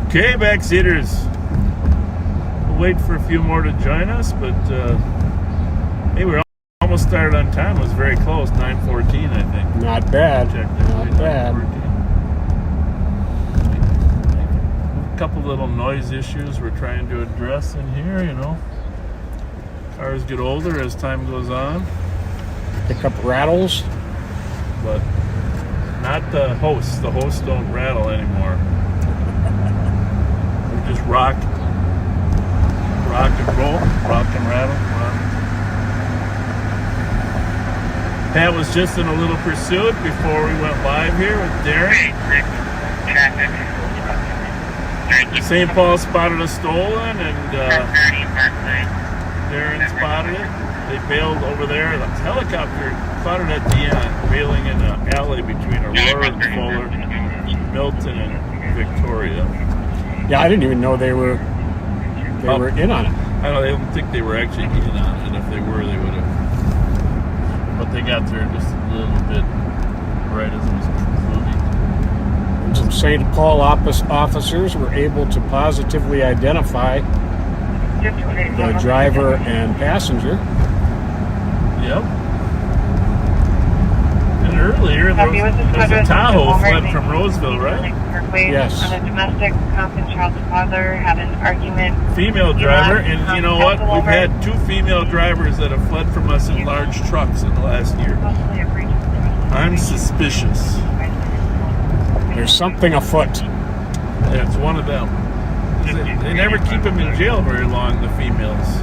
Okay, backseaters. We'll wait for a few more to join us, but hey, we're almost started on time. It was very close, 9:14, I think. Not bad. Not bad. A couple little noise issues we're trying to address in here, you know. Cars get older as time goes on. Pick up rattles. But not the hosts. The hosts don't rattle anymore. We just rock and roll, rock and rattle. Pat was just in a little pursuit before we went live here with Darren. St. Paul spotted a stolen, and Darren spotted it. They bailed over there. The helicopter caught it at the end, bailing in an alley between Aurora and Fuller, Milton and Victoria. Yeah, I didn't even know they were in on it. I don't think they were actually in on it. If they were, they would have. But they got there just a little bit right as it was moving. And some St. Paul officers were able to positively identify the driver and passenger. Yep. And earlier, there was a Tahoe fled from Roseville, right? Yes. On a domestic, Compton child's father had an argument. Female driver, and you know what? We've had 2 female drivers that have fled from us in large trucks in the last year. I'm suspicious. There's something afoot. That's one of them. They never keep them in jail very long, the females.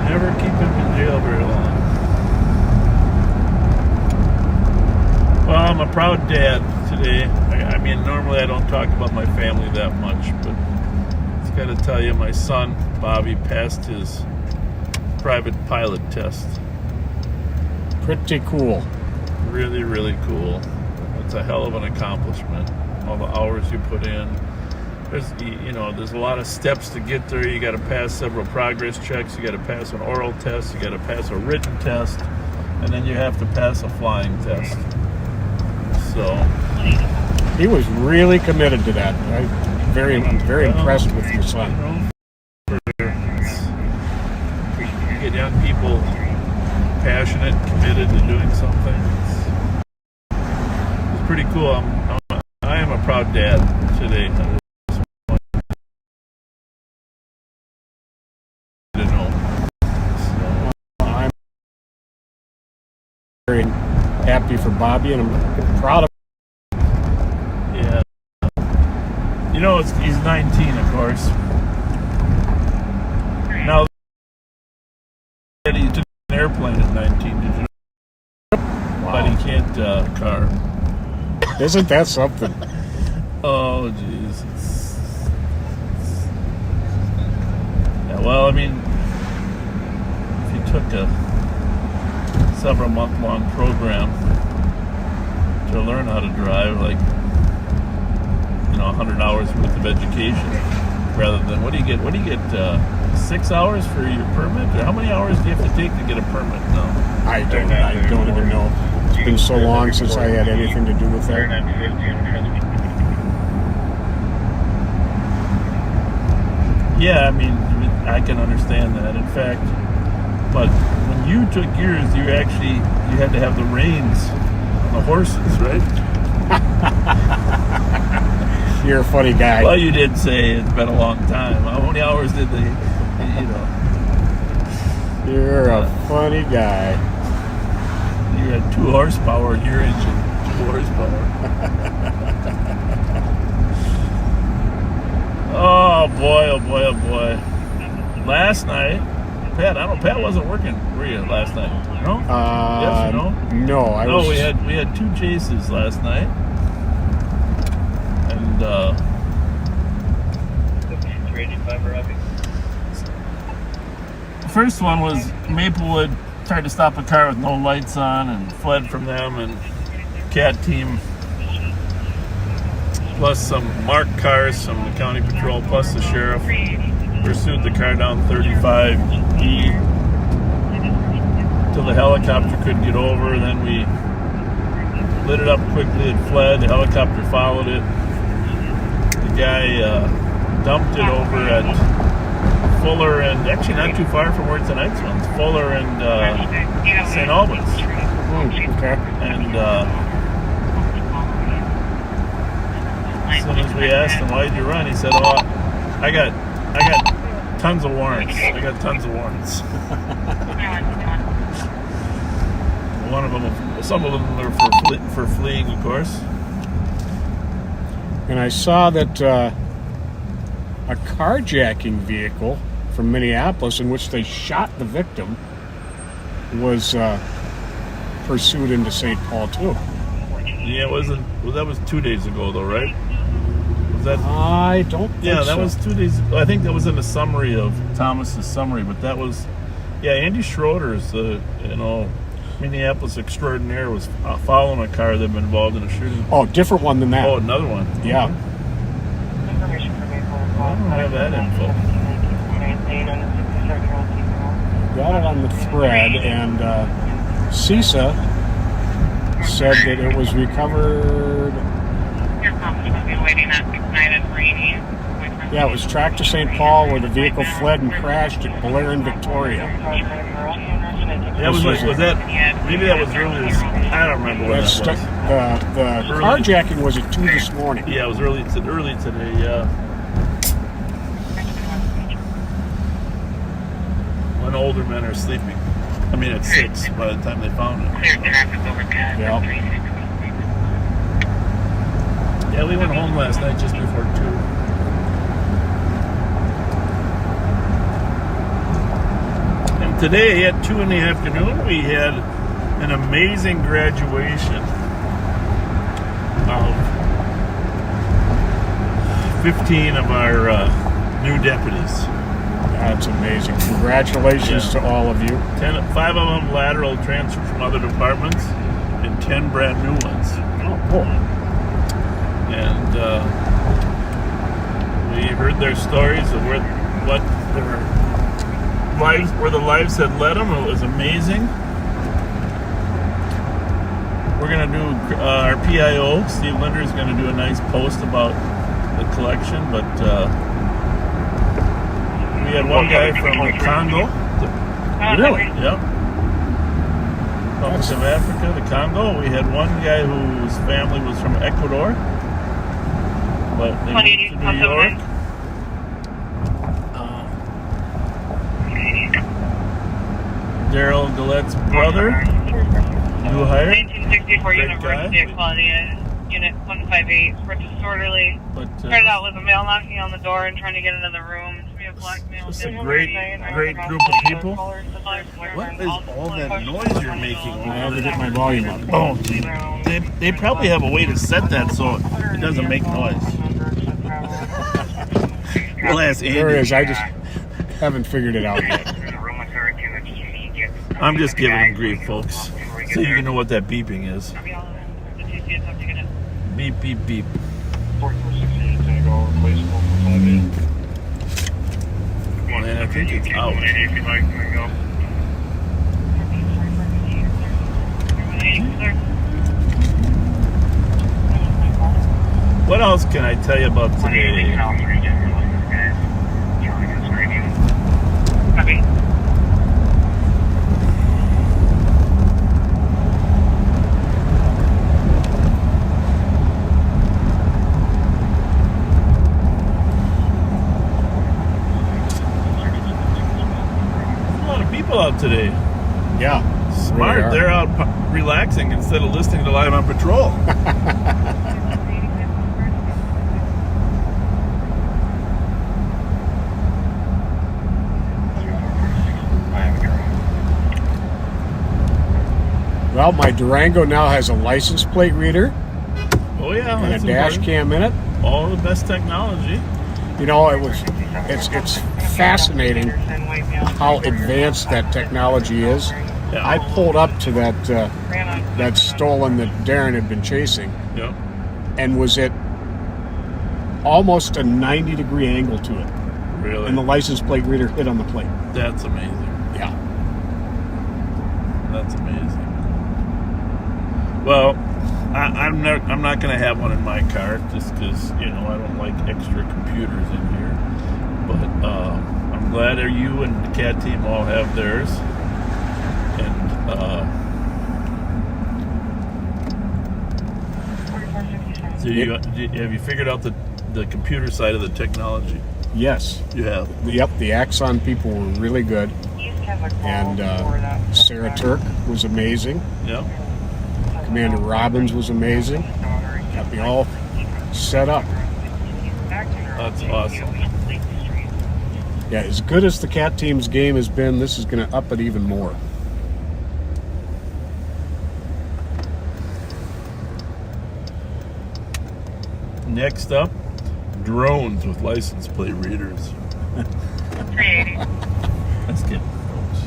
Never keep them in jail very long. Well, I'm a proud dad today. I mean, normally I don't talk about my family that much, but I've got to tell you, my son, Bobby, passed his private pilot test. Pretty cool. Really, really cool. It's a hell of an accomplishment. All the hours you put in. There's a lot of steps to get there. You got to pass several progress checks. You got to pass an oral test. You got to pass a written test, and then you have to pass a flying test. So he was really committed to that. I'm very impressed with your son. You get young people passionate, committed to doing something. It's pretty cool. I am a proud dad today. I'm very happy for Bobby, and I'm proud of him. Yeah. You know, he's 19, of course. Now, he took an airplane at 19, did you know? Wow. But he can't car. Isn't that something? Oh, jeez. Yeah, well, I mean, if you took a several-month-long program to learn how to drive, like, 100 hours worth of education, rather than, what do you get, 6 hours for your permit? Or how many hours do you have to take to get a permit? No. I don't even know. It's been so long since I had anything to do with that. Yeah, I mean, I can understand that. In fact, but when you took yours, you had to have the reins on the horses, right? You're a funny guy. Well, you did say it's been a long time. How many hours did they, You're a funny guy. You had 2 horsepower in your engine. 2 horsepower. Oh boy, oh boy, oh boy. Last night, Pat, I don't know, Pat wasn't working, were you, last night? No? Yes or no? No, we had 2 chases last night. And the first one was Maplewood tried to stop a car with no lights on and fled from them, and CAT team plus some marked cars from the county patrol plus the sheriff pursued the car down 35E till the helicopter couldn't get over. Then we lit it up quickly and fled. The helicopter followed it. The guy dumped it over at Fuller and actually not too far from where tonight's one's, Fuller and St. Albans. Okay. And as soon as we asked him, why'd you run? He said, oh, I got tons of warrants. I got tons of warrants. One of them, some of them were for fleeing, of course. And I saw that a carjacking vehicle from Minneapolis in which they shot the victim was pursued into St. Paul too. Yeah, it wasn't. Well, that was 2 days ago, though, right? Was that? I don't think Yeah, that so. was 2 days. I think that was in the summary of Thomas's summary, but that was, yeah, Andy Schroeder's, Minneapolis extraordinaire was following a car that had been involved in a shooting. Oh, different one than that. Oh, another one. Yeah. I don't have that info. Got it on the thread, and CISA said that it was recovered. Yeah, it was tracked to St. Paul where the vehicle fled and crashed at Blair and Victoria. Yeah, was that? Maybe that was early. I don't remember what that was. The carjacking was at 2 this morning. Yeah, it was early today. Yeah. When older men are sleeping. I mean, at 6 by the time they found it. Yeah. Yeah, we went home last night just before 2. And today at 2 in the afternoon, we had an amazing graduation of 15 of our new deputies. That's amazing. Congratulations to all of you. 5 of them lateral transfer from other departments, and 10 brand new ones. Oh, cool. And we heard their stories of where the lives had led them. It was amazing. We're gonna do our PIO. Steve Linder is gonna do a nice post about the collection, but we had one guy from Congo. Really? Yep. Republic of Africa, the Congo. We had one guy whose family was from Ecuador, but they moved to New York. Daryl Gillette's brother, new hire. 1964 Great University guy. of Claudia, Unit 158, for disorderly. But Started out with a male knocking on the door and trying to get into the room. We have black male. Just a great group of people. What is all that noise you're making? I have to get my volume up. Oh, they probably have a way to set that so it doesn't make noise. We'll ask Andy. There is. I just haven't figured it out yet. I'm just giving him grief, folks, so you can know what that beeping is. Beep, beep, beep. Man, I think it's out. What else can I tell you about today? A lot of people out today. Yeah, smart. They're out relaxing instead of listening to Live on Patrol. Well, my Durango now has a license plate reader Oh yeah, and a that's dash important. cam in it. All the best technology. You know, it's fascinating how advanced that technology is. Yeah. I pulled up to that stolen that Darren had been chasing Yep. and was at almost a 90-degree angle to it. Really. And the license plate reader hit on the plate. That's amazing. Yeah. That's amazing. Well, I'm not going to have one in my car just because I don't like extra computers in here. But I'm glad that you and the cat team all have theirs. And so have you figured out the computer side of the technology? Yes. You have. Yep. The Axon people were really good, and Sarah Turk was amazing. Yep. Commander Robbins was amazing. Got me all set up. That's awesome. Yeah, as good as the cat team's game has been, this is going to up it even more. Next up, drones with license plate readers. 380. Let's get folks.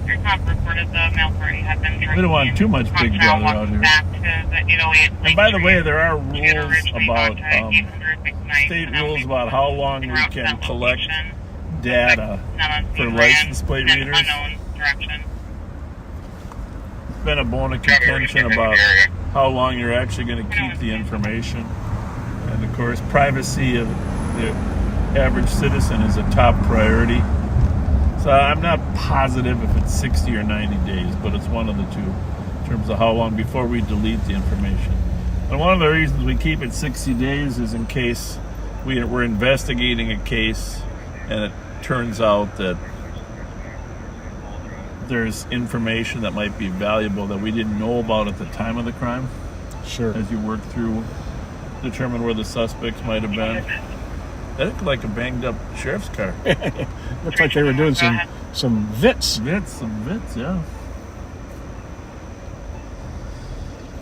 Your top reported the mail party had been drinking. We don't want too much Big Brother out here. Back to the 808 And by the way, there are rules originally about got to 800 Big Night, state and then rules we about how long we route can that collect location. data Not on for scene license ran plate in readers. unknown direction. It's been a bone of contention about how long you're actually going to keep the information. And of course, privacy of the average citizen is a top priority. So I'm not positive if it's 60 or 90 days, but it's one of the two in terms of how long before we delete the information. And one of the reasons we keep it 60 days is in case we're investigating a case and it turns out that there's information that might be valuable that we didn't know about at the time of the crime. Sure. As you work through, determine where the suspects might have been. That looked like a banged up sheriff's car. Looks like they were doing some VITs. Some vits, yeah.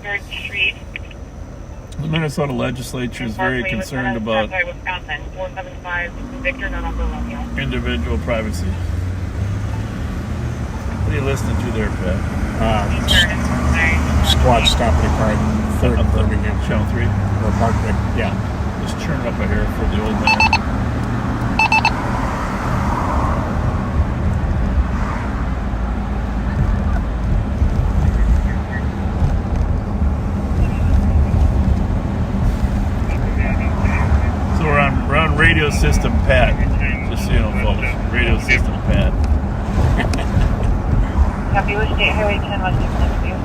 3rd Street. The Minnesota legislature is very concerned about Wisconsin, 475 Victor November Romeo. individual privacy. What are you listening to there, Pat? Squad stopping a car in 3rd and Birmingham. Channel 3? Or Parkway. Yeah. Just turn up a hair for the old man. So we're on Radio System Pat. Just so you know, folks. Radio System Pat. Copy with State Highway 10 West of Glenview.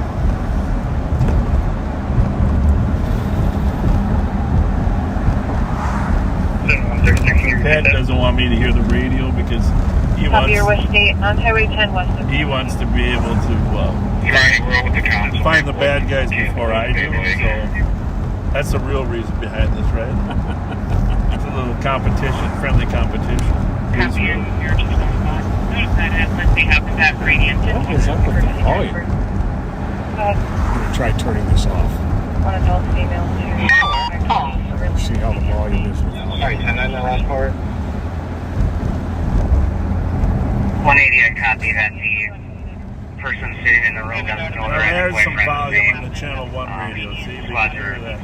Pat doesn't want me to hear the radio because he Copy your wants West State on Highway 10 West of he wants to be able to find the bad guys before I do. So that's the real reason behind this, right? It's a little competition, friendly competition. Copy your just notified at Lindsay Habitat Gradient. What is up with the volume? I'm I'm going to try turning this off. one adult female to See how the volume is with the Sorry, 10 on the last part. 180, I copy that the person sitting in the room doesn't know There's some volume on the Channel 1 radio. See, we can hear that.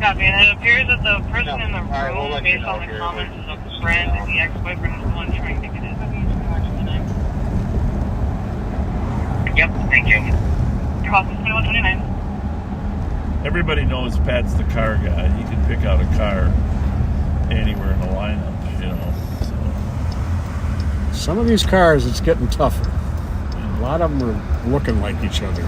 Copy, and it appears that the person in the room, based on the comments, is a friend, and the ex-boyfriend is the one trying to get in. Yep, thank you. Process 2129. Everybody knows Pat's the car guy. He can pick out a car anywhere in the lineup, So. Some of these cars, it's getting tougher. A lot of them are looking like each other.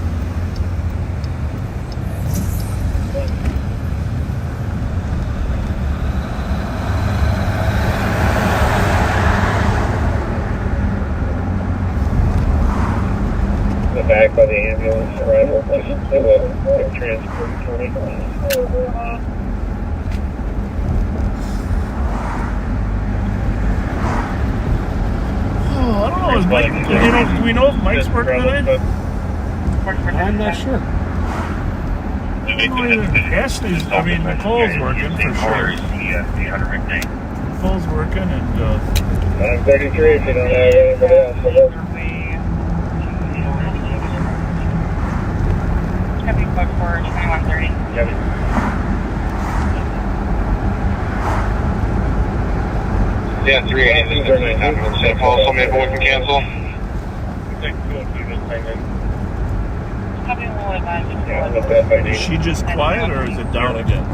back by the ambulance arrival. Just transport 20. Oh, I don't know. Is Mike, do we know if Mike's working tonight? I'm not sure. Ashley's, Nicole's working for sure. Nicole's working and 933 if you don't have anybody else. Heavy book for 2130. Yeah, 380. This is happening. St. Paul, somebody we can cancel. is she just quiet or is it down again?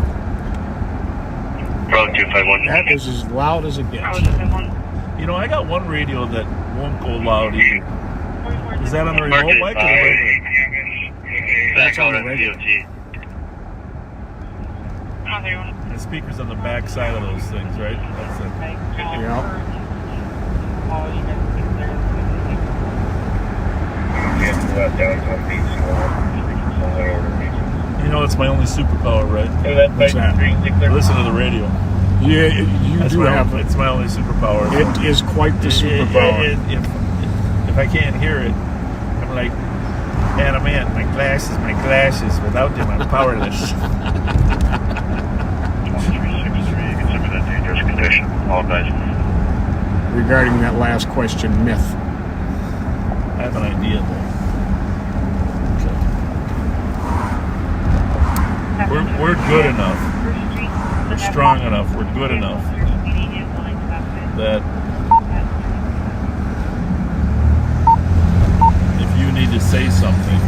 Road 251. That is as loud as it gets. You know, I got one radio that won't go loud either. Is that on the remote mic or the radio? That's on the radio. The speaker's on the back side of those things, right? That's it. Yeah. You know, it's my only superpower, right? What's that? Listen to the radio. Yeah, you That's do have it. It's my only superpower. It is quite the superpower. If I can't hear it, I'm like, man, my glasses. Without them, I'm powerless. 363, consider that dangerous condition. All guys. Regarding that last question, myth. I have an idea, though. We're good enough. We're strong enough. We're good enough that if you need to say something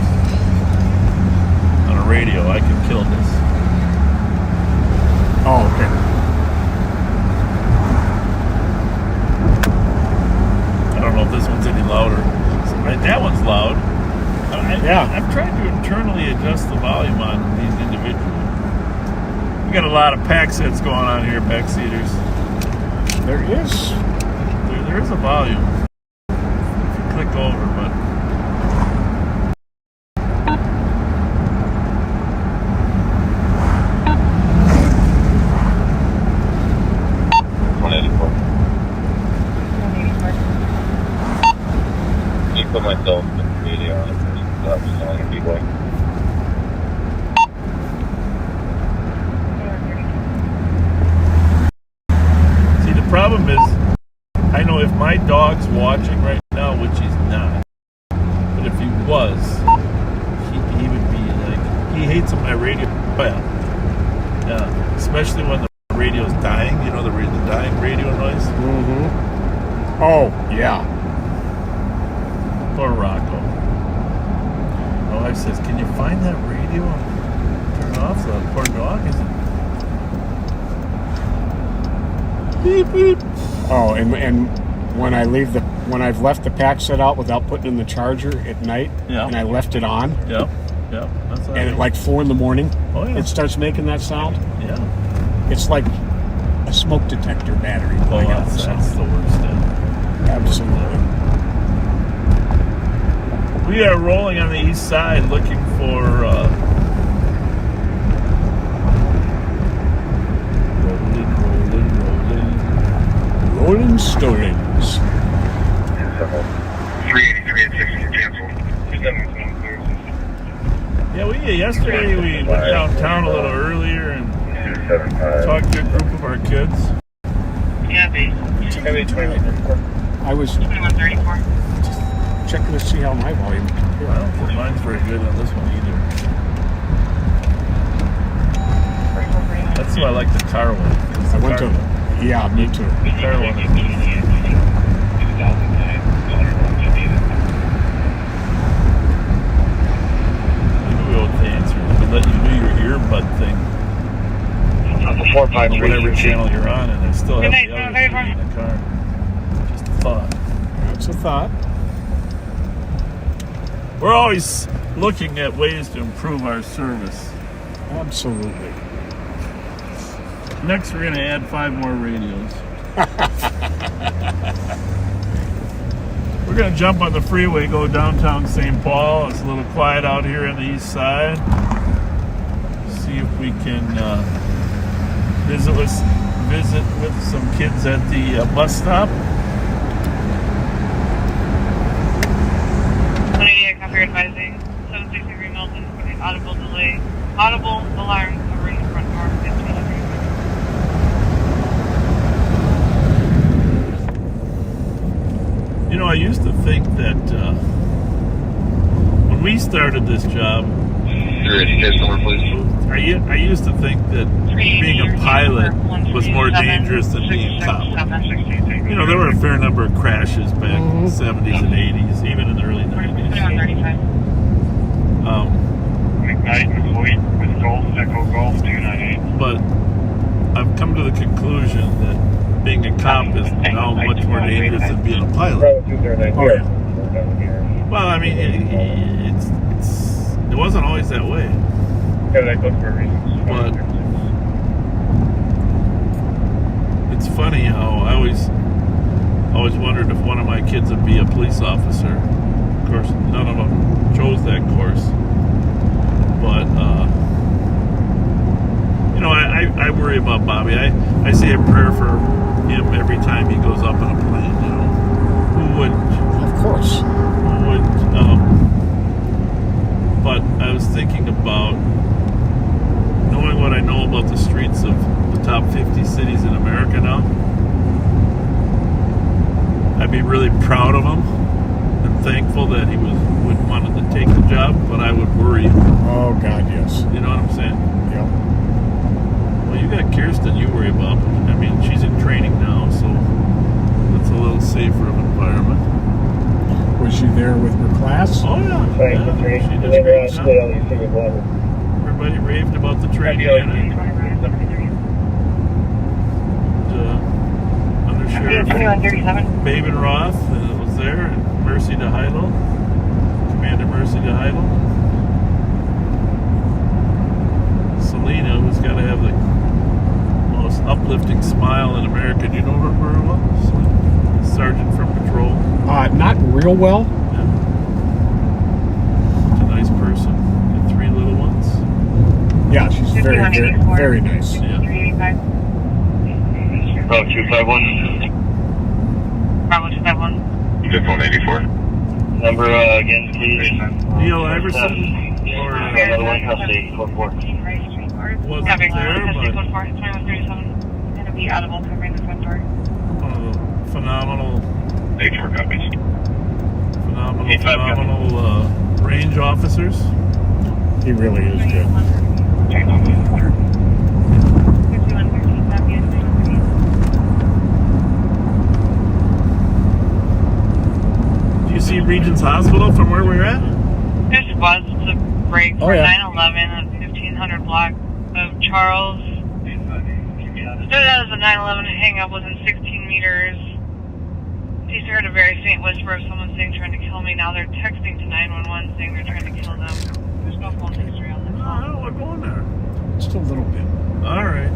on a radio, I can kill this. Oh, okay. I don't know if this one's any louder. That one's loud. Yeah. I've tried to internally adjust the volume on these individually. We got a lot of pack sets going on here, backseaters. There is. There is a volume. If you click over, but. Put myself in the radio on it first. That was on a B-boy. See, the problem is, I know if my dog's watching right now, which he's not, but if he was, he would be like, he hates my radio. Well, yeah, especially when the radio's dying, you know, the dying radio noise. Mm-hmm. Oh, yeah. Poor Rocco. My wife says, can you find that radio and turn it off so that poor dog isn't... Beep, beep. Oh, and when I've left the pack set out without putting in the charger at night, Yeah. and I left it on, Yep. That's and at like 4 a.m, Oh, yeah. it starts making that sound. Yeah. It's like a smoke detector battery. Oh, pulling out the that's sound. the worst. Absolutely. We are rolling on the east side looking for Rolling Stones. 383 at 60 cancel. Yeah, yesterday we went downtown a little earlier and talked to a group of our kids. Yeah, base. I was 2134. checking to see how my volume is. I don't think mine's very good on this one either. That's why I like the car one. I went to, yeah, me too. The car one is maybe we'll answer. We let you do your earbud thing. The 453. Whatever channel you're on, and I still have Good the night, other thing in the car. Just a thought. That's a thought. We're always looking at ways to improve our service. Absolutely. Next, we're going to add 5 more radios. We're going to jump on the freeway, go downtown St. Paul. It's a little quiet out here on the east side. See if we can visit with some kids at the bus stop. 188, copy advising. 763 Milton for the audible delay. Audible alarm covering the front door. 1500. You know, I used to think that when we started this job, I used to think that being a pilot was more dangerous than being a cop. You know, there were a fair number of crashes back in the 70s and 80s, even in the early 90s. McKnight and Floyd with Golf, Echo Golf 298. But I've come to the conclusion that being a cop is now much more dangerous than being a pilot. Oh, yeah. Well, I mean, it wasn't always that way. Yeah, I look for reasons. But it's funny how I always wondered if one of my kids would be a police officer. Of course, none of them chose that course. But you know, I worry about Bobby. I say a prayer for him every time he goes up in a plane. You know, who wouldn't? Of course. Who wouldn't? But I was thinking about knowing what I know about the streets of the top 50 cities in America now. I'd be really proud of him and thankful that he would wanted to take the job, but I would worry. Oh, God, yes. You know what I'm saying? Yep. Well, you got Kirsten you worry about. I mean, she's in training now, so it's a little safer of an environment. Was she there with her class? Oh, yeah. Yeah, she does great now. Everybody raved about the training unit. Undersheriff 2137. Baben Roth was there, and Mercy DeHeidel, Commander Mercy DeHeidel. Selena, who's got to have the most uplifting smile in America. Do you know her very well? Sergeant from patrol. Not real well. Yeah. She's a nice person. And 3 little ones. Yeah, she's very, very, very nice. Yeah. 385. Bravo 251. Bravo 251. Good 184. Number again, please. Neil Iverson or Another one, custody, code 4. wasn't Copy. there, Custody but code 4. 2137. Gonna be audible covering the front door. one of the phenomenal 84 copies. phenomenal range officers. He really is good. 5113. Copy. 2113. Do you see Regents Hospital from where we're at? This was the break Oh, for yeah. 911 at 1500 block of Charles. Stood out as a 911 hang-up within 16 meters. He heard a very faint whisper of someone saying trying to kill me. Now they're texting to 911 saying they're trying to kill them. There's no phone history on this No, I phone. don't want to go in there. Just a little bit. All right.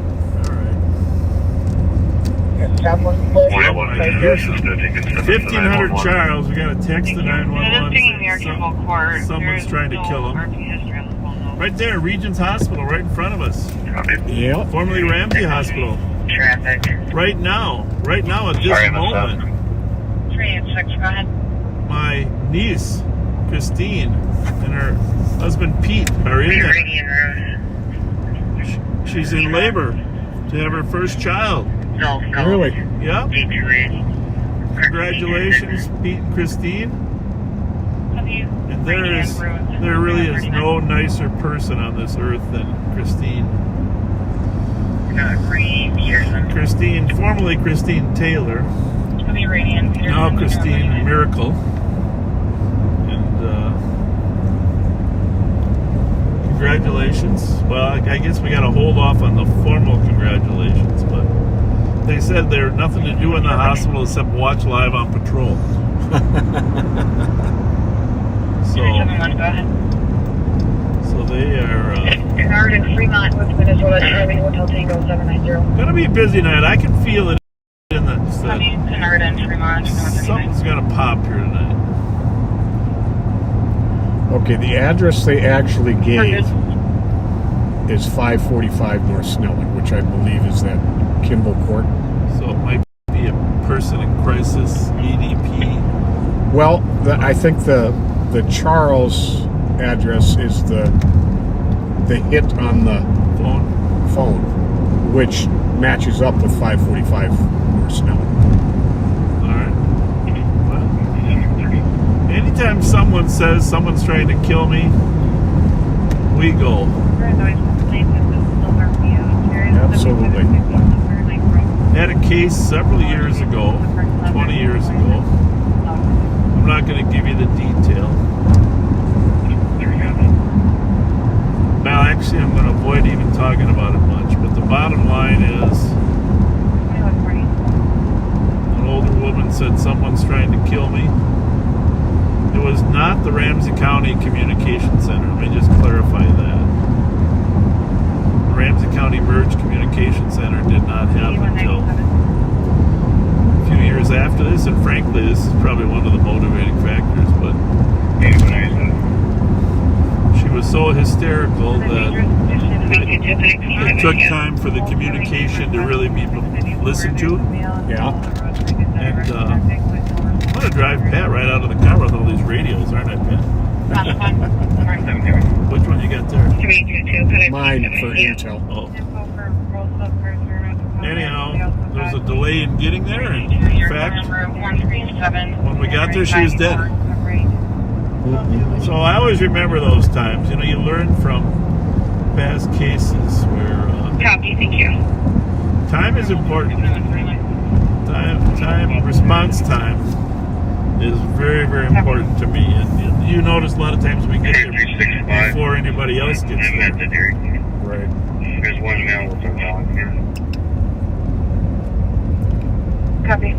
I hear some. 1500 Charles. We got a text to It is 911. pinging the archival court. Someone's trying to kill him. RP history on the phone, though. Right there, Regents Hospital, right in front of us. Copy. Yep. Formerly Ramsey Hospital. Traffic. Right now at this Sorry, I messed moment, 386, go ahead. my niece, Christine, and her husband, Pete, are in there. Radiant Road. She's in labor to have her first child. Golf. Really? Yeah. 828. Congratulations, Pete and Christine. Have you? And there really is no nicer person on this earth than Christine. Christine, formerly Christine Taylor, Have you Radiant Peterson? now Christine Miracle. And congratulations. Well, I guess we got to hold off on the formal congratulations, but they said there's nothing to do in the hospital except watch live on patrol. So they are Canard and Fremont with Minnesota Charlie Hotel Tango 790. gonna be a busy night. I can feel it in the Canard and Fremont. something's gonna pop here tonight. Okay, the address they actually gave is 545 North Snelling, which I believe is that Kimball Court. So it might be a person in crisis, EDP. Well, I think the Charles address is the hit on the phone, which matches up with 545 North Snelling. Alright. Well, anytime someone says someone's trying to kill me, we go. Absolutely. Had a case several years ago, 20 years ago. I'm not going to give you the detail. Now, actually, I'm going to avoid even talking about it much, but the bottom line is an older woman said someone's trying to kill me. It was not the Ramsey County Communication Center. Let me just clarify that. The Ramsey County Merged Communication Center did not happen until a few years after this, and frankly, this is probably one of the motivating factors, but she was so hysterical that it took time for the communication to really be listened to. Yeah. And I'm going to drive Pat right out of the car with all these radios, aren't I, Pat? Which one you got there? Mine for Intel. Oh. Anyhow, there was a delay in getting there, and in fact, when we got there, she was dead. So I always remember those times. You know, you learn from past cases where Copy, thank you. time is important. Response time is very, very important to me. And you notice a lot of times we get there before anybody else gets there. Right. There's one now with a volunteer. Copy.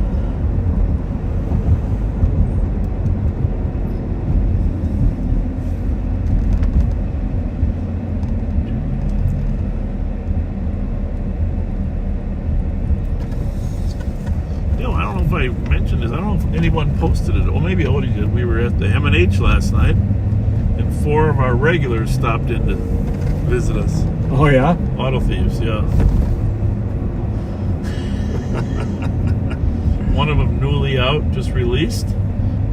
I don't know if I mentioned this. I don't know if anyone posted it. Well, maybe Odie did. We were at the M&H last night, and 4 of our regulars stopped in to visit us. Oh, yeah? Auto thieves, yeah. One of them newly out, just released.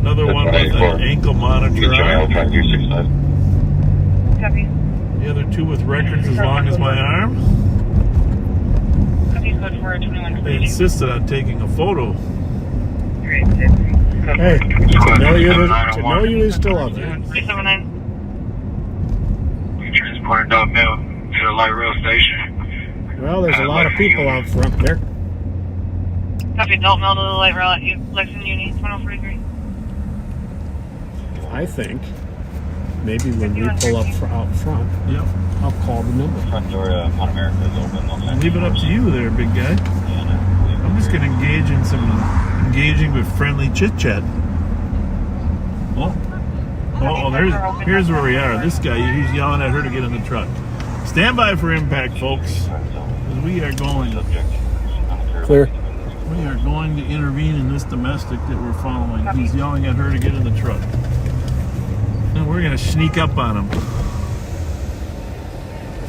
Another one with an ankle monitor on. Copy. The other 2 with records as long as my arm. Copy, code for 21. They insisted on taking a photo. Hey, to know you is to love you. 379. We transported dog mail to the light rail station. Well, there's a lot of people out front there. Copy, adult mail to the light rail at Lexington Uni, 1043. I think maybe when we pull up out front, Yep. I'll call the number. Front door to Mount America is open. I'll leave it up to you there, big guy. I'm just going to engage in some engaging with friendly chit-chat. Here's where we are. This guy, he's yelling at her to get in the truck. Stand by for impact, folks. We are going Clear. We are going to intervene in this domestic that we're following. He's yelling at her to get in the truck. And we're going to sneak up on him.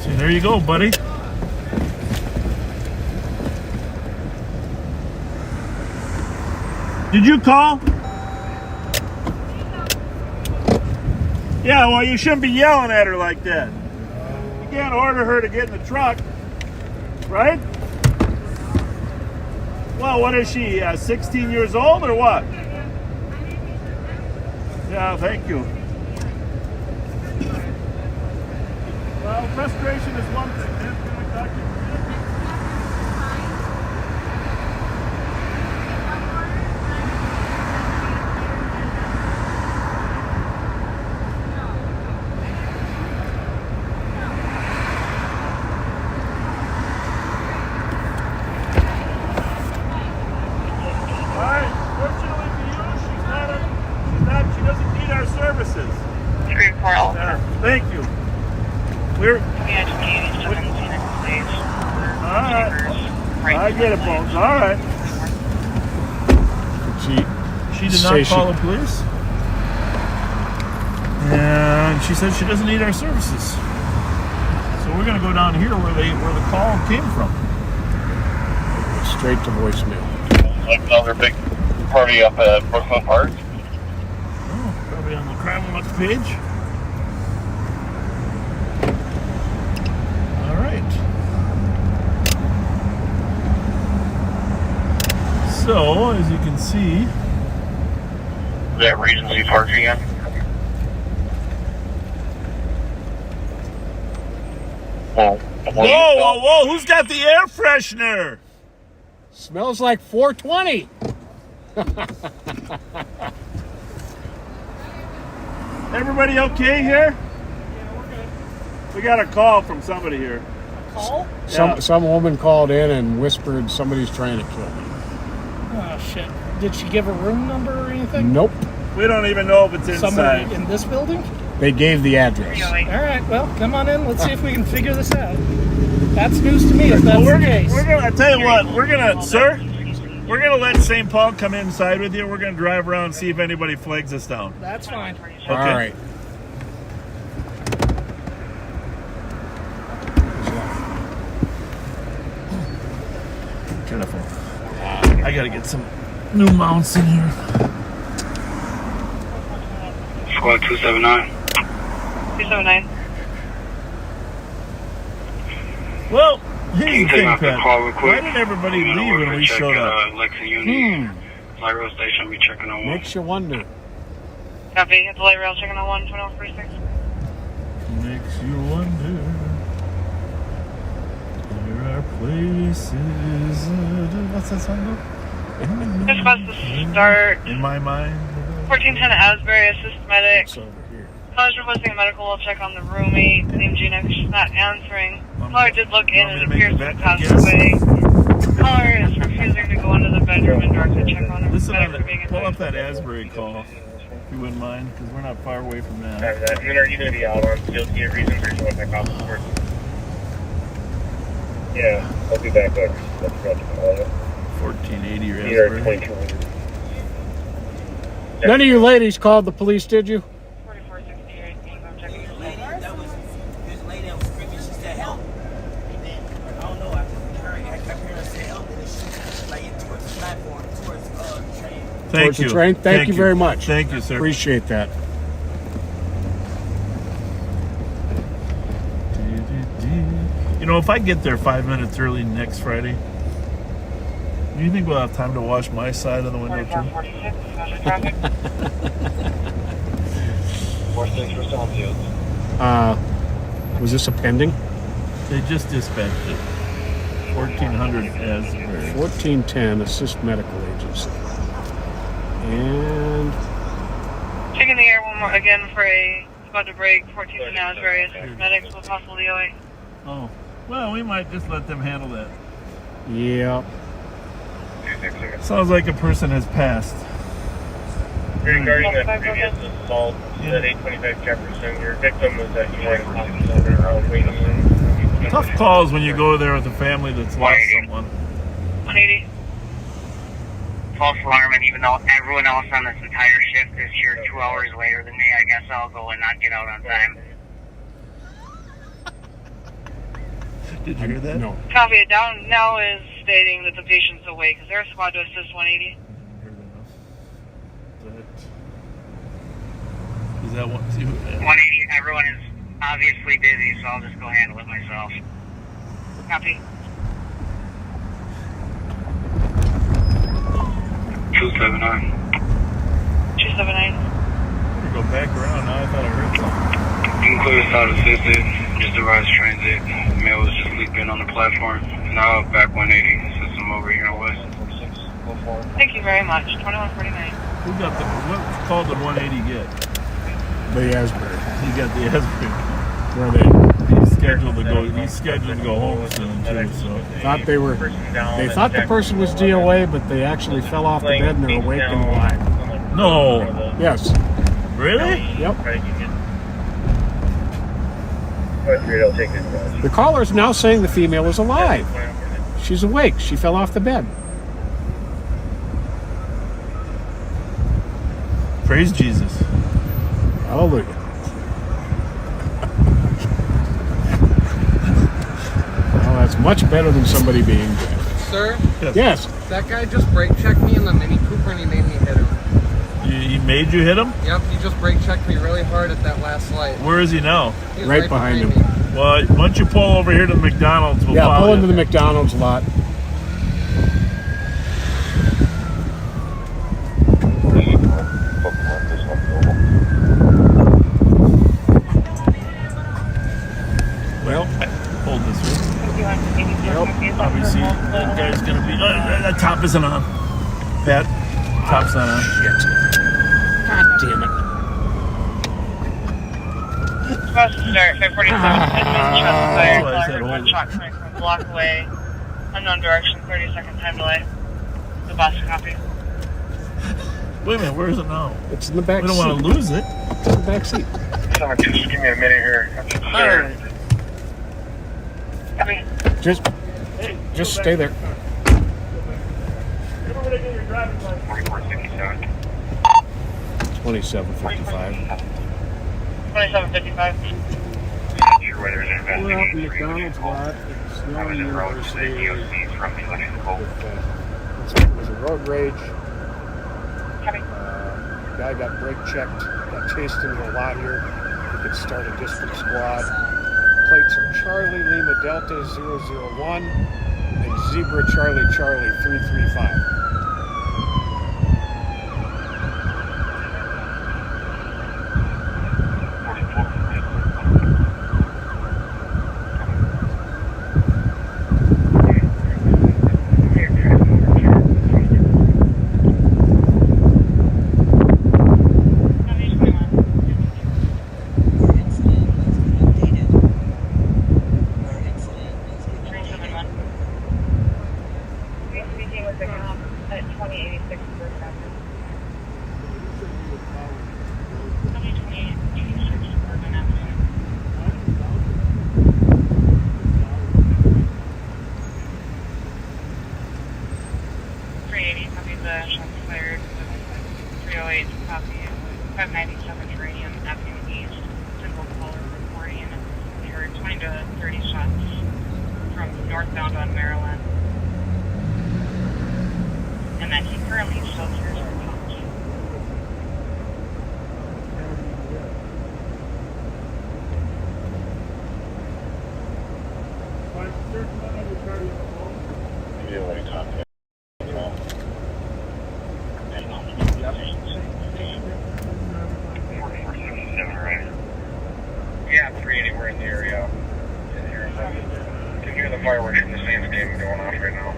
So there you go, buddy. Did you call? Yeah, well, you shouldn't be yelling at her like that. You can't order her to get in the truck, right? Well, what is she, 16 years old or what? Yeah, thank you. Well, frustration is one thing. Can I talk to you? Thank you. We're. Alright. I get it, Bones. Alright. She did not call the police? Yeah, and she said she doesn't need our services. So we're gonna go down here where the call came from. Straight to voicemail. Like another big party up at Brooklyn Park. Oh, probably on the Crime Watch page. All right. So, as you can see, That Regency Park again. Well, whoa! Who's got the air freshener? Smells like 420. Everybody okay here? We got a call from somebody here. Call? Some woman called in and whispered somebody's trying to kill me. Oh, shit. Did she give a room number or anything? Nope. We don't even know if it's Somewhere inside. in this building? They gave the address. All right, well, come on in. Let's see if we can figure this out. That's news to me if that's Well, the case. I tell you what, we're gonna let St. Paul come inside with you. We're gonna drive around and see if anybody flags us down. That's fine. All right. Careful. I gotta get some new mounts in here. Squad 279. 279. Well, here's Can the you take thing, out the Pat. call real quick? Why did everybody I'm gonna leave work when for we check showed at, up? Lexington Uni. Light rail station, be checking on one. Makes you wonder. Copy. At the light rail checking on 12146. Makes you wonder. There are places. What's that song go? This was to start In my mind. 1410 Asbury, assist medic. It's over here. Caller's requesting a medical will check on the roommate named Gina because she's not answering. Caller did look in and it appears to have passed away. Caller is refusing to go into the bedroom and directly check on her. Listen medic on for being that. Pull up inside. that Asbury call, if you wouldn't mind, because we're not far away from that. And then are you going to be out on field to get reasons or you want to pick off the person? Yeah, I'll be back there. That's right. 1480 or Either Asbury. 2200. None of you ladies called the police, did you? 4468. I'm checking. There's a lady that was screaming. She said help. And then I don't know. I kept hearing her say help, and then she like towards the platform, towards the train. Thank Towards the you. train? Thank you very much. Thank you, sir. Appreciate that. You know, if I get there 5 minutes early next Friday, do you think we'll have time to wash my side of the window too? 4446. Special traffic. 46 for Stonefield. Was this a pending? They just dispatched it. 1400 Asbury. 1410 Assist Medical Agency. And Checking the air one more again for a squad to break. 1410 Asbury, assist medic with possible DOA. Oh, well, we might just let them handle that. yeah, Sounds like a person has passed. Regarding the previous assault at 825 Jefferson, your victim was at United Hospital waiting room. Tough calls when you go there with a family that's lost someone. 180. False alarm, and even though everyone else on this entire shift is here 2 hours later than me, I guess I'll go and not get out on time. Did you hear that? no. Copy it down now is stating that the patient's awake. Is there a squad to assist 180? Is that what? 180, everyone is obviously busy, so I'll just go handle it myself. Copy. 279. 279. Go back around now. I thought I heard something. You can clear this out assisted. Just arrived transit. Mail was just sleeping on the platform. Now back 180. System over here on west. Thank you very much. 2149. Who got the? What call did 180 get? The Asbury. He got the Asbury. Where they He's scheduled to go. He's scheduled to go home soon too. So thought they thought the person was DOA, but they actually fell off the bed and they're awake and alive. no, Yes. really? Yep. The caller is now saying the female is alive. She's awake. She fell off the bed. Praise Jesus. Hallelujah. Much better than somebody being dead. Sir, Yes. that guy just brake checked me in the Mini Cooper and he made me hit him. He made you hit him? Yep, he just brake checked me really hard at that last light. Where is he now? He's Right behind him. me. Well, why don't you pull over here to the McDonald's? We'll Yeah, follow pull you. into the McDonald's lot. Well, hold this way. Nope. Obviously, that guy's going to be... that top isn't on. Pat, top's not on. Shit. God damn it. Supposed to start 547. That's why I said One hold. shot coming from a block away. Unknown direction, 30-second time delay. The bus copy. Wait a minute, where is it now? It's in the back We don't seat. want to lose it. It's in the back seat. Sorry, just give me a minute here. All right. Just stay there. 4467. 27:55. 2755. Not sure whether there's an We're out in investigation. McDonald's lot. It's I Snow was en route to the University. DOC from the electrical. It was a road rage. Copy. Guy got brake checked, got chased into the lot here. We could start a district squad. Plates are Charlie Lima Delta 001 and Zebra Charlie Charlie 335. Speaking with the cop at 2086 First Avenue. 2086 Suburban Avenue. 380, copy the shots fired. 308, copy 597 Uranium Avenue East. Single caller reporting. We heard 20 to 30 shots from northbound on Maryland. And that he currently still cares for cops. Yeah, 380, we're in the area. Can hear the fireworks from the Saints game going off right now.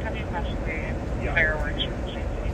Copy possibly fireworks from the same city.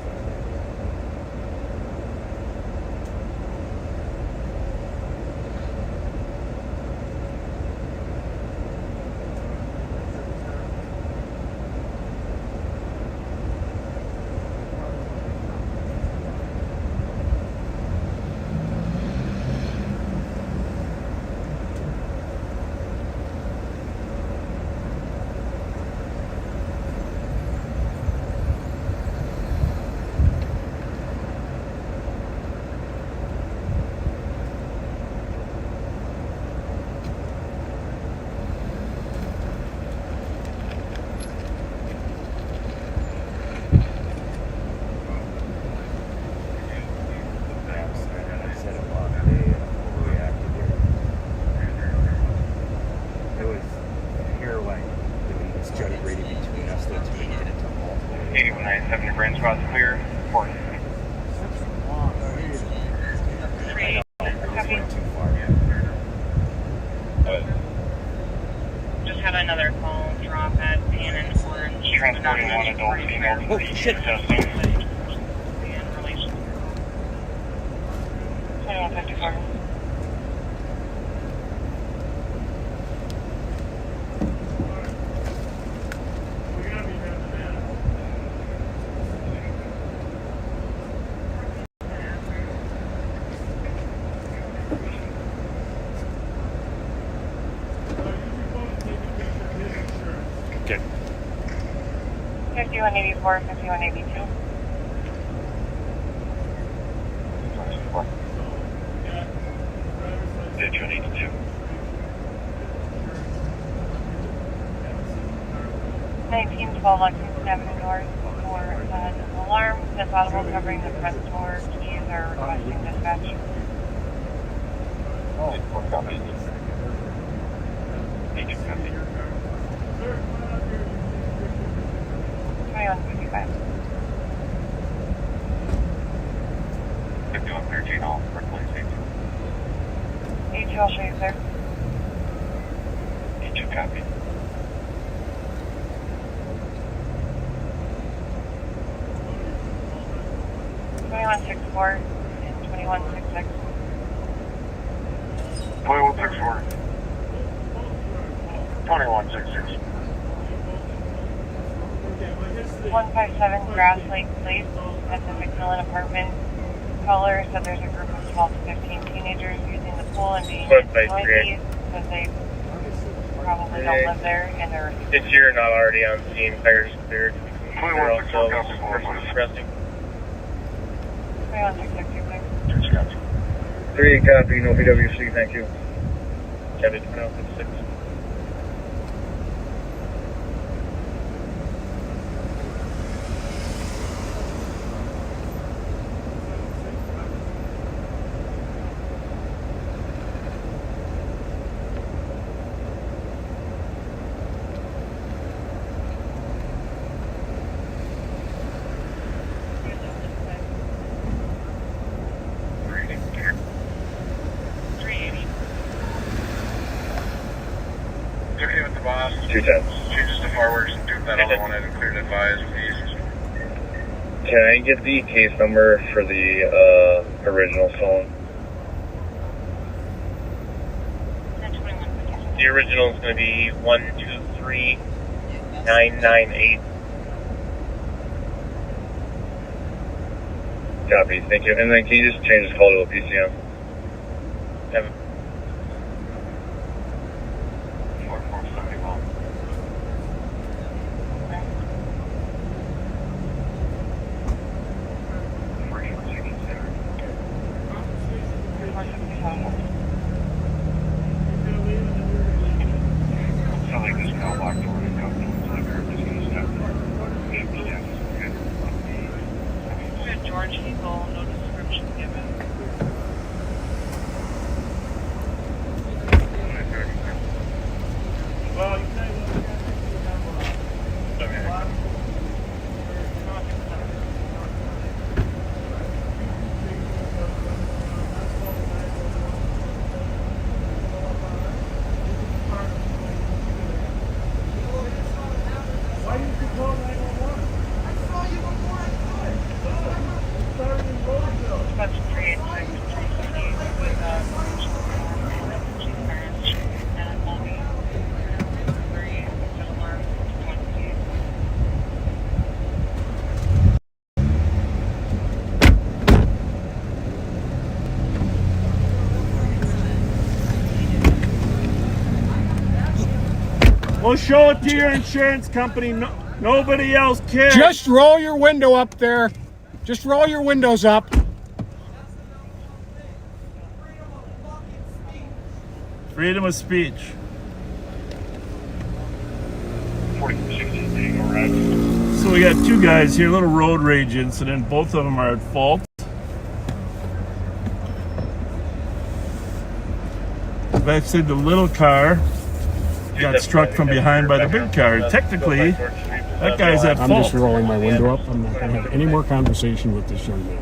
Generated between us, that's when we hit it to multiple. 8197, your brain spot's clear. Report. Copy. Too far. Just had another call drop at Pan Orange. Transporting one adult female to the shit. testing. In relation to 2154. Okay. 5184, 5182. Did you need to do? 12 Lexington Avenue North for an alarm that's audible covering the front door. Keys are requesting dispatch. Oh, copy. 2155. 5113, all for police safety. 82, I'll show you, sir. 82, copy. Twenty-one 64 and 2166. 2164. 2166. 157 Grass Lake Place at the McMillan apartment. Caller said there's a group of 12 to 15 teenagers using the pool and being noisy because they probably don't live there and they're... If you're not already on scene, fire's cleared. They're also resting. 2166. 3 copy, no BWC, thank you. Kevin, 6. Okay with the boss. 210. Changes to fireworks and Duke that other one I cleared advised with east. Can I get the case number for the original phone? The original is going to be 123998. Copy, thank you. And then can you just change this call to a PCM? Have 4471. Sound like this mailbox door is coming inside there. I'm just going to step there. George Eagle, no description given. Well, you say why didn't you call 911? That's We'll show it to your insurance company. No, nobody else cares. Just roll your window up there. Just roll your windows up. Freedom of speech. 4616, all right. So we got two guys here, little road rage incident. Both of them are at fault. Actually, the little car got struck from behind by the big car. Technically, that guy's at I'm fault. just rolling my window up. I'm not going to have any more conversation with this young man.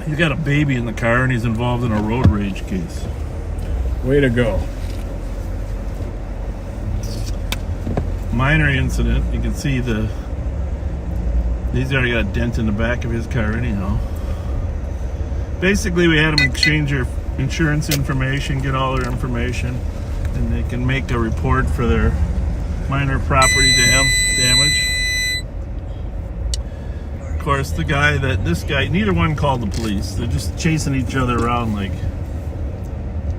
He's got a baby in the car and he's involved in a road rage case. Way to go. Minor incident. You can see he's already got a dent in the back of his car anyhow. Basically, we had them exchange their insurance information, get all their information, and they can make a report for their minor property damage. Of course, this guy, neither one called the police. They're just chasing each other around like, I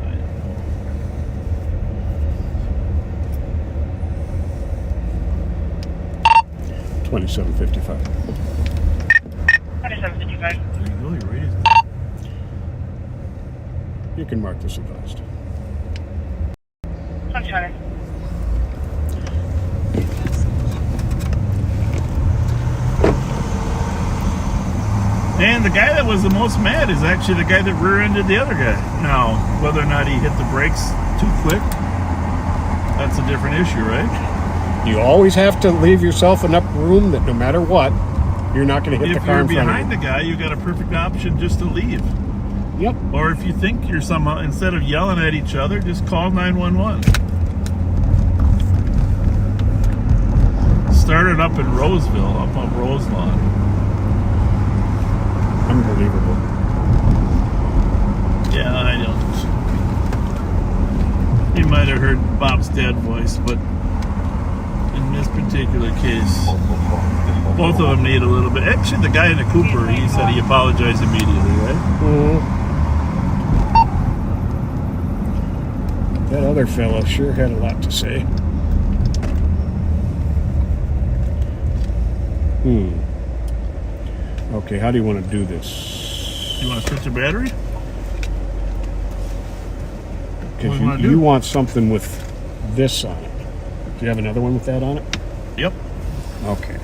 don't know. 2755. 2755. There you go, you're raised. You can mark this advised. 20. And the guy that was the most mad is actually the guy that rear-ended the other guy. Now, whether or not he hit the brakes too quick, that's a different issue, right? You always have to leave yourself enough room that no matter what, you're not going to hit the If car you're in front behind of the guy, you got a perfect option just to leave. you. Yep. Or if you think you're somehow, instead of yelling at each other, just call 911. Started up in Roseville, up on Roselawn. Unbelievable. Yeah, I don't. You might have heard Bob's dad voice, but in this particular case, both of them need a little bit. Actually, the guy in the Cooper, he said he apologized immediately, right? That other fellow sure had a lot to say. Okay, how do you want to do this? You want to switch the battery? Because What do you wanna you do? want something with this on it. Do you have another one with that on it? Yep. Okay.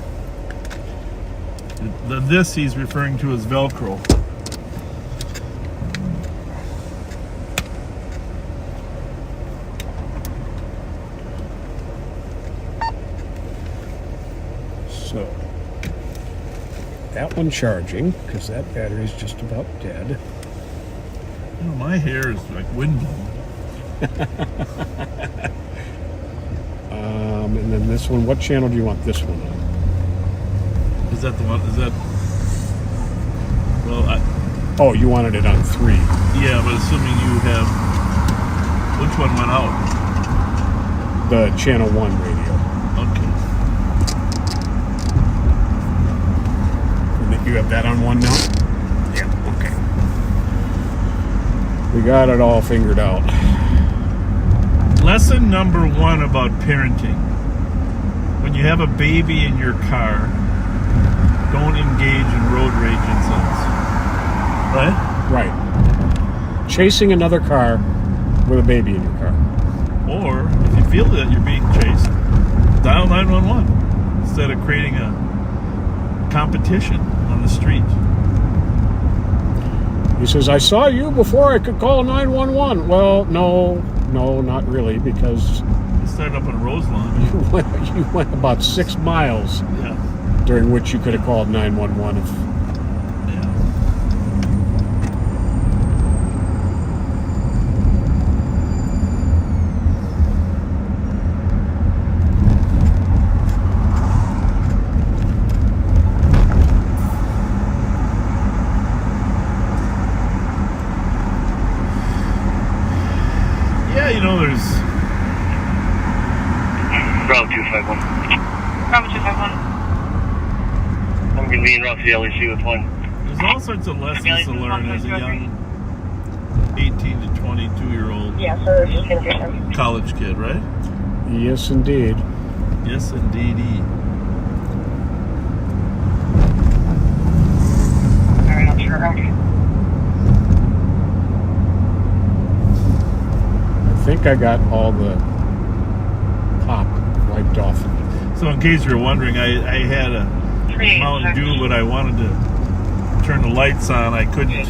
This he's referring to as Velcro. So, that one charging, because that battery's just about dead. You know, my hair is like windblown. And then this one, what channel do you want this one on? Is that the one? Is that? Well, Oh, you wanted it on 3. yeah, but assuming you have, which one went out? The channel 1 radio. Okay. And then you have that on 1 now? Yeah, okay. We got it all figured out. Lesson number 1 about parenting. When you have a baby in your car, don't engage in road rage incidents. Right? Right. Chasing another car with a baby in your car. Or, if you feel that you're being chased, dial 911 instead of creating a competition on the street. He says, I saw you before I could call 911. Well, no, not really, because You started up on Roselawn. you went about 6 miles Yeah. during which you could have called 911 if Yeah. Yeah, you know, there's Bravo 251. Bravo 251. I'm going to be in route to the LEC with 1. there's all sorts of lessons to learn as a young 18 to 22-year-old Yeah, so this is condition. college kid, right? yes, indeed. Yes, indeedy. Alright, I'll turn around. I think I got all the pop wiped off. So in case you're wondering, I had a Mountain Dew, but I wanted to turn the lights on. I couldn't.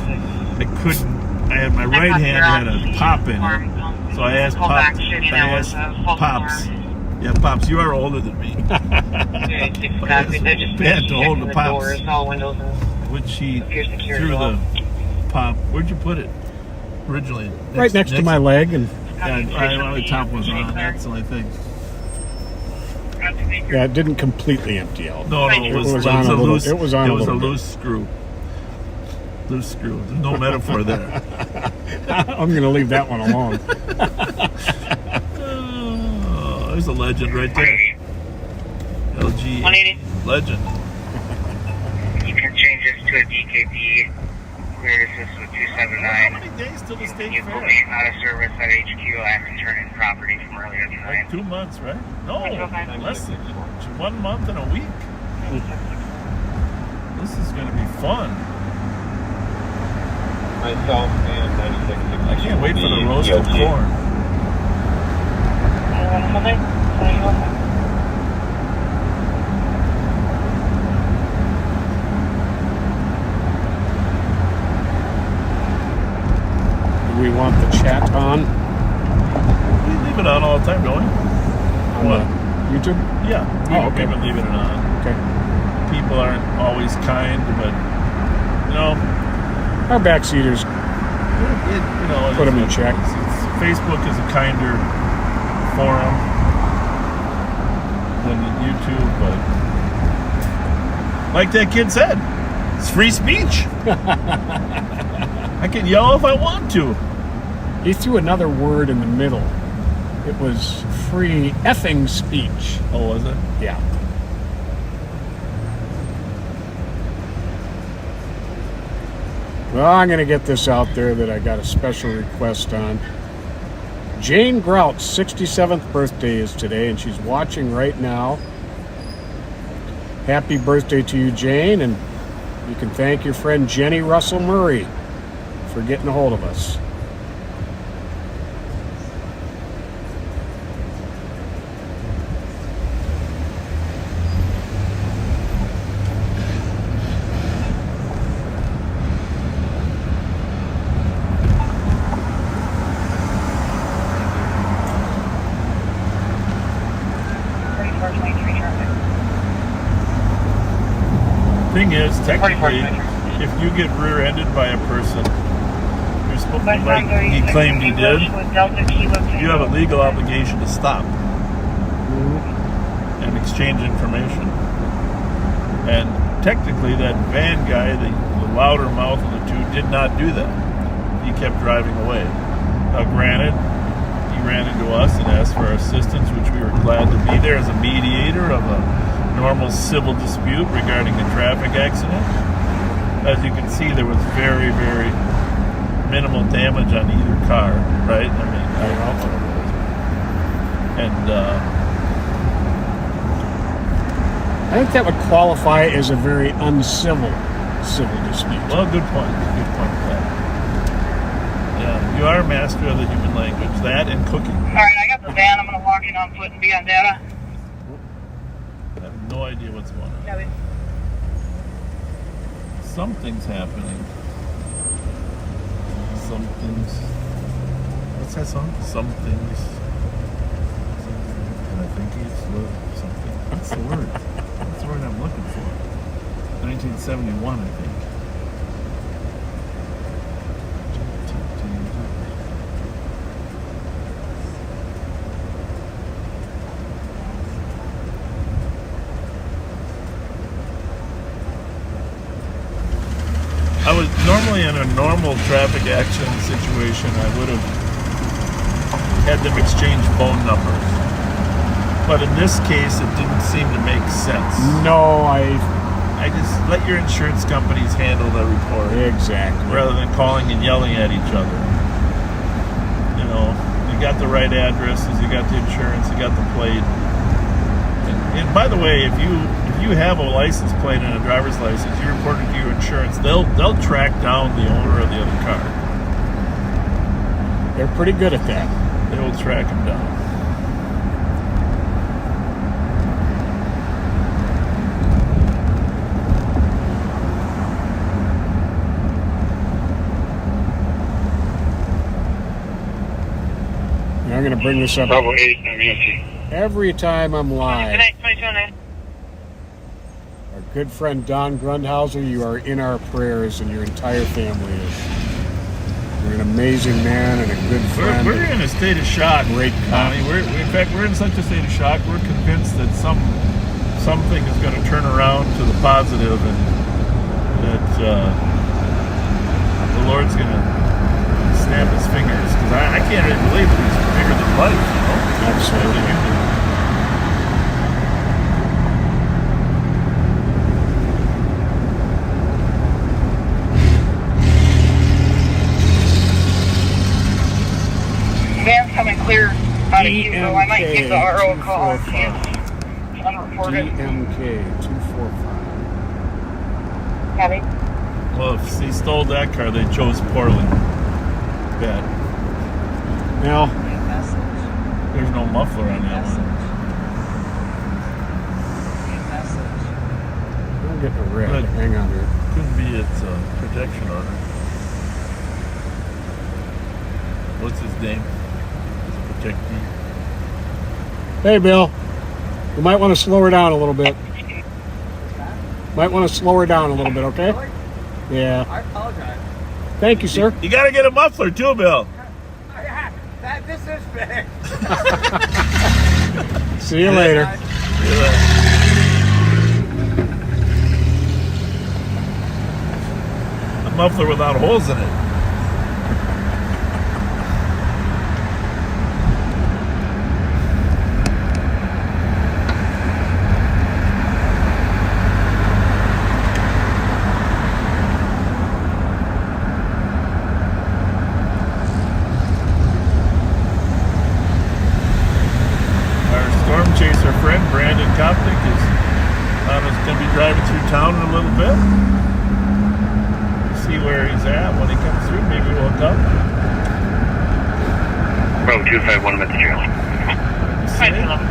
I had my right hand had a pop in it, so I asked Pops. Pops. Yeah, Pops, you are older than me. Bad to hold the Pops. Which she threw the pop. Where'd you put it originally? Right next to my leg, and Yeah, the top was on. That's the only thing. yeah, it didn't completely empty out. No, it was on a a little- loose. it was on a little bit. loose screw. Loose screw. There's no metaphor there. I'm going to leave that one alone. Oh, there's a legend right there. LG 180. legend. You can change this to a DKP. Clear assist with 279. How many days till the state You will fair? be out of service at HQ and return in property from earlier tonight. Like 2 months, right? No, Okay. less than 1 month and a week. This is going to be fun. Myself and 96. I can't wait for the roasted corn. want to hold it? So you want to- Do we want the chat on? We leave it on all the time, don't we? On What? YouTube? Yeah. Oh, okay. We've been leaving it on. Okay. People aren't always kind, but you know, Our backseaters, put them in check. Facebook is a kinder forum than YouTube, but like that kid said, it's free speech. I can yell if I want to. He threw another word in the middle. It was free effing speech. Oh, was it? Yeah. Well, I'm going to get this out there that I got a special request on. Jane Grout's 67th birthday is today, and she's watching right now. Happy birthday to you, Jane, and you can thank your friend Jenny Russell Murray for getting a hold of us. Thing is, technically, if you get rear-ended by a person, you're supposed to, like he claimed he did, you have a legal obligation to stop and exchange information. And technically, that van guy, the louder mouth of the two, did not do that. He kept driving away. Now, granted, he ran into us and asked for our assistance, which we were glad to be there as a mediator of a normal civil dispute regarding a traffic accident. As you can see, there was very, very minimal damage on either car, right? I mean, I don't know what it was. And I think that would qualify as a very uncivil civil dispute. well, good point. Good point for that. Yeah, you are a master of the human language. That and cooking. All right, I got the van. I'm going to walk in on foot and be on data. I have no idea what's going on. Copy. Something's happening. Something's. What's that song? Something's. And I think it's something. What's the word? What's the word I'm looking for? 1971, I think. I was normally in a normal traffic accident situation, I would have had them exchange phone numbers. But in this case, it didn't seem to make sense. No, I just let your insurance companies handle the report exactly. rather than calling and yelling at each other. You know, you got the right addresses, you got the insurance, you got the plate. And by the way, if you have a license plate and a driver's license, you report it to your insurance, they'll track down the owner of the other car. They're pretty good at that. They will track him down. And I'm going to bring this up Bravo 8, I'm EMT. every time I'm Good live. night, 2209. Our good friend Don Grundhauser, you are in our prayers, and your entire family is. You're an amazing man and a good friend. We're in a state of shock, Great Connie. In fact, we're in such a state of shock. We're convinced that something is going to turn around to the positive, and that the Lord's going to snap His fingers. Because I can't really believe that He's bigger than life. You know? Absolutely. Van's coming clear out of Hugo. I might give the RO a call. It's unreported. DMK 245. Copy. Well, if he stole that car, they chose poorly. Bad. Now, There's no muffler on the other one. I'm getting a red. Good. Hang on here. Could be its protection order. What's his name? Protectee. Hey, Bill. You might want to slow her down a little bit. Might want to slow her down a little bit, okay? Yeah. I apologize. Thank you, sir. You got to get a muffler too, Bill. This is big. See you later. A muffler without holes in it. Chaser friend Brandon Kopnick is going to be driving through town in a little bit. See where he's at when he comes through. Maybe we'll come. Road 251 at the trail. 511.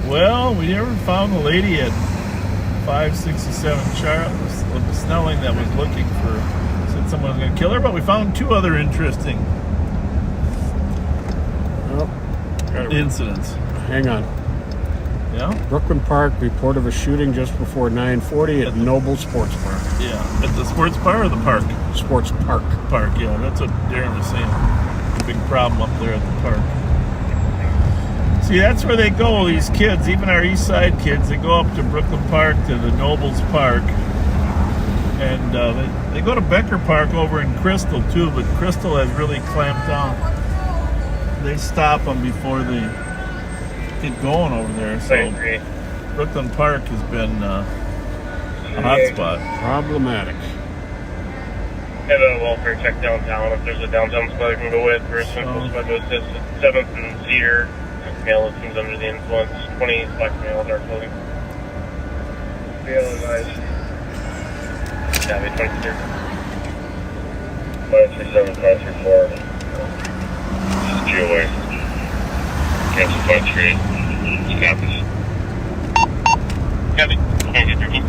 Well, we never found the lady at 567 Charles, the Snelling that was looking for, said someone was going to kill her, but we found two other interesting incidents. Hang on. Yeah? Brooklyn Park, report of a shooting just before 9:40 at Noble Sports Park. Yeah. At the sports bar or the park? Sports Park. Park, yeah. That's what Darren was saying. Big problem up there at the park. See, that's where they go, these kids, even our East Side kids, they go up to Brooklyn Park, to the Nobles Park, and they go to Becker Park over in Crystal, too, but Crystal has really clamped down. They stop them before they get going over there, so Brooklyn Park has been a hot spot. Problematic. Have a welfare check downtown. If there's a downtown spot you can go with, for a simple spot to assist 7th and Cedar. Male seems under the influence. 20 black male, dark clothing. Male guys. Yeah, 23. 537, 534. This is GOA. Cancel 538. Copy. Copy. Can't get 13.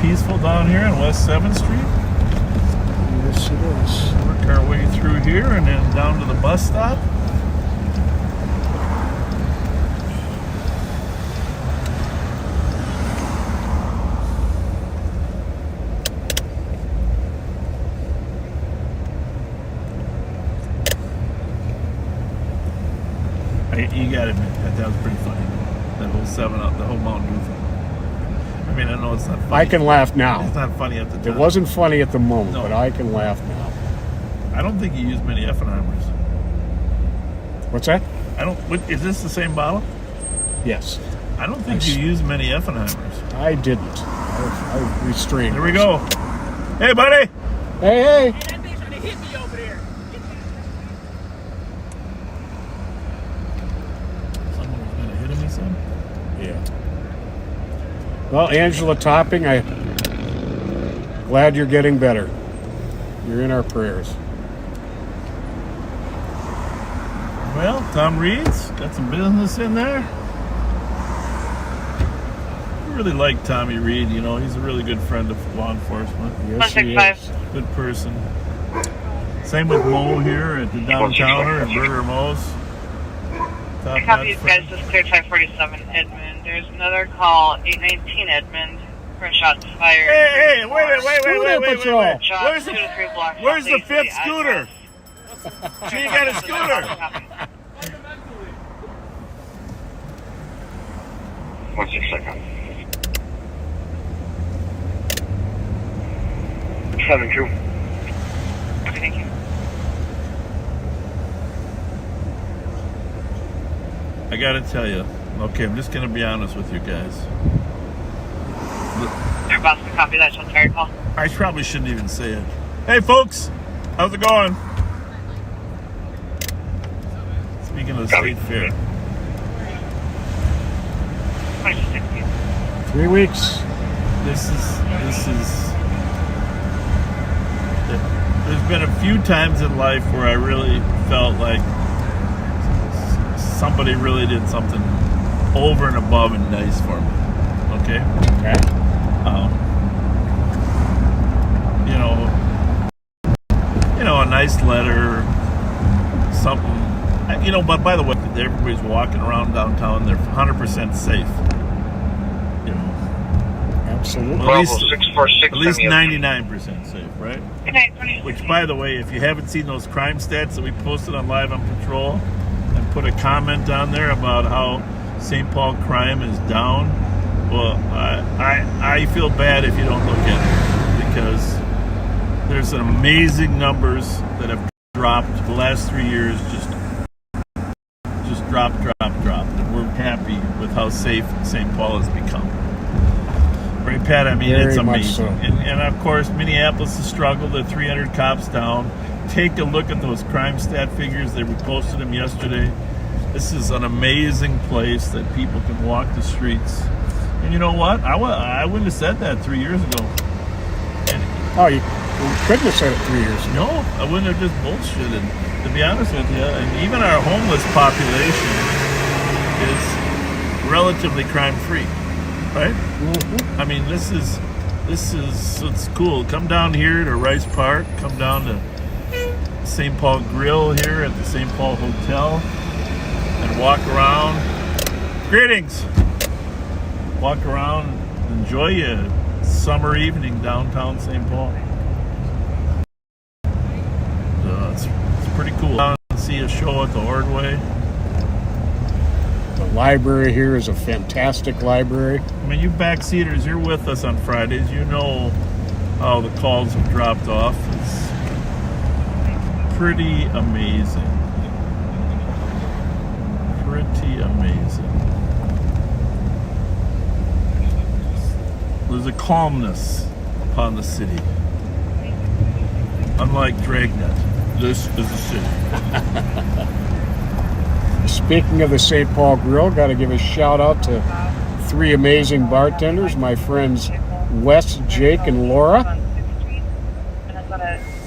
Peaceful down here on West 7th Street. Yes, it is. Work our way through here and then down to the bus stop. You gotta admit, that was pretty funny. That whole 7-Up, the whole Mountain Dew thing. I mean, I know it's not funny. I can laugh now. It's not funny at the time. It wasn't funny at the moment, No. but I can laugh now. I don't think you use many Effenheimers. What's that? Is this the same bottle? Yes. I don't think you use many Effenheimers. I didn't. I restrained. Here we go. Hey, buddy. Hey, hey. That thing's trying to hit me over there. Someone was gonna hit him, he said? Yeah. Well, Angela Topping, I'm glad you're getting better. You're in our prayers. Well, Tom Reed's got some business in there. really like Tommy Reed. You know, he's a really good friend of law enforcement. Yes, he 165. is. Good person. Same with Mo here at the Downtowner and Burger Mo's. I copy you guys. Just cleared 547 Edmond. There's another call, 819 Edmond, for shots fired. Hey, wait. Shot, Where's 2 to 3 blocks. Where's the southeast of fifth scooter? She ain't got a scooter. Copy. 162. 72. Okay, thank you. I gotta tell you. Okay, I'm just gonna be honest with you guys. Your boss can copy that shots fired call. I probably shouldn't even say it. Hey, folks, how's it going? Speaking of the state fair. 2260. 3 weeks. This is. There's been a few times in life where I really felt like somebody really did something over and above and nice for me. Okay. Okay. You know, a nice letter, something. You know, but by the way, everybody's walking around downtown. They're 100% safe. You know. Absolutely. Well, Bravo at least 99% safe, right? Good night, 2260. Which, by the way, if you haven't seen those crime stats that we posted on Live on Patrol and put a comment on there about how St. Paul crime is down, well, I feel bad if you don't look at it, because there's some amazing numbers that have dropped the last 3 years, just dropped. And we're happy with how safe St. Paul has become. Right, Pat? I mean, Very it's much amazing. so. And of course, Minneapolis has struggled. They're 300 cops down. Take a look at those crime stat figures. They posted them yesterday. This is an amazing place that people can walk the streets. And you know what? I wouldn't have said that 3 years ago. Oh, you couldn't have said it 3 years ago. No, I wouldn't have just bullshitted. To be honest with you, and even our homeless population is relatively crime-free, right? Mm-hmm. I mean, this is it's cool. Come down here to Rice Park. Come down to St. Paul Grill here at the St. Paul Hotel, and walk around. Greetings. Walk around, enjoy a summer evening downtown St. Paul. It's pretty cool. Down and see a show at the Ordway. The library here is a fantastic library. I mean, you backseaters, you're with us on Fridays. You know how the calls have dropped off. It's pretty amazing. Pretty amazing. There's a calmness upon the city. Unlike Dragnet, this is a city. Speaking of the St. Paul Grill, got to give a shout out to 3 amazing bartenders, my friends Wes, Jake, and Laura.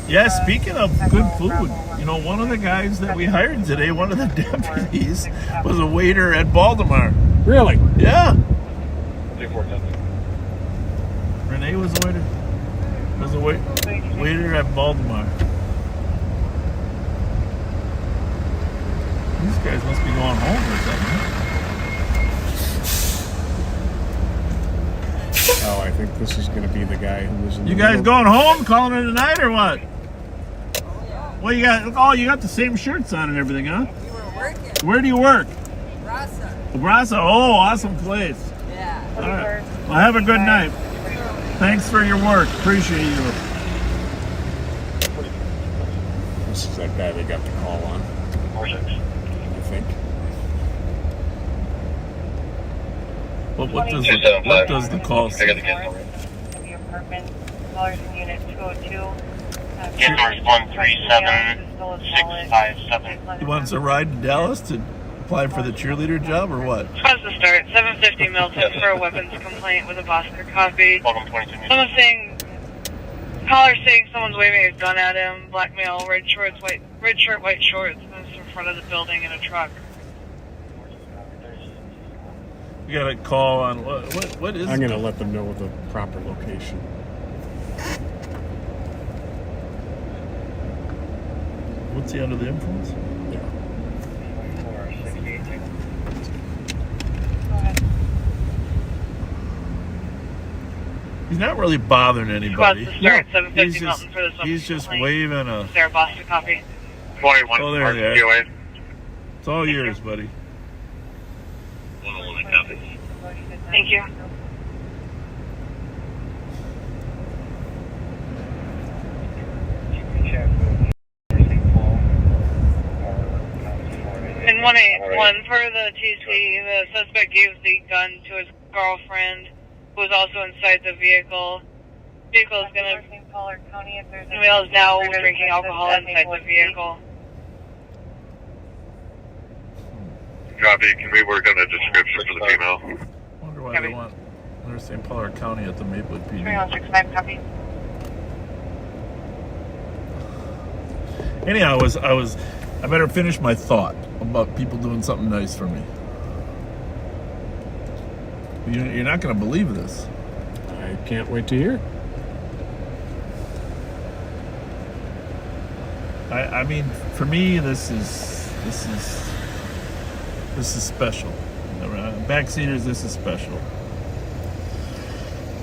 Yeah, speaking of good food, you know, one of the guys that we hired today, one of the deputies, was a waiter at Baltimore. Really? Yeah. 3410. Renee was a waiter. Was a waiter at Baltimore. These guys must be going home or something. Oh, I think this is going to be the guy who was in You the guys middle. going home, calling it a night or what? Well, you got you got the same shirts on and everything, huh? We were working. Where do you work? Rasa. Nebraska. Oh, awesome place. Yeah. All right. Well, have a good night. Thanks for your work. Appreciate you. This is that guy they got the call on, 46. I think. Well, what does the call I say? got the kid number. The apartment, callers in unit 202. Kid number is 137657. He wants a ride to Dallas to apply for the cheerleader job or what? How's the start? 750 Milton for a weapons complaint with a Boston copy. Welcome 22 minutes. Someone's saying, caller saying someone's waving a gun at him. Blackmail, red shirt, white shorts. Moves in front of the building in a truck. We got a call on what is? I'm going to let them know the proper location. What's he under the influence? Yeah. He's not really bothering anybody. About to start No. 750 Mountain for this one. He's just waving a. Sarah Boston copy. 21 Oh, there Park they are. POA. It's all yours, buddy. 111 copy. Thank you. In 181 for the TC, the suspect gave the gun to his girlfriend, who was also inside the vehicle. Vehicle is going to. Male is now drinking alcohol inside the vehicle. Copy. Can we work on a description for the female? I wonder why they want under St. Paul or County at the Maplewood PD. 3165 copy. Anyhow, I better finish my thought about people doing something nice for me. You're not going to believe this. I can't wait to hear. I mean, for me, this is special. Backseaters, this is special.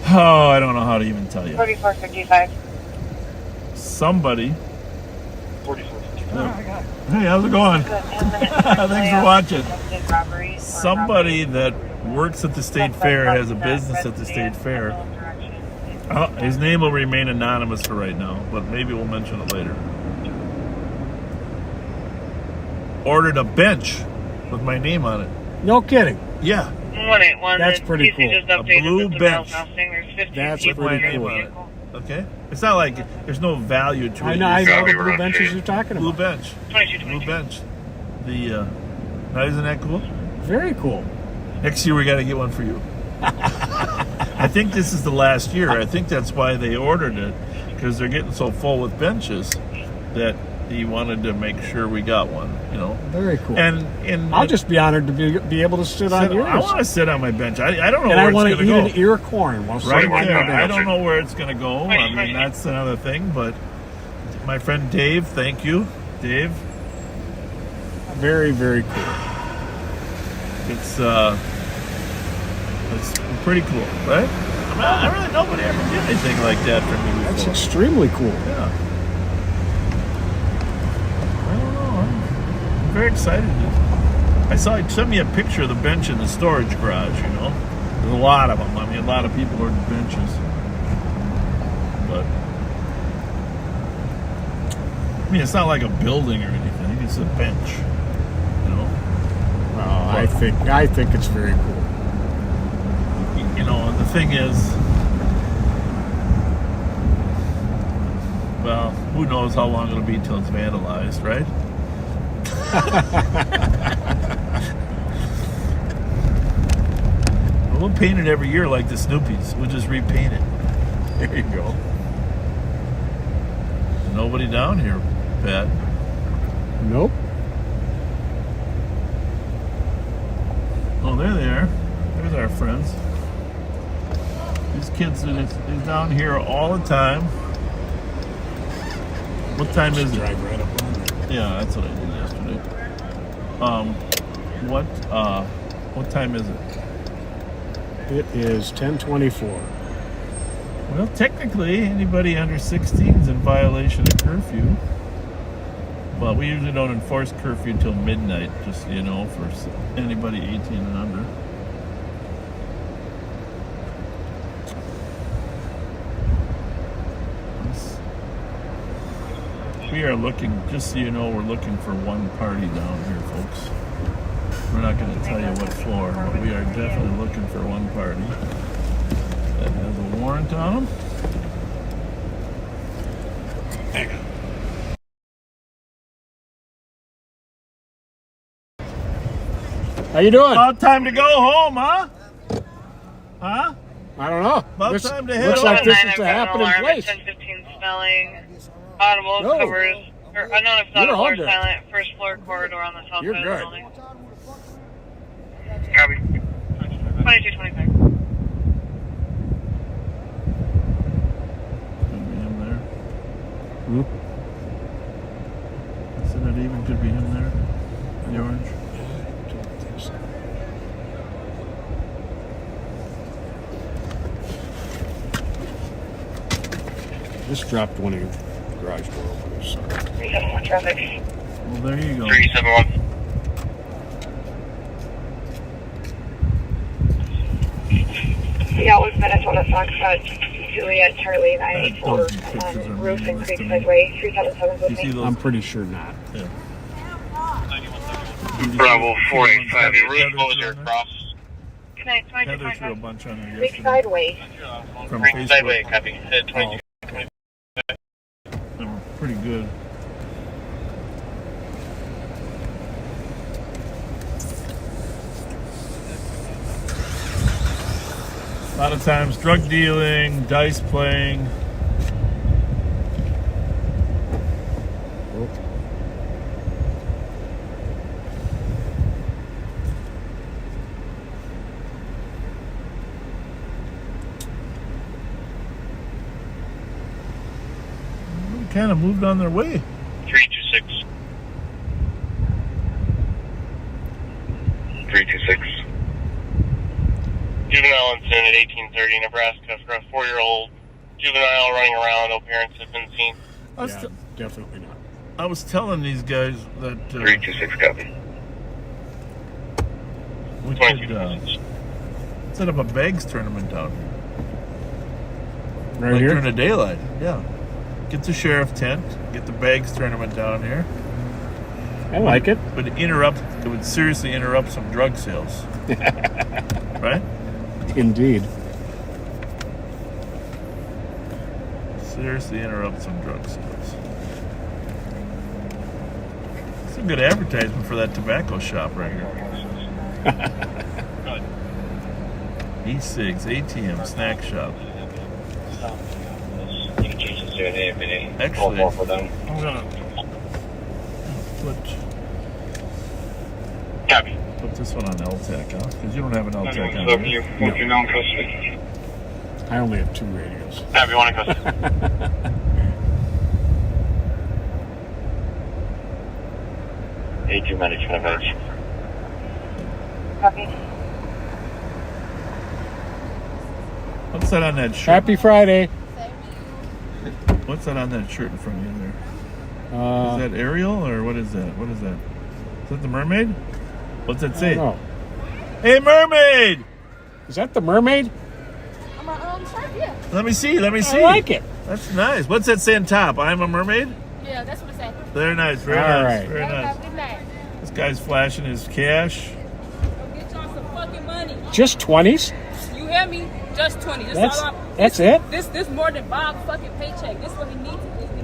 Oh, I don't know how to even tell you. 3455. Somebody. 44. Hey, how's it going? Thanks for watching. Somebody that works at the state fair, has a business at the state fair. His name will remain anonymous for right now, but maybe we'll mention it later. Ordered a bench with my name on it. No kidding. Yeah. 181. That's pretty cool. Just A updated blue that the bench. mail's now saying there's 15 That's people pretty in the cool. vehicle. Okay. It's not like there's no value to it. I know It's the Copy, blue we're on benches scene. you're talking blue about. bench. 2222. Blue bench. The now isn't that cool? Very cool. Next year we got to get one for you. I think this is the last year. I think that's why they ordered it, because they're getting so full with benches that he wanted to make sure we got one. You know. Very cool. And I'll just be honored to be able to sit on yours. I want to sit on my bench. I don't know and where I it's want going to to eat go. an ear of corn while Right sitting on there. your I bench. don't know where it's going to go. I mean, that's another thing. But my friend Dave, thank you, Dave. Very, very cool. It's pretty cool, right? I really nobody ever did anything like that for me before. That's extremely cool. Yeah. I don't know. I'm very excited. I saw he sent me a picture of the bench in the storage garage. You know, there's a lot of them. I mean, a lot of people ordered benches, but I mean, it's not like a building or anything. It's a bench. You know. Well, I think it's very cool. You know, the thing is, well, who knows how long it'll be till it's vandalized, right? We'll paint it every year like the Snoopies. We'll just repaint it. There you go. Nobody down here, Pat. Nope. Oh, there they are. There's our friends. These kids are down here all the time. What time is it? Drive right up on there. Yeah, that's what I did yesterday. What time is it? It is 10:24. Well, technically, anybody under 16 is in violation of curfew. Well, we usually don't enforce curfew till midnight, just so you know, for anybody 18 and under. We are looking, just so you know, we're looking for one party down here, folks. We're not going to tell you what floor, but we are definitely looking for one party that has a warrant on them. Hang on. How you doing? About time to go home, huh? Huh? I don't know. About This time to head looks home. like this I've is a got an happening alarm place. at 10:15 smelling. Audible No. covers. Or, unknown if You're not all floor good. silent. First floor corridor on the south You're side of the good. building. Copy. 2225. Could be him there. Hmm? Isn't it even could be him there? The orange. Just dropped one of your garage door openers. So. 371 traffic. Well, there you go. 371. Yeah, with Minnesota Foxtrot, Juliet, Charlie, 984 Those pictures are on Roof and meaningless to Creekside me. Way, 377 You with see me. those? I'm pretty sure not. Yeah. Bravo 485. Heather Route threw closure on there? across. Tonight, Heather threw a 2225. bunch on there Creekside yesterday Way. from Creekside Way, Facebook. copy. Head 22. They were pretty good. A lot of times, drug dealing, dice playing. Kind of moved on their way. 326. 326. Juvenile incident at 1830 Nebraska for a 4-year-old juvenile running around. No parents have been seen. Yeah, definitely not. I was telling these guys that 326 copy. we could set up a bags tournament down here. Right Like here? during the daylight, yeah. Get the sheriff tent, get the bags tournament down here. I like it. But it would seriously interrupt some drug sales. Right? Indeed. Seriously interrupt some drug sales. It's a good advertisement for that tobacco shop right here. E-cigs, ATM, snack shop. Actually, I'm gonna put this one on LTAC, huh? Because you don't have an LTAC on here. I only have 2 radios. Copy, one in custody. A2 management of edge. Copy. What's that on that shirt? Happy Friday. What's that on that shirt in front of you there? Uh, Is that Ariel or what is that? What is that? Is that the mermaid? What's that say? oh, Hey, mermaid! is that the mermaid? I'm sorry, yeah. Let me see. Let me see. I like it. That's nice. What's that say on top? I'm a mermaid? Yeah, that's what it said. Very nice. Very All nice. right. Very nice. Have a good night. This guy's flashing his cash. Go get y'all some fucking money. Just 20s? You hear me? Just 20. That's it? This more than Bob's fucking paycheck. This is what he needs.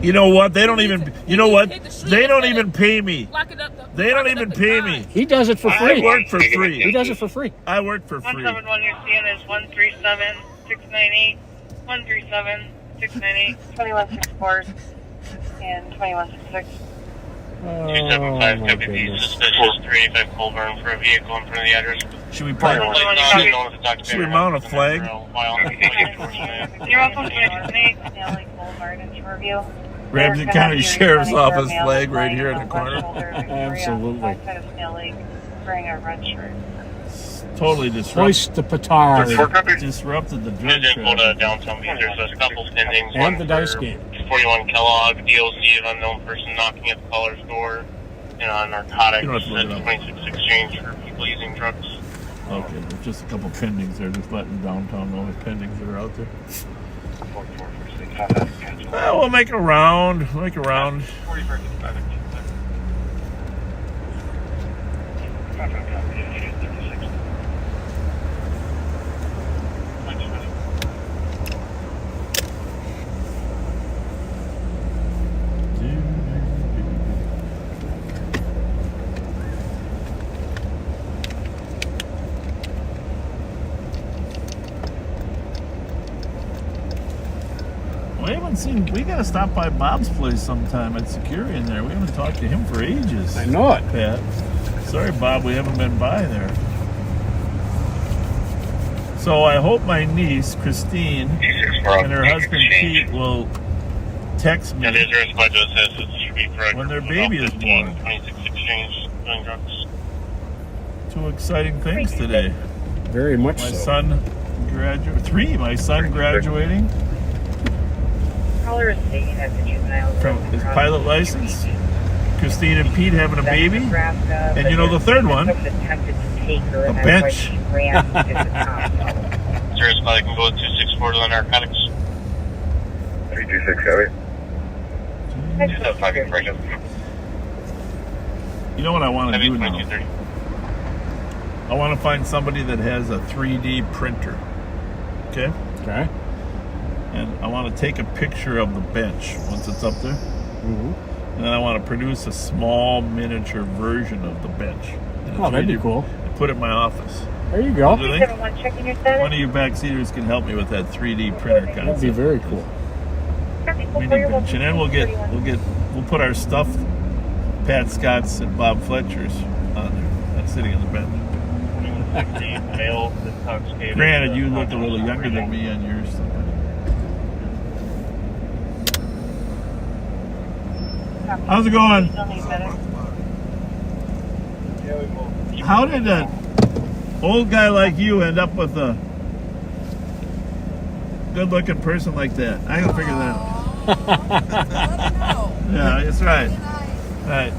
You know what? They don't even. You know what? Hit the street They don't instead even of pay me. Lock it up. They don't even pay me. He does it for I free. work for free. He does it for free. I work for free. 171 you're seeing is 137-698, 137-698, 2164, and 2166. Oh, 275 my WP goodness. suspicious 385 Colburn for a vehicle in front of the address. Should we put? Should we mount a flag? You're welcome to Snake, Snelling Boulevard in Shoreview. Ramsey County Sheriff's Office flag right here in the corner. Absolutely. Outside of Snail Lake, wearing a red shirt. Totally Hoist the petard. disrupted the drug Vision pulled traffic. downtown Beach. There's a couple pendings. And one the dice for game. 41 Kellogg, DOC of unknown person knocking at the caller's door. And on narcotics, You don't have to look it up. 26 exchange for people using drugs. Okay, there's just a couple pendings there. Just letting downtown know the pendings that are out there. Well, we'll make a round. Make a round. We haven't seen. We gotta stop by Bob's place sometime at Security in there. We haven't talked to him for ages. I know it. Pat. Sorry, Bob. We haven't been by there. So I hope my niece, Christine, and her husband, Pete, will text me when their baby is born. 26 exchange, going drugs. 2 exciting things today. Very much My so. son graduating. 3. My son graduating Caller is taking at the juvenile from his pilot license. Christine and Pete having a baby. And you know the third one, a bench. Serious body can go 264 to the narcotics. 326 heavy. Just 5 information. You know what I want to Heavy do now? 2230. I want to find somebody that has a 3D printer. Okay? Okay. And I want to take a picture of the bench once it's up there. Mm-hmm. And then I want to produce a small miniature version of the bench. Oh, that'd be cool. And put it in my office. There you go. What do you think? One of you backseaters can help me with that 3D printer concept. That'd be very cool. Mini bench. And then we'll put our stuffed Pat Scott's and Bob Fletcher's on there. That's sitting on the bench. Granted, you look a little younger than me on yours. How's it going? How did an old guy like you end up with a good-looking person like that? I can figure that out. Yeah, that's right. Right.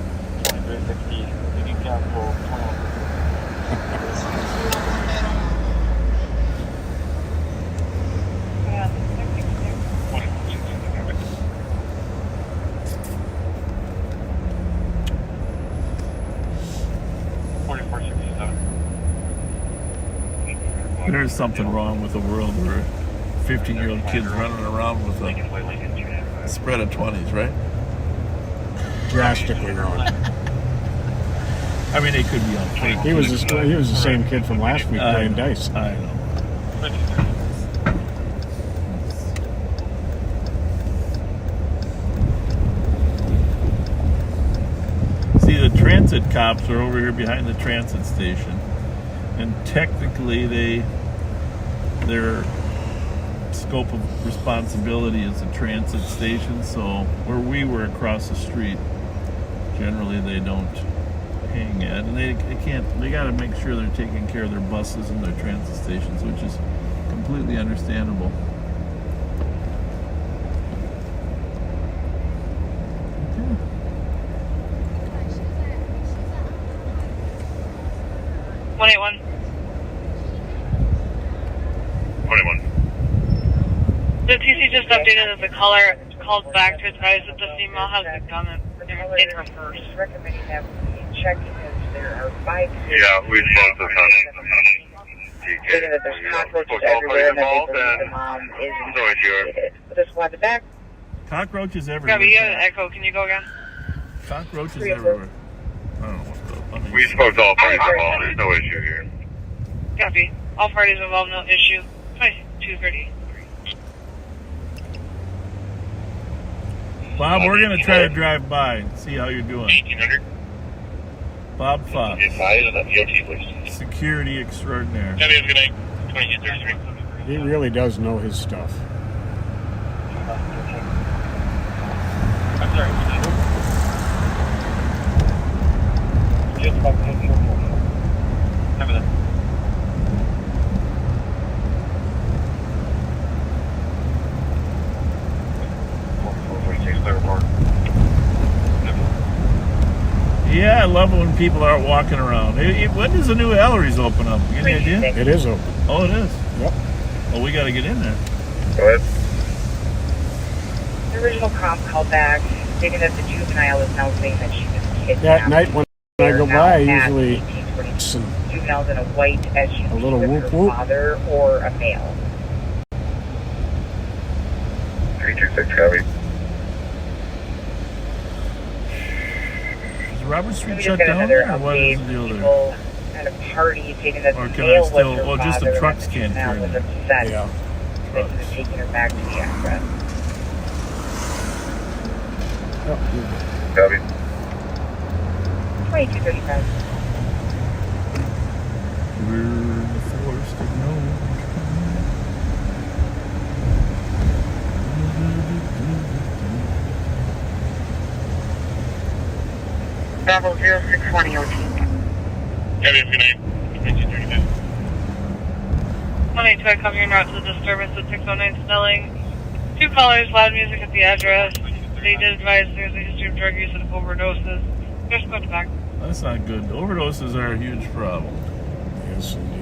2360. You can count for 4467. There's something wrong with the world where 15-year-old kids running around with a spread of 20s, right? Drastically wrong. I mean, they could be on fake. He was the same kid from last week playing dice. I know. See, the transit cops are over here behind the transit station, and technically their scope of responsibility is the transit station. So where we were across the street, generally they don't hang at, and they got to make sure they're taking care of their buses and their transit stations, which is completely understandable. 181. 21. The TC just updated that the caller called back to advise that the female has a gun in her purse. Recommending that we check because there are 5. Yeah, we spoke to some. Stating that there's cockroaches everywhere and that they believe the mom is intoxicated. With a squad to back. Cockroaches everywhere. Gabby, you have an echo. Can you go again? Cockroaches everywhere. I don't know what the. We spoke to all parties involved. There's no issue here. Copy. All parties involved, no issue. 2230. Bob, we're going to try to drive by and see how you're doing. 1800. Bob Fox. Advise on the DOT, please. Security extraordinaire. Copy, have a good night. 2233. He really does know his stuff. I'm sorry. Just about to hit 444. Remember that. Yeah, I love it when people aren't walking around. When does the new Ellery's open up? You got any idea? It is open. Oh, it is? Yep. Well, we got to get in there. Go ahead. The original cop called back, stating that the juvenile is now saying that she was kidnapped. That night when I go by, I usually some juveniles in a white SUV a little with whoop her whoop. father or a male. 326 copy. Is Robert Street We shut just got down, another or what is the deal update. there? People at a party stating that Or the can I male still- was her oh, just the father trucks and the can't juvenile turn was in. upset Yeah. that he was taking her back to the address. Oh, Copy. 2235. We're in the forest of no. Bravo 0620 OT. Heavy, good night. 1939. 182, I come here not to the disturbance at 609 Snelling. 2 callers, loud music at the address. They did advise there's a history of drug use and overdoses. Just go back. That's not good. Overdoses are a huge problem. Yes, indeed.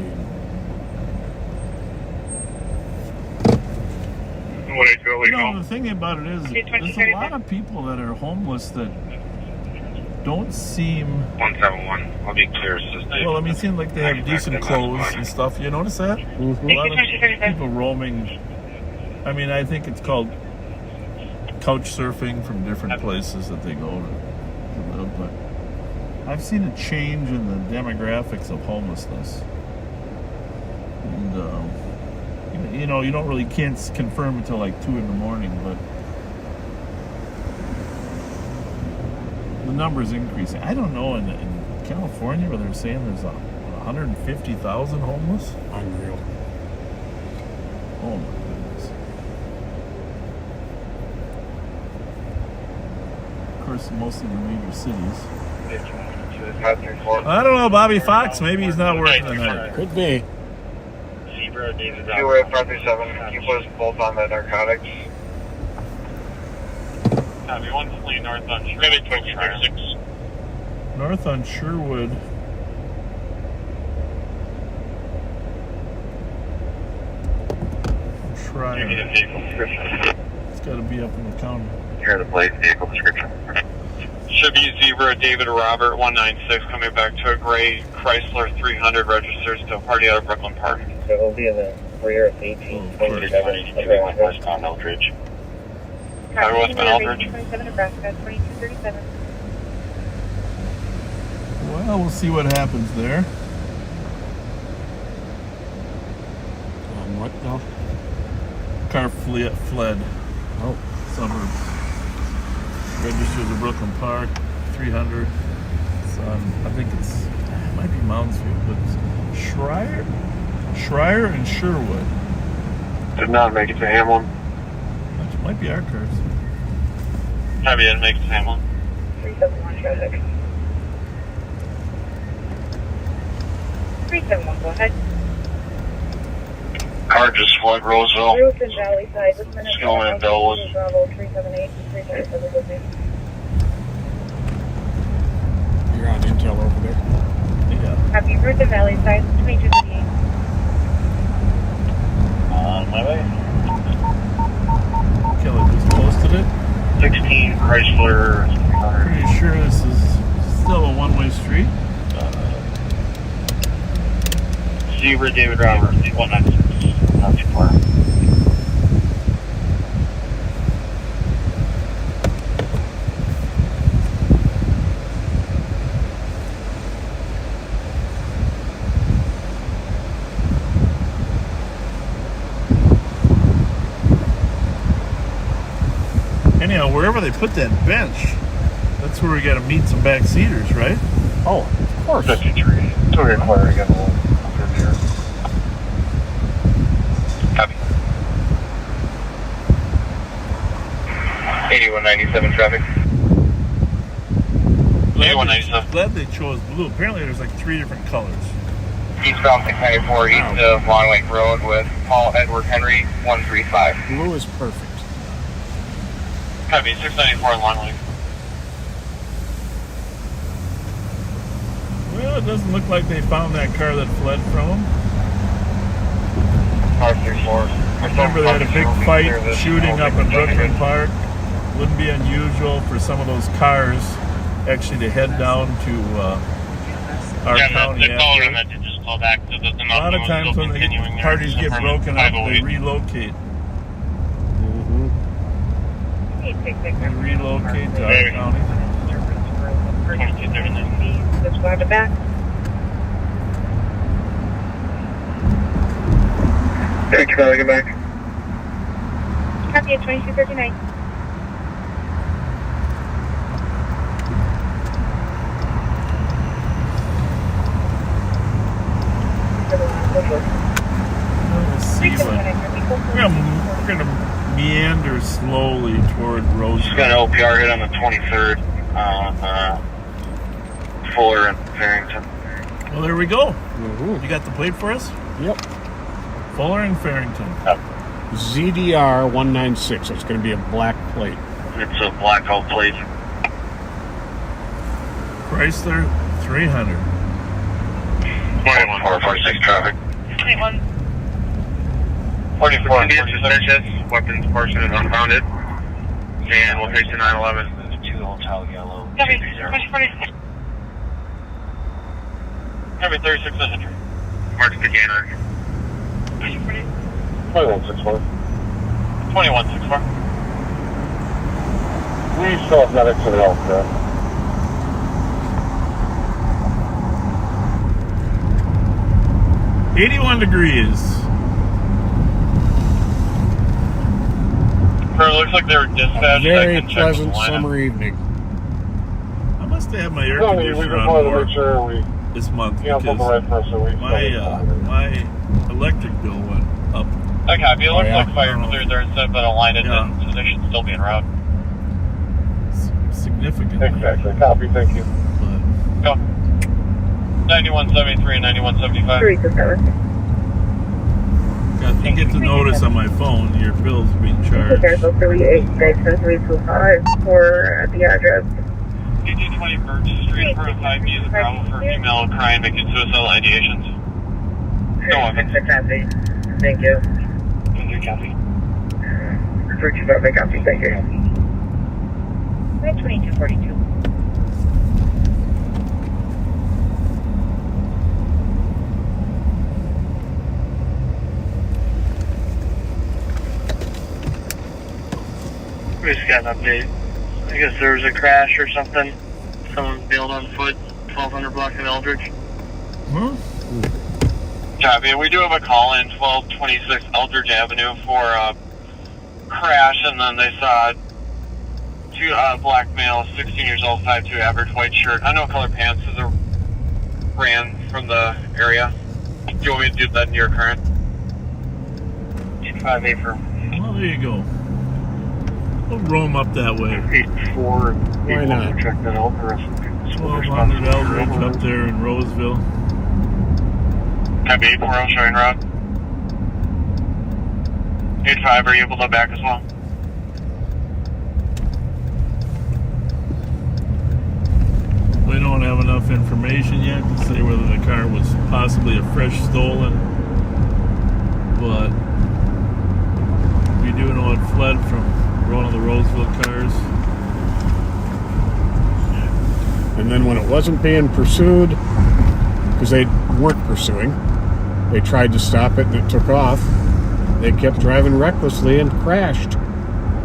You know, the thing about it is, there's a lot of people that are homeless that don't seem... 171, I'll be clear, assistant. Well, I mean, it seems like they have decent clothes and stuff. You notice that? Mm-hmm. A lot of people roaming. I mean, I think it's called couch surfing from different places that they go to live. But I've seen a change in the demographics of homelessness. And, you know, you don't really can't confirm until like 2 in the morning, but the number's increasing. I don't know, in California where they're saying there's 150,000 homeless. Unreal. Oh my goodness. Of course, mostly in the major cities. I don't know, Bobby Fox, maybe he's not working tonight. Could be. 28537, keep us both on the narcotics. Copy, 1 fleet north on Sherwood. Maybe 26. North on Sherwood. Try. It's got to be up in the county. Here, the plate, vehicle description. Should be Zebra David Robert 196 coming back to a gray Chrysler 300 registers to a party out of Brooklyn Park. So he'll be in the rear of 1827. Westbound Eldridge. Westbound Eldridge. 27 Nebraska, 2237. Well, we'll see what happens there. What now? Car fled. Oh. Suburbs. Registers of Brooklyn Park, 300. It's I think it might be Moundsview, but it's Schreier and Sherwood. Did not make it to Hamlin. That might be our cars. Heavy didn't make it to Hamlin. 371 traffic. 371, go ahead. Car just fled Roseville. Roof and Valley side, this minute. It's going in Dulles. Bravo 378 and 377 with me. You're on Intel over there. Yeah. Copy, Roof and Valley side, 2238. On my way. Kelly just posted it. 16 Chrysler 300. Pretty sure this is still a one-way street. Zebra David Robert 196. Not too far. Anyhow, wherever they put that bench, that's where we got to meet some backseaters, right? Oh, of course. 53. So we're inquiring again. We'll confirm here. Copy. 8197 traffic. 8197. Glad they chose blue. Apparently there's like 3 different colors. Eastbound 694 east of Long Lake Road with Paul Edward Henry 135. Blue is perfect. Copy, 694 in Long Lake. Well, it doesn't look like they found that car that fled from them. Car 34. Remember they had a big fight shooting up in Brooklyn Park. Wouldn't be unusual for some of those cars actually to head down to our county. The caller and that did just call back to the a lot of times when the parties get broken up, they relocate. They relocate to our county. 2239. Just go to the back. Hey, can I get back? Copy at 2239. We'll see what. We're gonna meander slowly toward Roseville. Just got an LPR hit on the 23rd. Fuller and Farrington. Well, there we go. Mhm. You got the plate for us? Yep. Fuller and Farrington. ZDR 196. It's going to be a black plate. It's a blackout plate. Chrysler 300. 446 traffic. 21. 44 Indian suspicious. Weapons portion is unfounded. And location 911. 2 Hotel Yellow. Copy. 230. Push 46. Copy 36 entry. March beginner. Push 46. 2164. 2164. We still have medics in the healthcare. – 81 degrees. It looks like they were dispatched. Very pleasant summer evening. I must have my air We conditioner just on wanted to more make sure we this month canceled the because right person. We my electric bill went up. I copy. It looks yeah. like fire cleared there instead, but aligned it Yeah. in, so they should still be en route. Significantly. Exactly. Copy. Thank you. But Go. 9173 and 9175. you get the notice on my phone, your bill's being charged. For the address. DT20 Birch Street, prototype music travel for female crime making suicidal ideations. No weapons. Thank you. Copy. For traffic, copy. Thank you. 2242. We just got an update. I guess there was a crash or something. Someone bailed on foot, 1200 block of Eldridge. Huh? Copy. We do have a call in 1226 Eldridge Avenue for a crash, and then they saw two black males, 16 years old, 5'2", average, white shirt. I know color pants is a ran from the area. Do you want me to do that in your current? 5A for Well, there you go. We'll roam up that way. 84. Why not? Check that out. The rest of the 1200 Eldridge up there in Roseville. Copy 840 showing route. 85, are you able to back as well? We don't have enough information yet to say whether the car was possibly a fresh stolen, but we do know it fled from one of the Roseville cars. And then when it wasn't being pursued, because they weren't pursuing, they tried to stop it and it took off. They kept driving recklessly and crashed.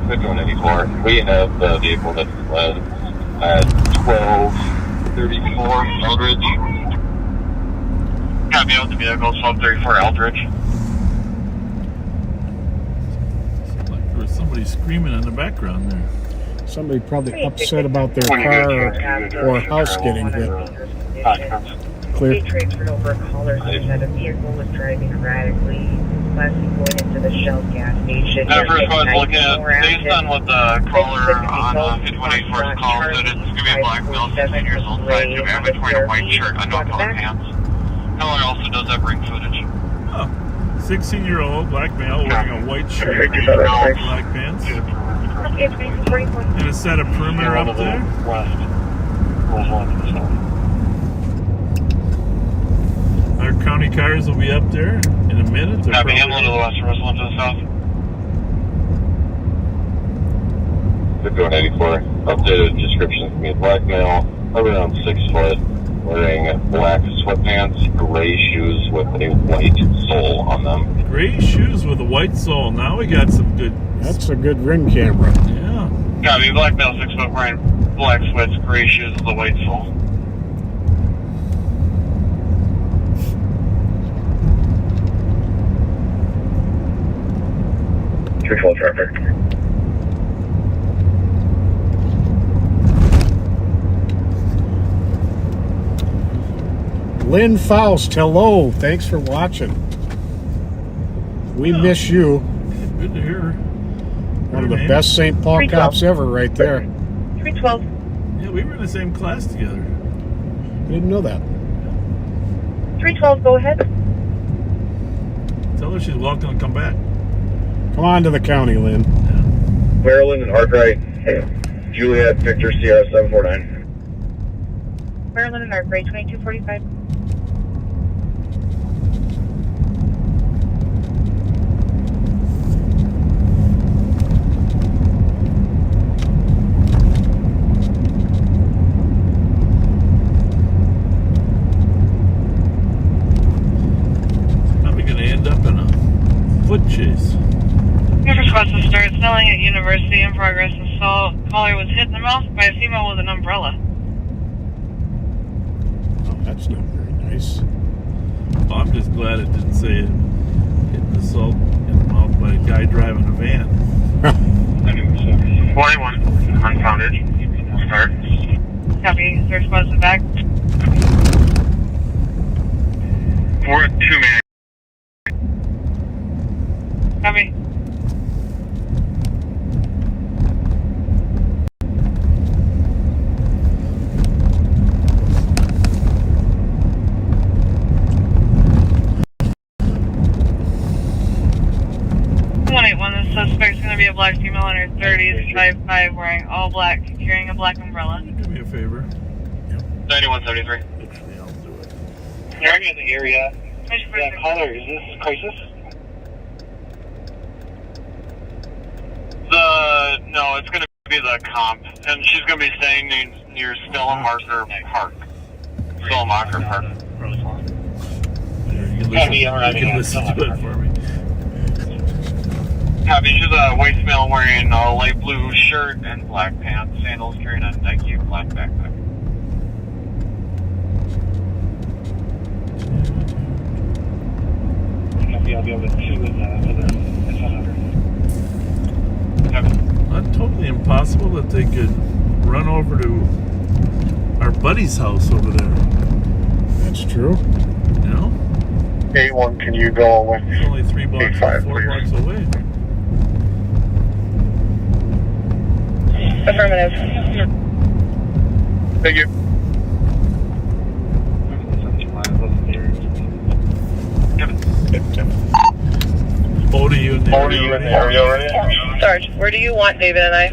5184. We have the vehicle that fled at 1234 Eldridge. Copy out the vehicle, 1234 Eldridge. Like there was somebody screaming in the background there. Somebody probably upset about their car or house getting hit. Clear. They transferred over a caller saying that a vehicle was driving erratically, possibly going into the Shell gas station. At first I was looking at, based on what the caller on 5184's call said, it's going to be a black male, 16 years old, 5'2", average, wearing a white shirt, unknown color pants. Caller also does have ring footage. Oh, 16-year-old black male wearing a white shirt, black pants, and a set of perimeter up there. Our county cars will be up there in a minute. Copy, Hamlin to the west, Roseland to the south. 5184. Updated description can be a black male, around 6 foot, wearing black sweatpants, gray shoes with a white sole on them. Gray shoes with a white sole. Now we got some good. That's a good ring camera. Yeah. Copy, black male, 6 foot, wearing black sweats, gray shoes with a white sole. Control traffic. Lynn Faust, hello. Thanks for watching. We miss you. Good to hear. One of the best St. Paul cops ever right there. 312. Yeah, we were in the same class together. didn't know that. 312, go ahead. Tell her she's welcome to come back. Come on to the county, Lynn. Maryland and Arkwright. Juliet, Victor, Sierra 749. Maryland and Arkwright, 2245. Probably going to end up in a foot chase. Your response to start snowing at University in progress. The caller was hit in the mouth by a female with an umbrella. Oh, that's not very nice. Well, I'm just glad it didn't say it hit an assault in the mouth by a guy driving a van. 41, unfounded. Start. Copy. Is your response back? We're at 2 man. Copy. The suspect's going to be a black female in her 30s, 5'5", wearing all black, carrying a black umbrella. Do me a favor. 9173. Actually, I'll do it. Area in the area. Caller, is this crisis? No, it's going to be the comp, and she's going to be staying near Stella Marker Park. Stella Marker Park. Here, you can listen to it for me. Copy. She's a white female wearing a light blue shirt and black pants, sandals, carrying a Nike black backpack. Copy. I'll be over 2 for the S100. Not totally impossible that they could run over to our buddy's house over there. That's true. You know? A1, can you go with It's only 3 blocks or 4 blocks away. Affirmative. Thank you. Both of you in the area already? Sarge, where do you want David and I?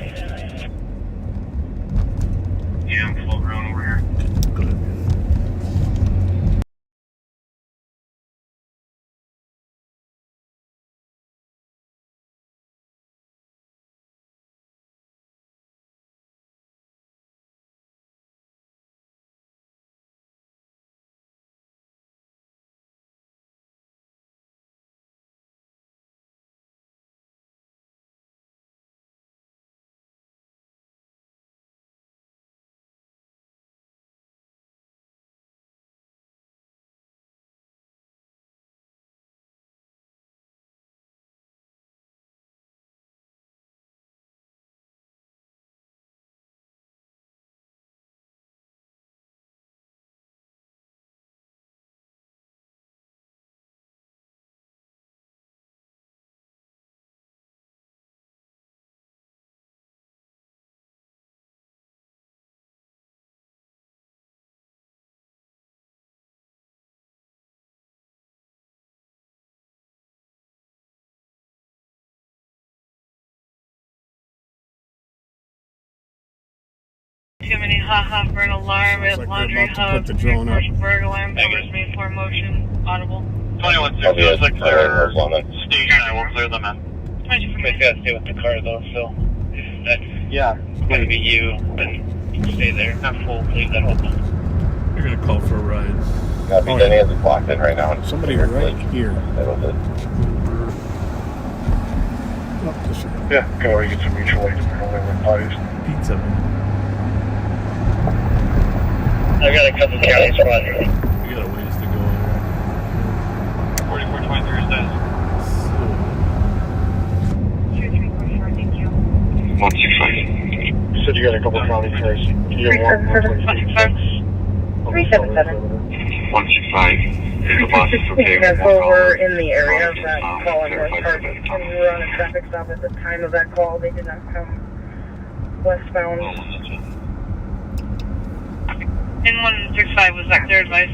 Yeah, I'm floating around over here. Good. Too many haha for an alarm at Sounds like Laundry they're about to Hub. put the drone up. Burglar alarm covers me for motion. Audible. 21-6, clear station, I will clear them in. You guys gotta stay with the car though, so if that's gonna be you, then you can stay there. Not full, leave that open. You're going to call for a ride. Copy, Denny has it blocked in right now. Somebody right here. That was it. Oh, this way. Yeah, go over and get some mutual aid with parties. Pizza, man. I got a couple county spot. We got a ways to go there. 4423 is that. 2344, thank you. 165. You said you got a couple county cars. Can you get one? 377. 165. The boss is okay with So we're in the area of that call in North Park, and we were on a traffic stop at the time of that call. They did not come westbound. In 1165, was that their advice?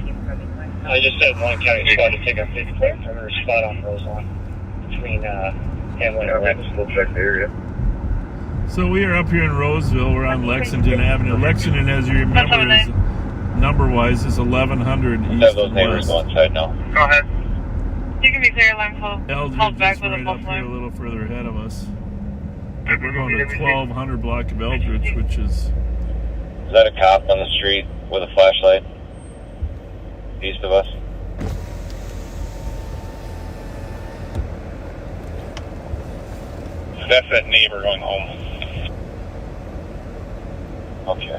I just said one county spot to take a 50-foot spot on Roseland between Hamlin and Lexington. We'll check the area. So we are up here in Roseville. We're on Lexington Avenue. Lexington, as you remember, is number-wise is 1100 east Have those and neighbors west. go inside now. Go ahead. You can be clear, alarm called Eldridge back is with a right false up here a alarm. little further ahead of us. But we're going to 1200 block of Eldridge, which is... Is that a cop on the street with a flashlight? East of us? That's that neighbor going home. Okay.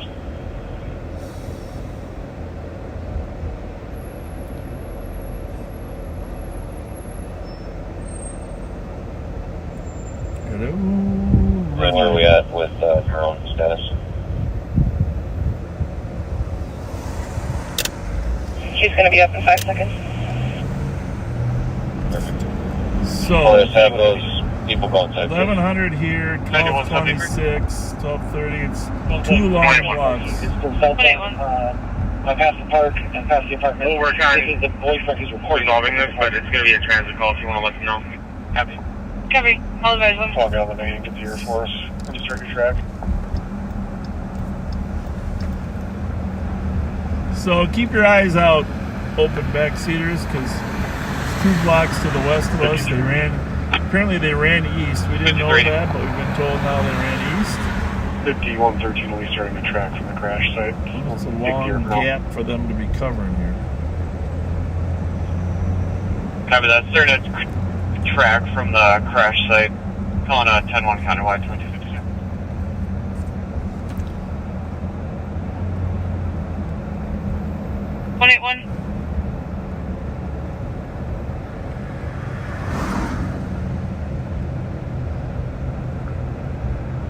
Hello, Where are we at with drone status? She's going to be up in 5 seconds. So, Let's have those people go inside. 1100 here, 1226, 1230. It's 2 long blocks. It's still southbound. I passed the park and past the apartment. Well, we're trying This is the boyfriend who's recording. resolving this, but it's going to be a transit call if you want to let them know. Happy. Copy. I'll advise them. Talk out the main, get the Air Force. We're just trying to track. So keep your eyes out, open backseaters, because it's 2 blocks to the west of us. Apparently they ran east. We didn't know that, but we've been told now they ran east. 5113 will be starting to track from the crash site. It's a long gap for them to be covering here. Copy that. Starting to track from the crash site. Calling 10-1 countywide 2256. One 181.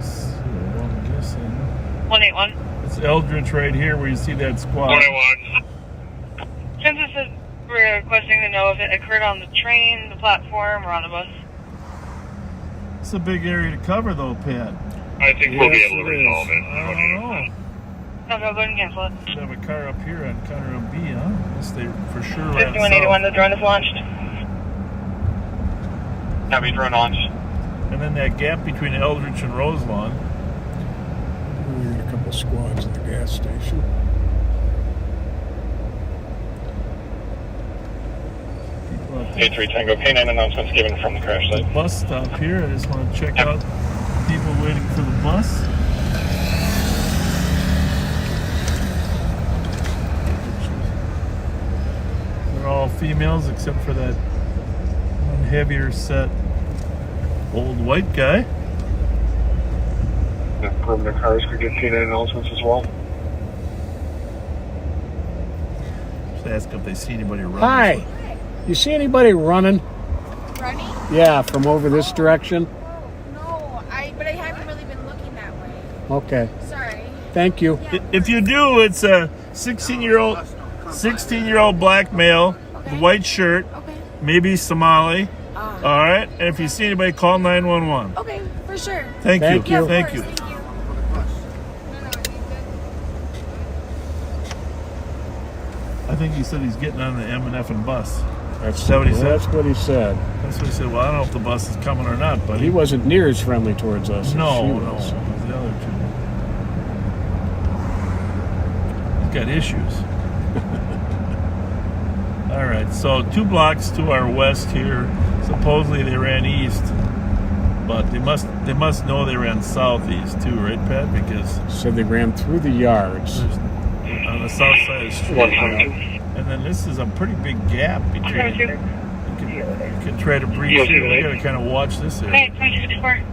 So I'm guessing 181. it's Eldridge right here where you see that squad. 181. Census is requesting to know if it occurred on the train, the platform, or on a bus. It's a big area to cover though, Pat. I think we'll be Yes, able to it is. resolve it. I don't know. No, go ahead and cancel it. Should have a car up here on counter on B, huh? Unless they for sure ran 5181, south. the drone is launched. Copy, drone launched. And then that gap between Eldridge and Roselawn. We got a couple squads at the gas station. People out there. A3 Tango K9 announcements given from the crash site. Bus stop here. I just want to check out people waiting for the bus. They're all females except for that one heavier set old white guy. Permanent cars could get K9 announcements as well. Just ask if they see anybody running. Hi. You see anybody running? Running? Yeah, from over this direction. No, but I haven't really been looking that way. Okay. Sorry. Thank you. If you do, it's a 16-year-old black male with white shirt, Okay. maybe Somali. All right, and if you see anybody, call 911. Okay, for sure. Thank Thank you. you. Of Thank course, you. Thank you. I think he said he's getting on the M&F and bus. That's that what he said? That's what he said. That's what he said. Well, I don't know if the bus is coming or not, but He wasn't near as friendly towards us. as she no, was. it was the other two. He's got issues. All right, so 2 blocks to our west here. Supposedly they ran east, but they must know they ran southeast too, right, Pat? Because Said they ran through the yards. there's on the south side of the street, and then this is a pretty big gap between. You can try to breach here. We got to kind of watch this area. Okay, 2264.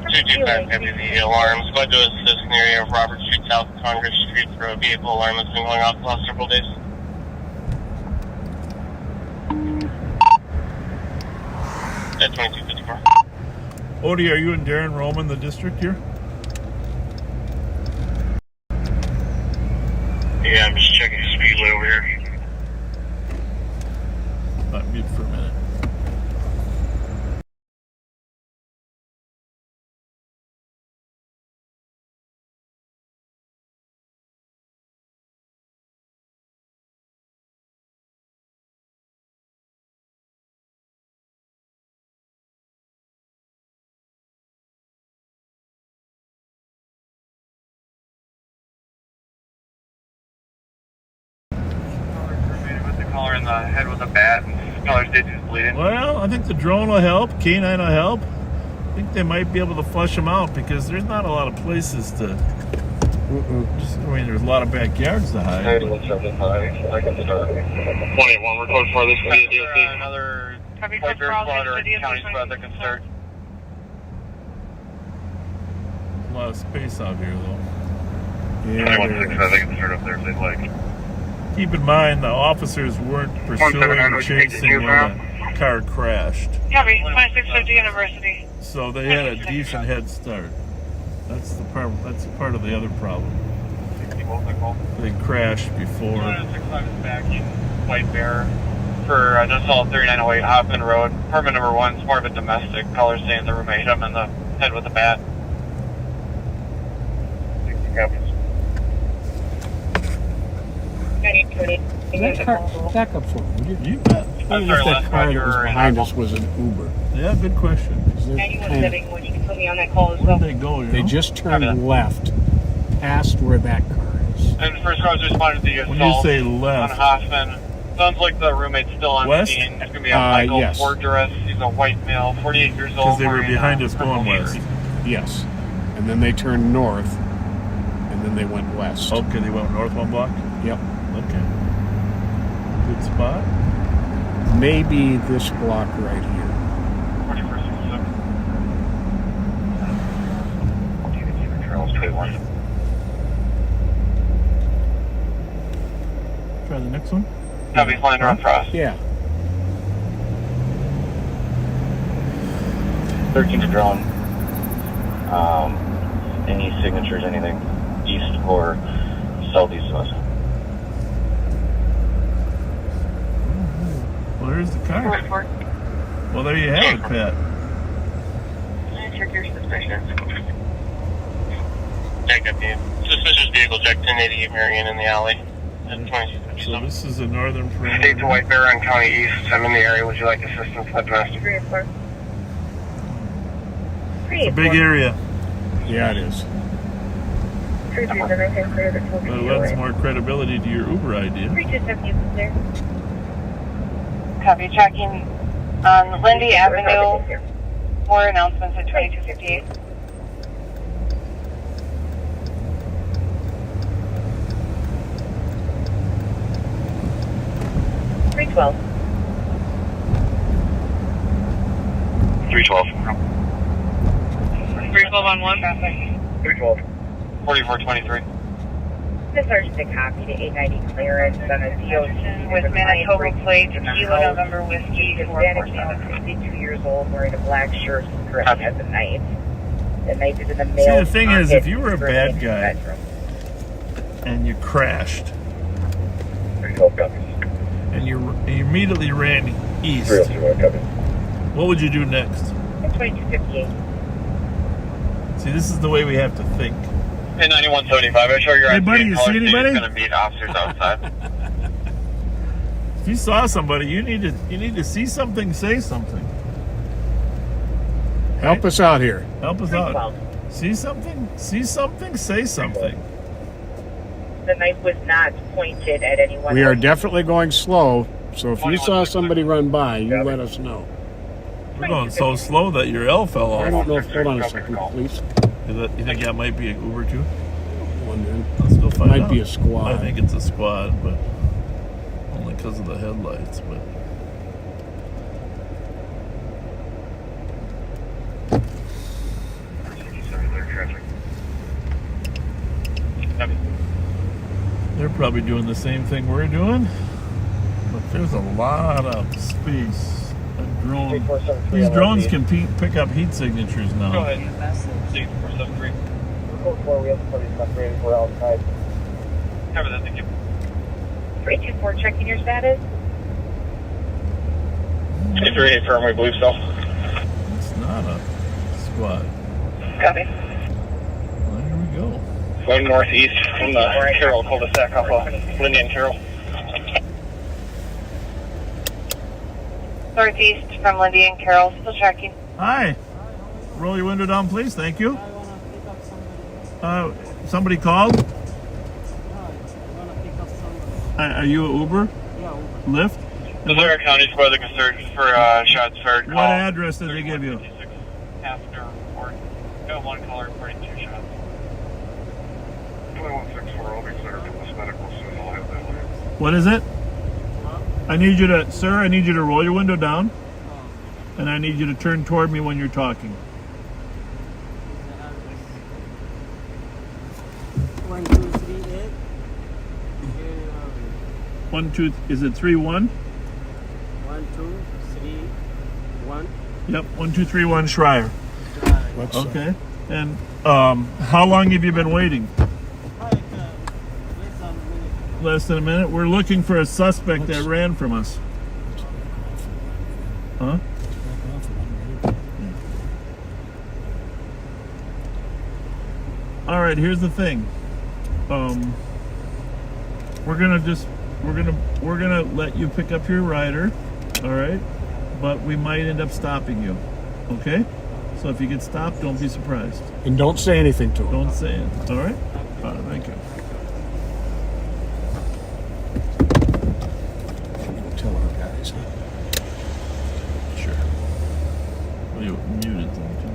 225 copy the alarm. Squad to assist in the area of Robert Street South Congress Street for a vehicle alarm that's been going off the last several days. At 2254. Odie, are you and Darren roaming the district here? Yeah, I'm just checking speedway over here. Mute for a minute. caller in the head with a bat. Caller states he's bleeding. Well, I think the drone will help. K9 will help. I think they might be able to flush him out because there's not a lot of places to. There's a lot of backyards to hide. 181, we're close for this another Fletcher squad or county squad that can start. A lot of space out here, though. Yeah, 2165, they can start up there if they'd like. Keep in mind, the officers weren't pursuing or chasing when the car crashed. Copy, 2650 University. So they had a decent head start. That's the part. That's part of the other problem. They crashed before. 265 is back in White Bear for an assault 3908 Hoffman Road. Permit number 1 is more of a domestic. Caller saying the roommate hit him in the head with a bat. Back up for me, would you? You bet. I'm If sorry, that last car time you that was were in behind Apple. us was an Uber. Yeah, good question. When you can put me on that call as Where well. did they go? They just turned left, past where that car is. And first cars responded to the assault When you say on left, Hoffman. Sounds like the roommate's still on West? scene. It's going to be a Michael Yes. Fortress. He's a white male, 48 years old. because they were wearing, behind us purple going west. shirt. Yes. And then they turned north, and then they went west. Okay, they went north one block. Yep. Okay. Good spot. Maybe this block right here. 41st, 66. Trails 21. Try the next one. Copy, flying around Frost. Yeah. 13 to drone. Any signatures, anything east or southeast of us? Well, there's the car. Well, there you have it, Pat. Check your suspicions. Check up the suspicious vehicle, check 1088 Marion in the alley. So this is the northern perimeter. State to White Bear on County East. I'm in the area. Would you like assistance with domestic? 3 and 4. It's a big area. Yeah, it is. 337 clear the But it lends more credibility to your Uber idea. 327 you can clear. Copy, tracking on Lindy Avenue. More announcements at 2258. $312. 312. 312 on 1. 312. 4423. This sergeant to copy to 890 clearance on a DOT With Manitoba plate, Kilo November Whiskey, Hispanic male, 62 years old, wearing a black shirt, currently has a knife. The knife is in the See, male the thing is, if you were a pocket, bad guy bedroom. and you crashed 312 copies. and you immediately ran east, 302 copies. what would you do next? 2258. See, this is the way we have to think. Hey, 9175. I'm sure you're Hey, on buddy, scene. you Caller see states anybody? He's going to meet officers outside. If you saw somebody, you need to see something, say something. Help us out here. Help us out. See something, say something. The knife was not pointed at anyone. We are else. definitely going slow, so if you saw somebody run by, you let us know. We're going so slow that your L fell I off. don't know if, hold on a second, please. You think that might be an Uber too? Wondering. Let's go find out. Might be a squad. I think it's a squad, but only because of the headlights. But they're probably doing the same thing we're doing. But there's a lot of space. These drones can pick up heat signatures now. Go ahead. 473. Code 4, we have somebody separated. We're outside. Cover that, thank you. 324, checking your status. 338 firm, we believe so. It's not a squad. Copy. Well, here we go. Going northeast from the Carroll cul-de-sac off of Lindy and Carroll. Northeast from Lindy and Carroll, still tracking. Hi. Roll your window down, please. Thank you. Somebody called? Are you an Uber? Yeah, Uber. Lift? Missouri County for the concern for shots fired. What address did they give you? After report. Got one caller reporting 2 shots. 2164, I'll be clear. Get this medical soon. I'll have that way. What is it? I need you to, sir, I need you to roll your window down. And I need you to turn toward me when you're talking. 1238. 1, 2, is it 3, 1? 1231. Yep, 1231 Schreier. Let's, Okay. And how long have you been waiting? Less than a minute. We're looking for a suspect that ran from us. Huh? All right, here's the thing. We're gonna let you pick up your rider, all right? But we might end up stopping you, okay? So if you get stopped, don't be surprised. and don't say anything to him. Don't say it, all right? Thank you. Tell our guys. Sure. Well, you muted them too.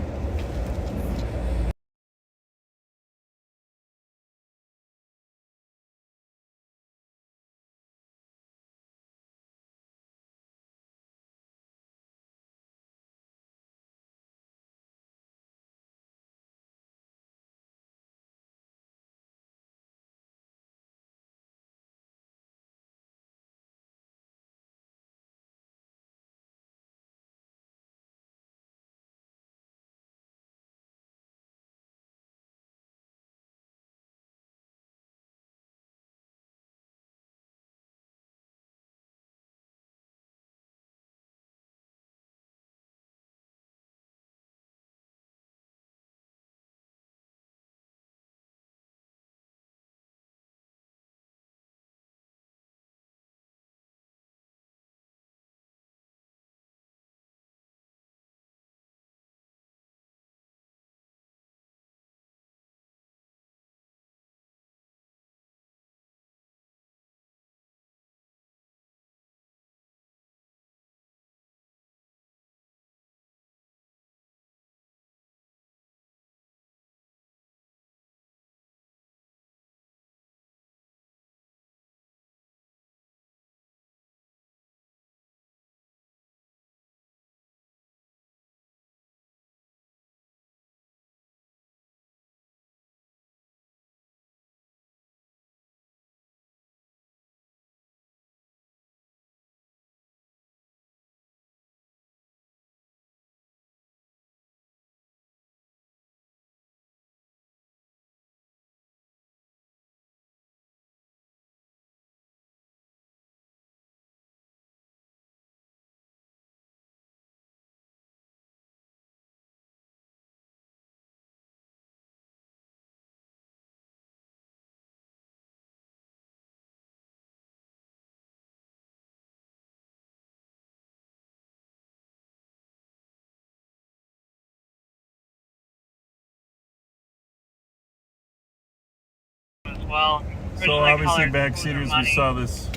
Well, So obviously backseaters, we saw this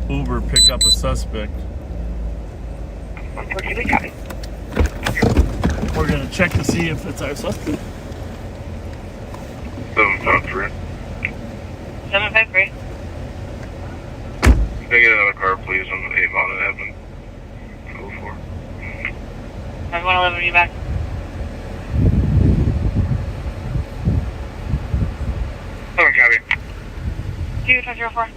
Uber pick up a suspect. We're gonna check to see if it's our suspect. 753. 753. Can I get another car, please, on 8 Mountain Avenue? 04. 111, you back? Over, copy. 204.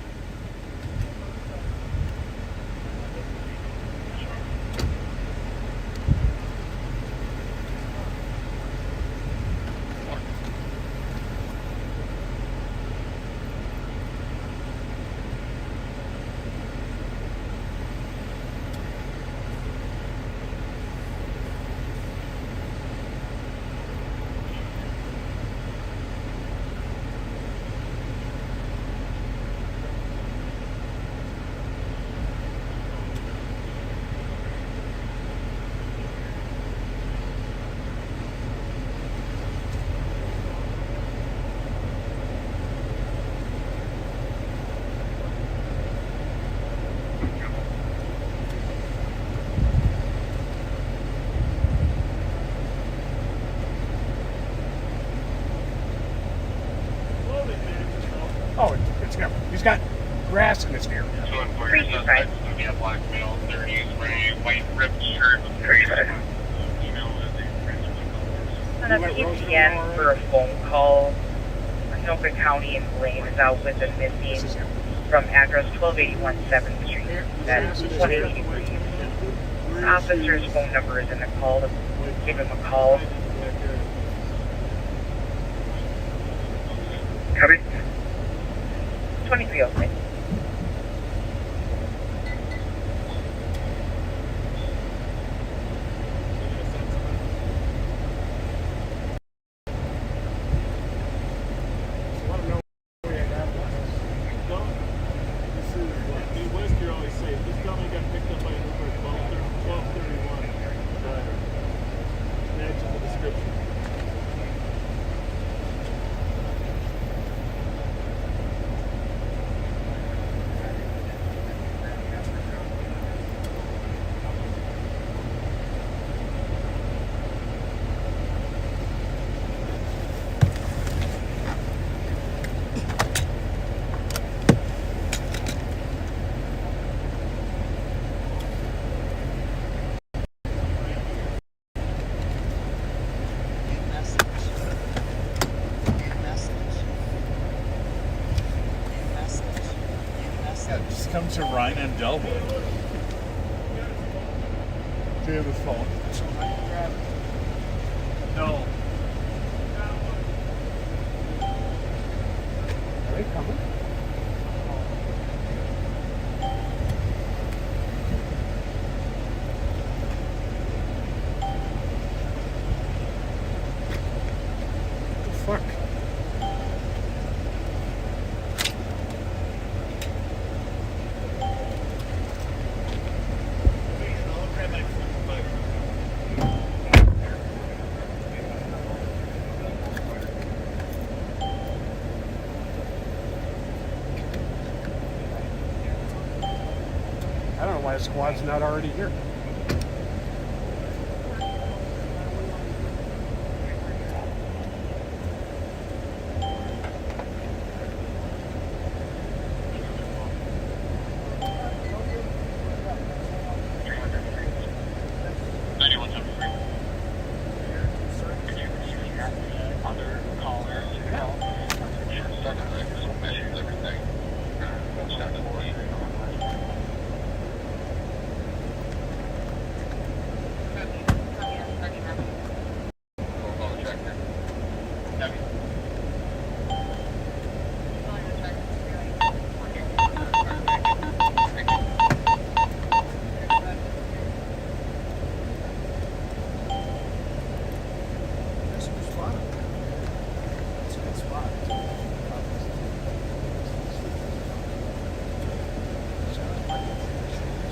Oh, it's him. He's got grass in his hair. So in for your suspect, it's going to be a black male, 30s, wearing a white ripped shirt. On a PPN for a phone call, Anoka County and Blaine is out with a missing from address 1281 7th Street. That's 183. The officer's phone number is in the call to give him a call. Covered. 2306. Come to Ryan and Delbo. Do you have a phone? No. Are they coming? Fuck. I don't know why the squad's not already here.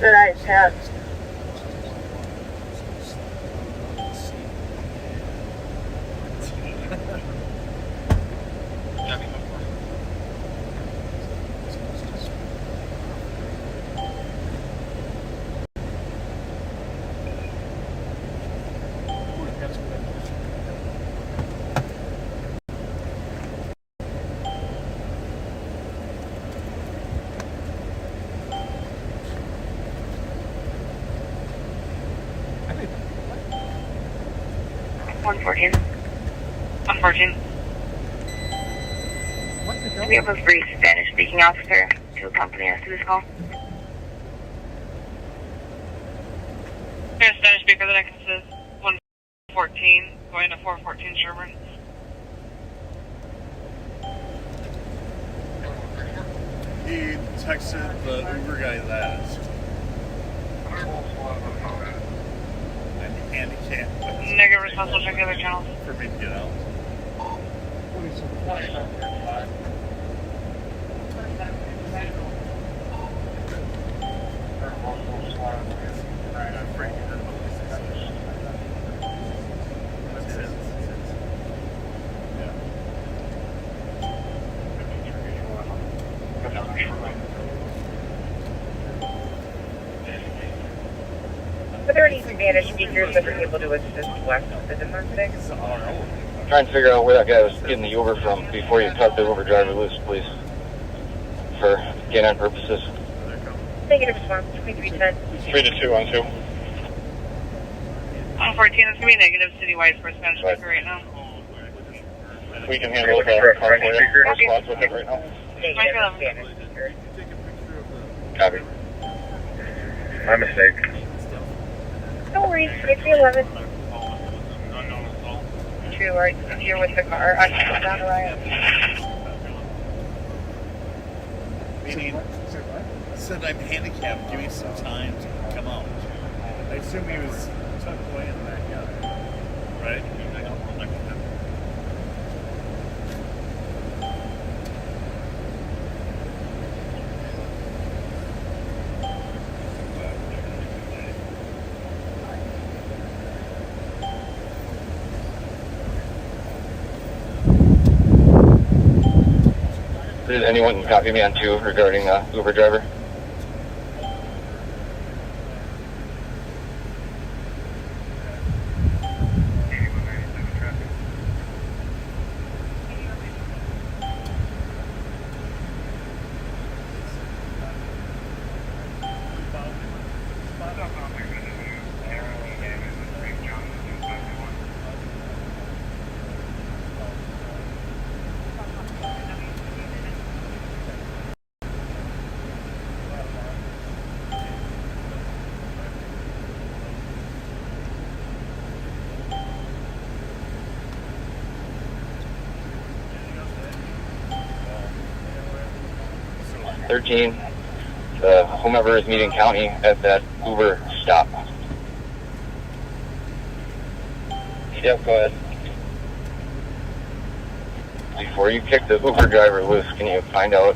Nice hat. $114. $114. We have a free Spanish-speaking officer to accompany us to this call. There's a Spanish speaker that I can assist. 114, going to 414 Sherman. He texted the Uber guy that. And he can't. Negative response, we'll check the other channels. For me to get out. Are there any Spanish speakers that are able to assist west of the Denmark today? Trying to figure out where that guy was getting the Uber from before you cut the Uber driver loose, please. for canine purposes. Negative response, 2310. 3 to 2 on 2. 114, it's going to be negative citywide for Spanish speaker right now. We can handle it for our speaker. No spots with it right now. Negative Spanish speaker. Copy. My mistake. No worries, 311. 2, are you here with the car? I can down Ryan. Said I'm handicapped. Give me some time to come out. I assume he was tucked away in the backyard. Right? Did anyone copy me on 2 regarding Uber driver? Whomever is meeting county at that Uber stop. Yep, go ahead. Before you kick the Uber driver loose, can you find out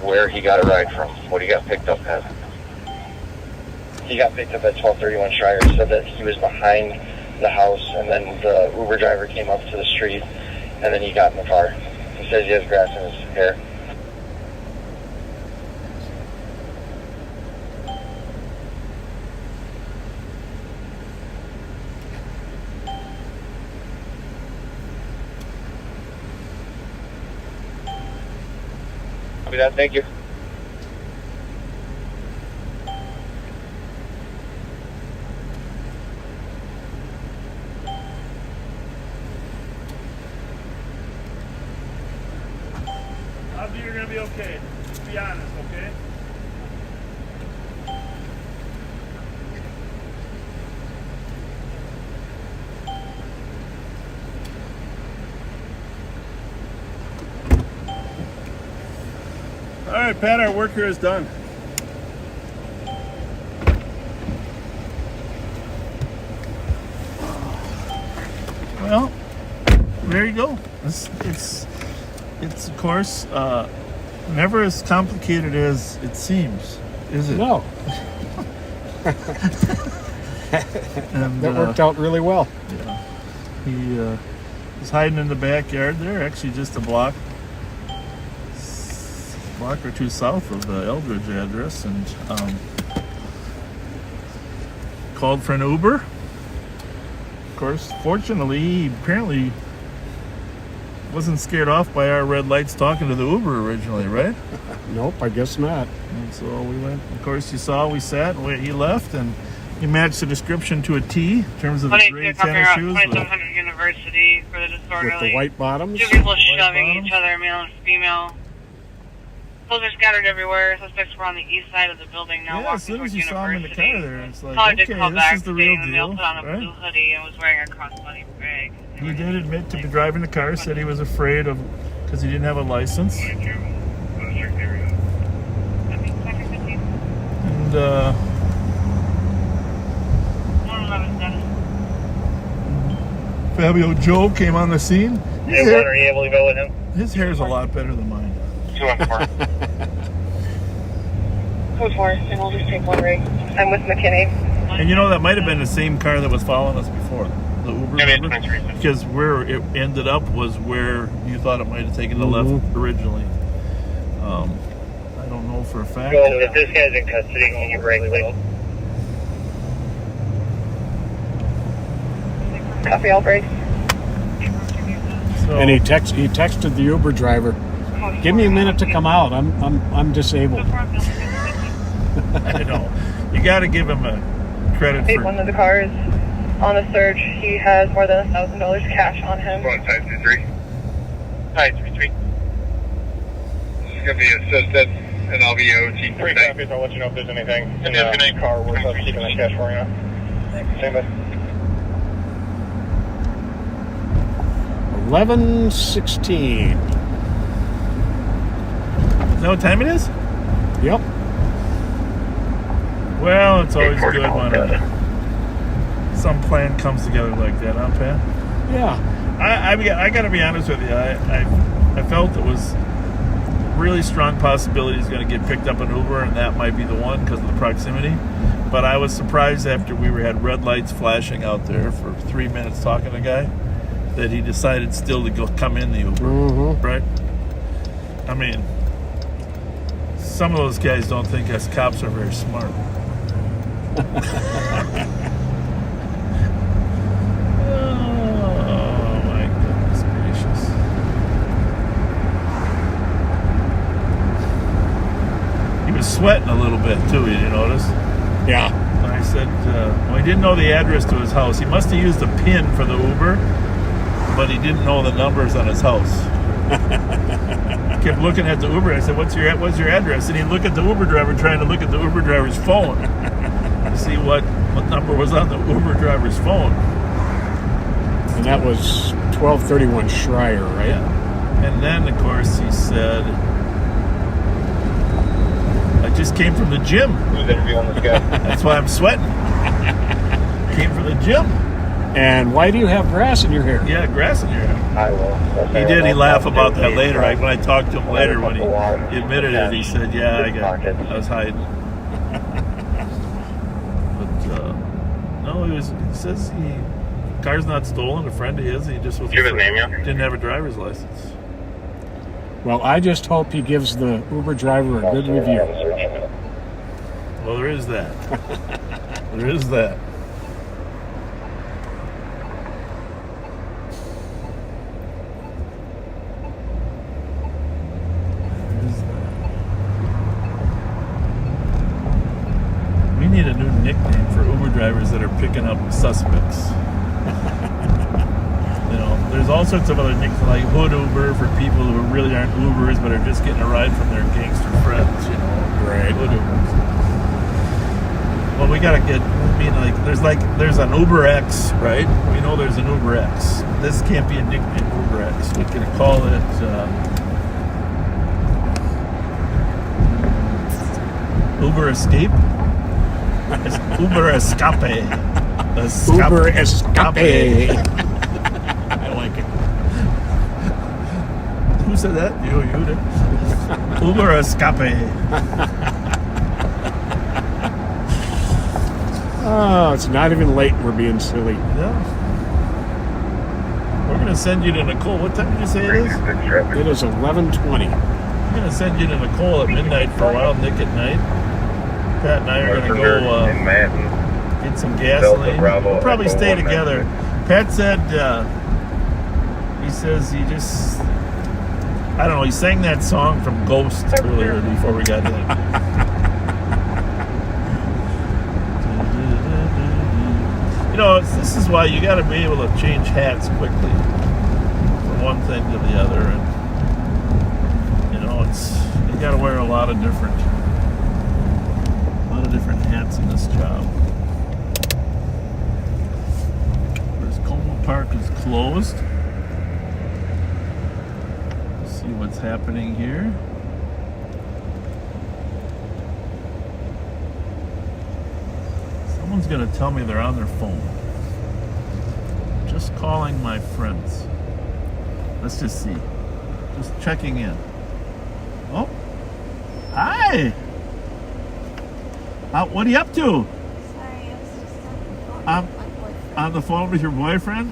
where he got a ride from? What he got picked up at? He got picked up at 1231 Schreier, said that he was behind the house, and then the Uber driver came up to the street, and then he got in the car. He says he has grass in his hair. Copy that, thank you. You're going to be okay. Just be honest, okay? All right, Pat, our work here is done. Well, there you go. It's of course never as complicated as it seems, is it? No. And, that worked out really well. Yeah. He was hiding in the backyard there, actually just a block or two south of the Eldridge address, and called for an Uber. Of course, fortunately, he apparently wasn't scared off by our red lights talking to the Uber originally, right? Nope, I guess not. And so we went, of course, you saw we sat, and he left, and he matched the description to a T in terms of the gray tennis shoes. 2700 University for the disorderly. With the white bottoms? Two people shoving each other, male and female. Clothes are scattered everywhere. Suspects were on the east side of the building now, yeah, as soon as you saw him in the car there, it's like, okay, this is the real deal, put on a blue hoodie and was wearing a crossbody bag. He did admit to driving the car, said he was afraid of, because he didn't have a license. And, Fabio Joe came on the scene. Are you able to go with him? His hair's a lot better than mine. 214. Code 4, and we'll just take one rig. I'm with McKinney. And you know, that might have been the same car that was following us before, the Uber, because where it ended up was where you thought it might have taken the left originally. I don't know for a fact. So if this guy's in custody, can you break it? Copy, I'll break. So, And he texted the Uber driver, Give me a minute to come out. I'm disabled. I know. You got to give him a credit for. One of the cars on the search, he has more than $1,000 cash on him. Go on, type 23. Type 33. This is going to be assisted, and I'll be OT. 3 copies, I'll let you know if there's anything in the car worth us keeping that cash for you. Same bud. 11:16. Is that what time it is? Yep. Well, it's always good when some plan comes together like that, huh, Pat? Yeah. I got to be honest with you. I felt it was really strong possibility he's going to get picked up an Uber, and that might be the one because of the proximity. But I was surprised after we had red lights flashing out there for 3 minutes talking to a guy that he decided still to come in the Uber, right? I mean, some of those guys don't think us cops are very smart. Oh my goodness gracious. He was sweating a little bit too, you notice? Yeah. I said, well, he didn't know the address to his house. He must have used a PIN for the Uber, but he didn't know the numbers on his house. Kept looking at the Uber. I said, what's your address? And he'd look at the Uber driver, trying to look at the Uber driver's phone to see what number was on the Uber driver's phone. And that was 1231 Schreier, right? Yeah. And then, of course, he said, I just came from the gym. Who's interviewing this guy? That's why I'm sweating. Came from the gym. And why do you have grass in your hair? Yeah, grass in your hair. I will. He did. He laughed about that later. When I talked to him later, when he admitted it, he said, "Yeah, I was hiding." But no, he says car's not stolen. A friend of his. He just was. Give his name, yeah? Didn't have a driver's license. Well, I just hope he gives the Uber driver a good review. Well, there is that. There is that. We need a new nickname for Uber drivers that are picking up suspects. You know, there's all sorts of other nicknames like Hood Uber for people who really aren't Ubers but are just getting a ride from their gangster friends, you know. Right. Hood Ubers. Well, we gotta get, I mean, there's an Uber X, right? We know there's an Uber X. This can't be a nickname, Uber X. We can call it, Uber Escape? Uber Escape. Uber Escape. I like it. Who said that? You did. Uber Escape. Oh, it's not even late. We're being silly. Yeah. We're going to send you to Nicole. What time did you say it is? It is 11:20. We're going to send you to Nicole at midnight for a while, Nick at night. Pat and I are going to go get some gasoline. We'll probably stay together. Pat said, he says he just, I don't know, he sang that song from Ghost earlier before we got in. You know, this is why you got to be able to change hats quickly from one thing to the other. And, you know, you got to wear a lot of different hats in this job. This Como Park is closed. Let's see what's happening here. Someone's going to tell me they're on their phone. Just calling my friends. Let's just see. Just checking in. Oh. Hi. What are you up to? Sorry, I was just on the phone with your boyfriend?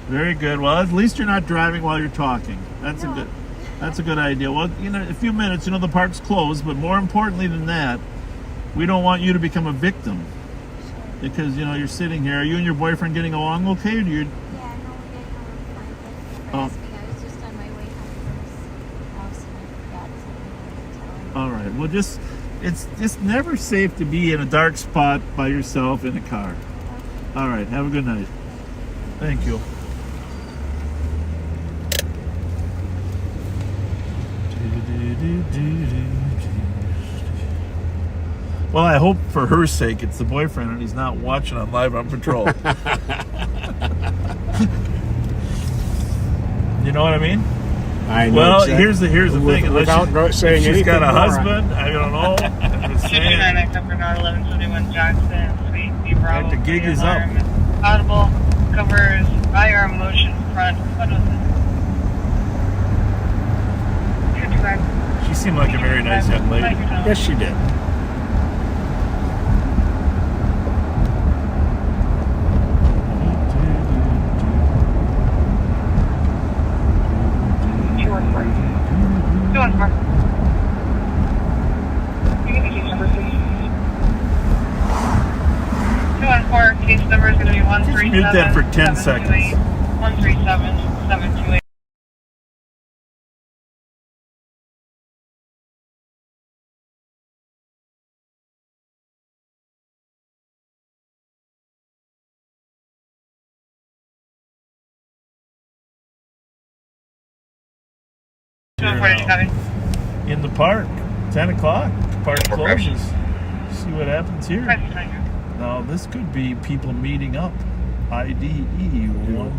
Very good. Well, at least you're not driving while you're talking. That's a good idea. Well, you know, a few minutes, you know, the park's closed, but more importantly than that, we don't want you to become a victim. Because, you know, you're sitting here. Are you and your boyfriend getting along okay? Or do you... Yeah, no, we're getting along fine. Thank you for asking. I was just on my way home from his house and I All right. Well, it's just never safe to be in a dark spot by yourself in a car. All right. Have a good night. Thank you. Well, I hope for her sake it's the boyfriend and he's not watching on Live on Patrol. You know what I mean? I know. Well, exactly. here's the thing. Without saying if she's got a anything more, husband, I don't know. I'm just saying. 229 Comfort North 1171 Jackson, Suite B Bravo. The gig is up. Audible covers IR motion front. What was it? 55. She seemed like a very nice young lady. yes, she did. Case number is going to be 137. Mute that for 10 seconds. 137-728. In the park, 10 o'clock. Park closes. See what happens here. Now, this could be people meeting up. IDE 14.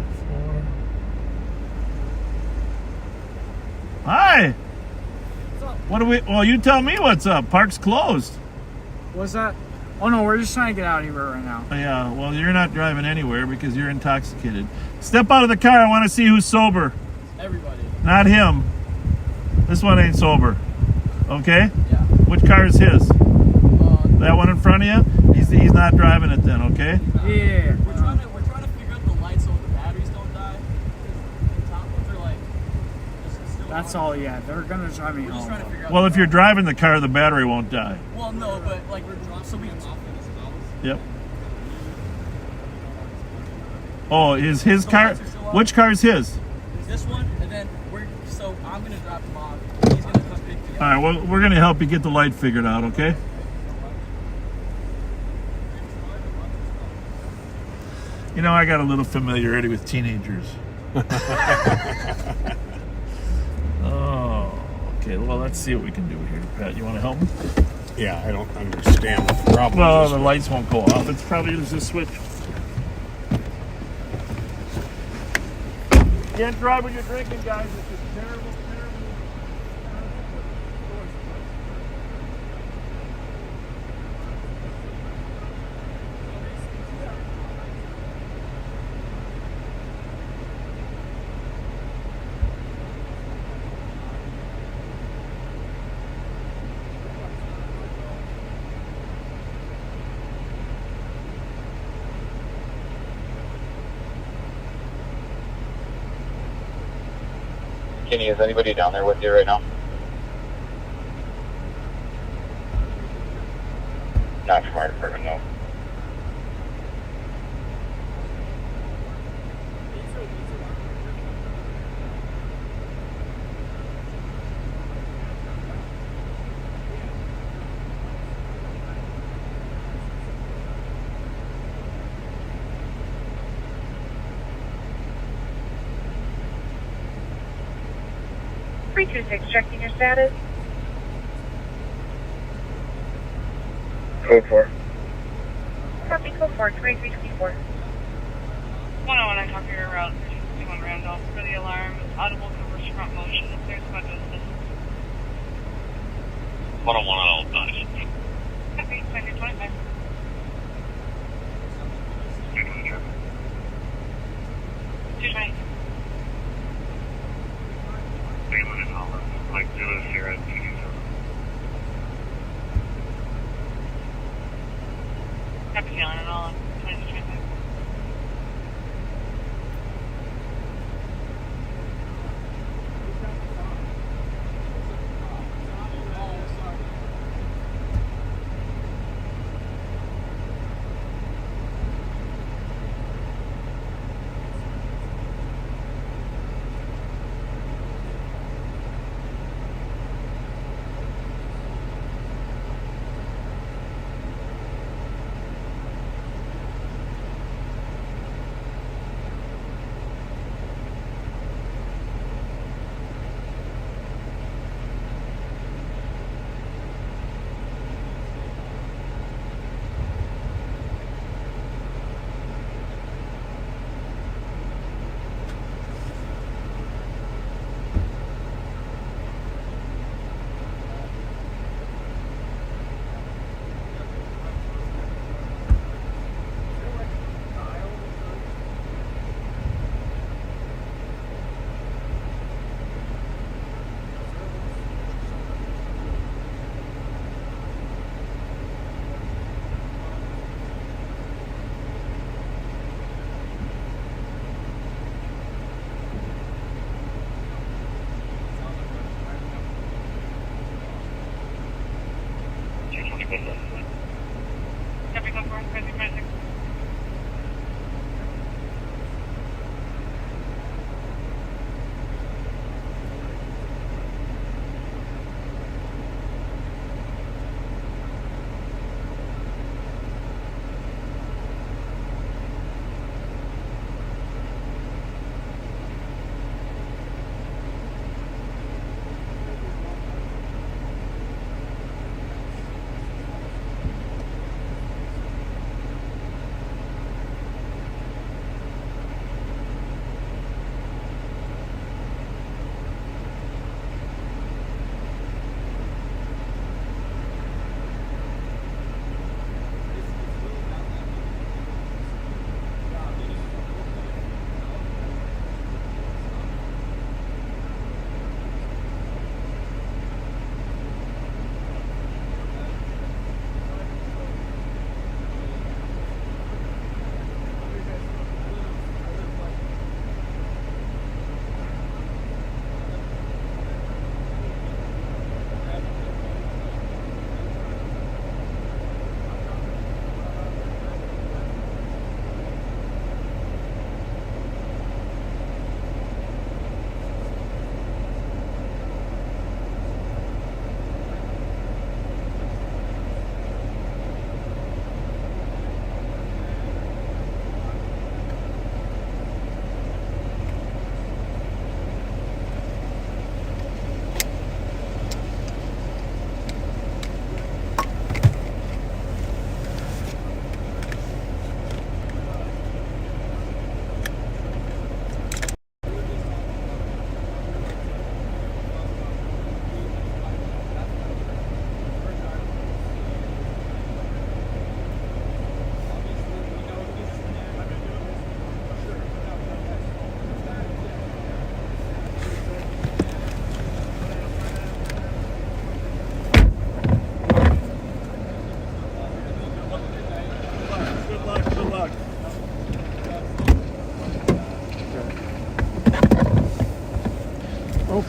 Hi. What do we? Well, you tell me what's up. Park's closed. What's that? Oh no, we're just trying to get out of here right now. Yeah. Well, you're not driving anywhere because you're intoxicated. Step out of the car. I want to see who's sober. Everybody. Not him. This one ain't sober. Okay? Yeah. Which car is his? That one in front of you? He's not driving it then, okay? Yeah. We're trying to figure out the lights so the batteries don't die. The top ones are like still That's on. all, yeah. They're gonna drive me We're just home. trying to figure out Well, if you're driving the car, the battery won't die. Well, no, but like we're so we Yep. Oh, is his car? Which car is his? this one, and then I'm gonna drop him off. He's gonna come pick me up. All right, well, we're going to help you get the light figured out, okay? You know, I got a little familiarity with teenagers. Oh, okay. Well, let's see what we can do here. Pat, you want to help me? Yeah, I don't understand what the problem Well, is. the lights won't go off. It's probably just a switch. Can't drive when you're drinking, guys. It's just terrible, terrible. Kenny, is anybody down there with you right now? Not from our department, no. Checking your status. Code 4. Copy, code 4, 2324. 101 on copy your route, 361 Randolph. For the alarm, audible covers front motion. If there's about to assist. 101 on all times. Copy, 2025. Like doing here at Happy feeling it all. 2025.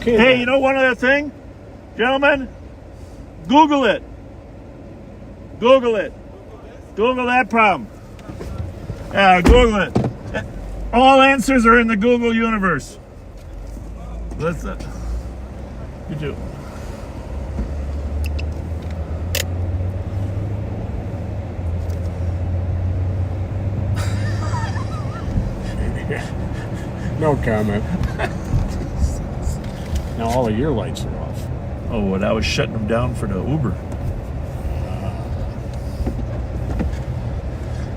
Okay. Hey, then. you know one other thing, gentlemen? Google it. Google it. Google that problem. Yeah, Google it. All answers are in the Google universe. That's it. You too. No comment. Now all of your lights are off. Oh, and I was shutting them down for the Uber.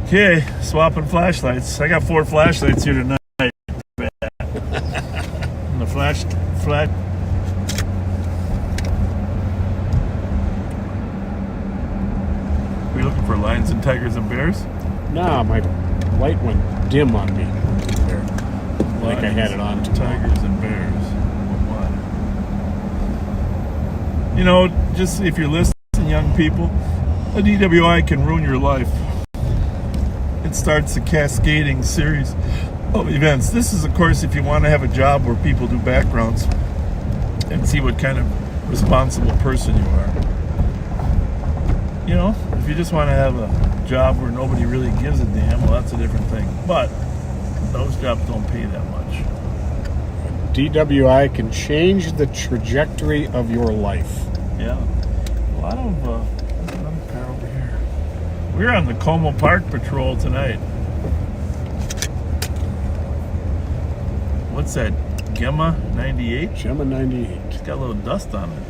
Okay, swapping flashlights. I got 4 flashlights here tonight. And the flash. Are you looking for lions and tigers and bears? Nah, my light went dim on me there. Like I had it on. Tigers and bears. What? You know, just if you're listening, young people, a DWI can ruin your life. It starts a cascading series of events. This is, of course, if you want to have a job where people do backgrounds and see what kind of responsible person you are. You know, if you just want to have a job where nobody really gives a damn, well, that's a different thing. But those jobs don't pay that much. DWI can change the trajectory of your life. Yeah. A lot of, there's another car over here. We're on the Como Park Patrol tonight. What's that? Gemma 98? Gemma 98. It's got a little dust on it.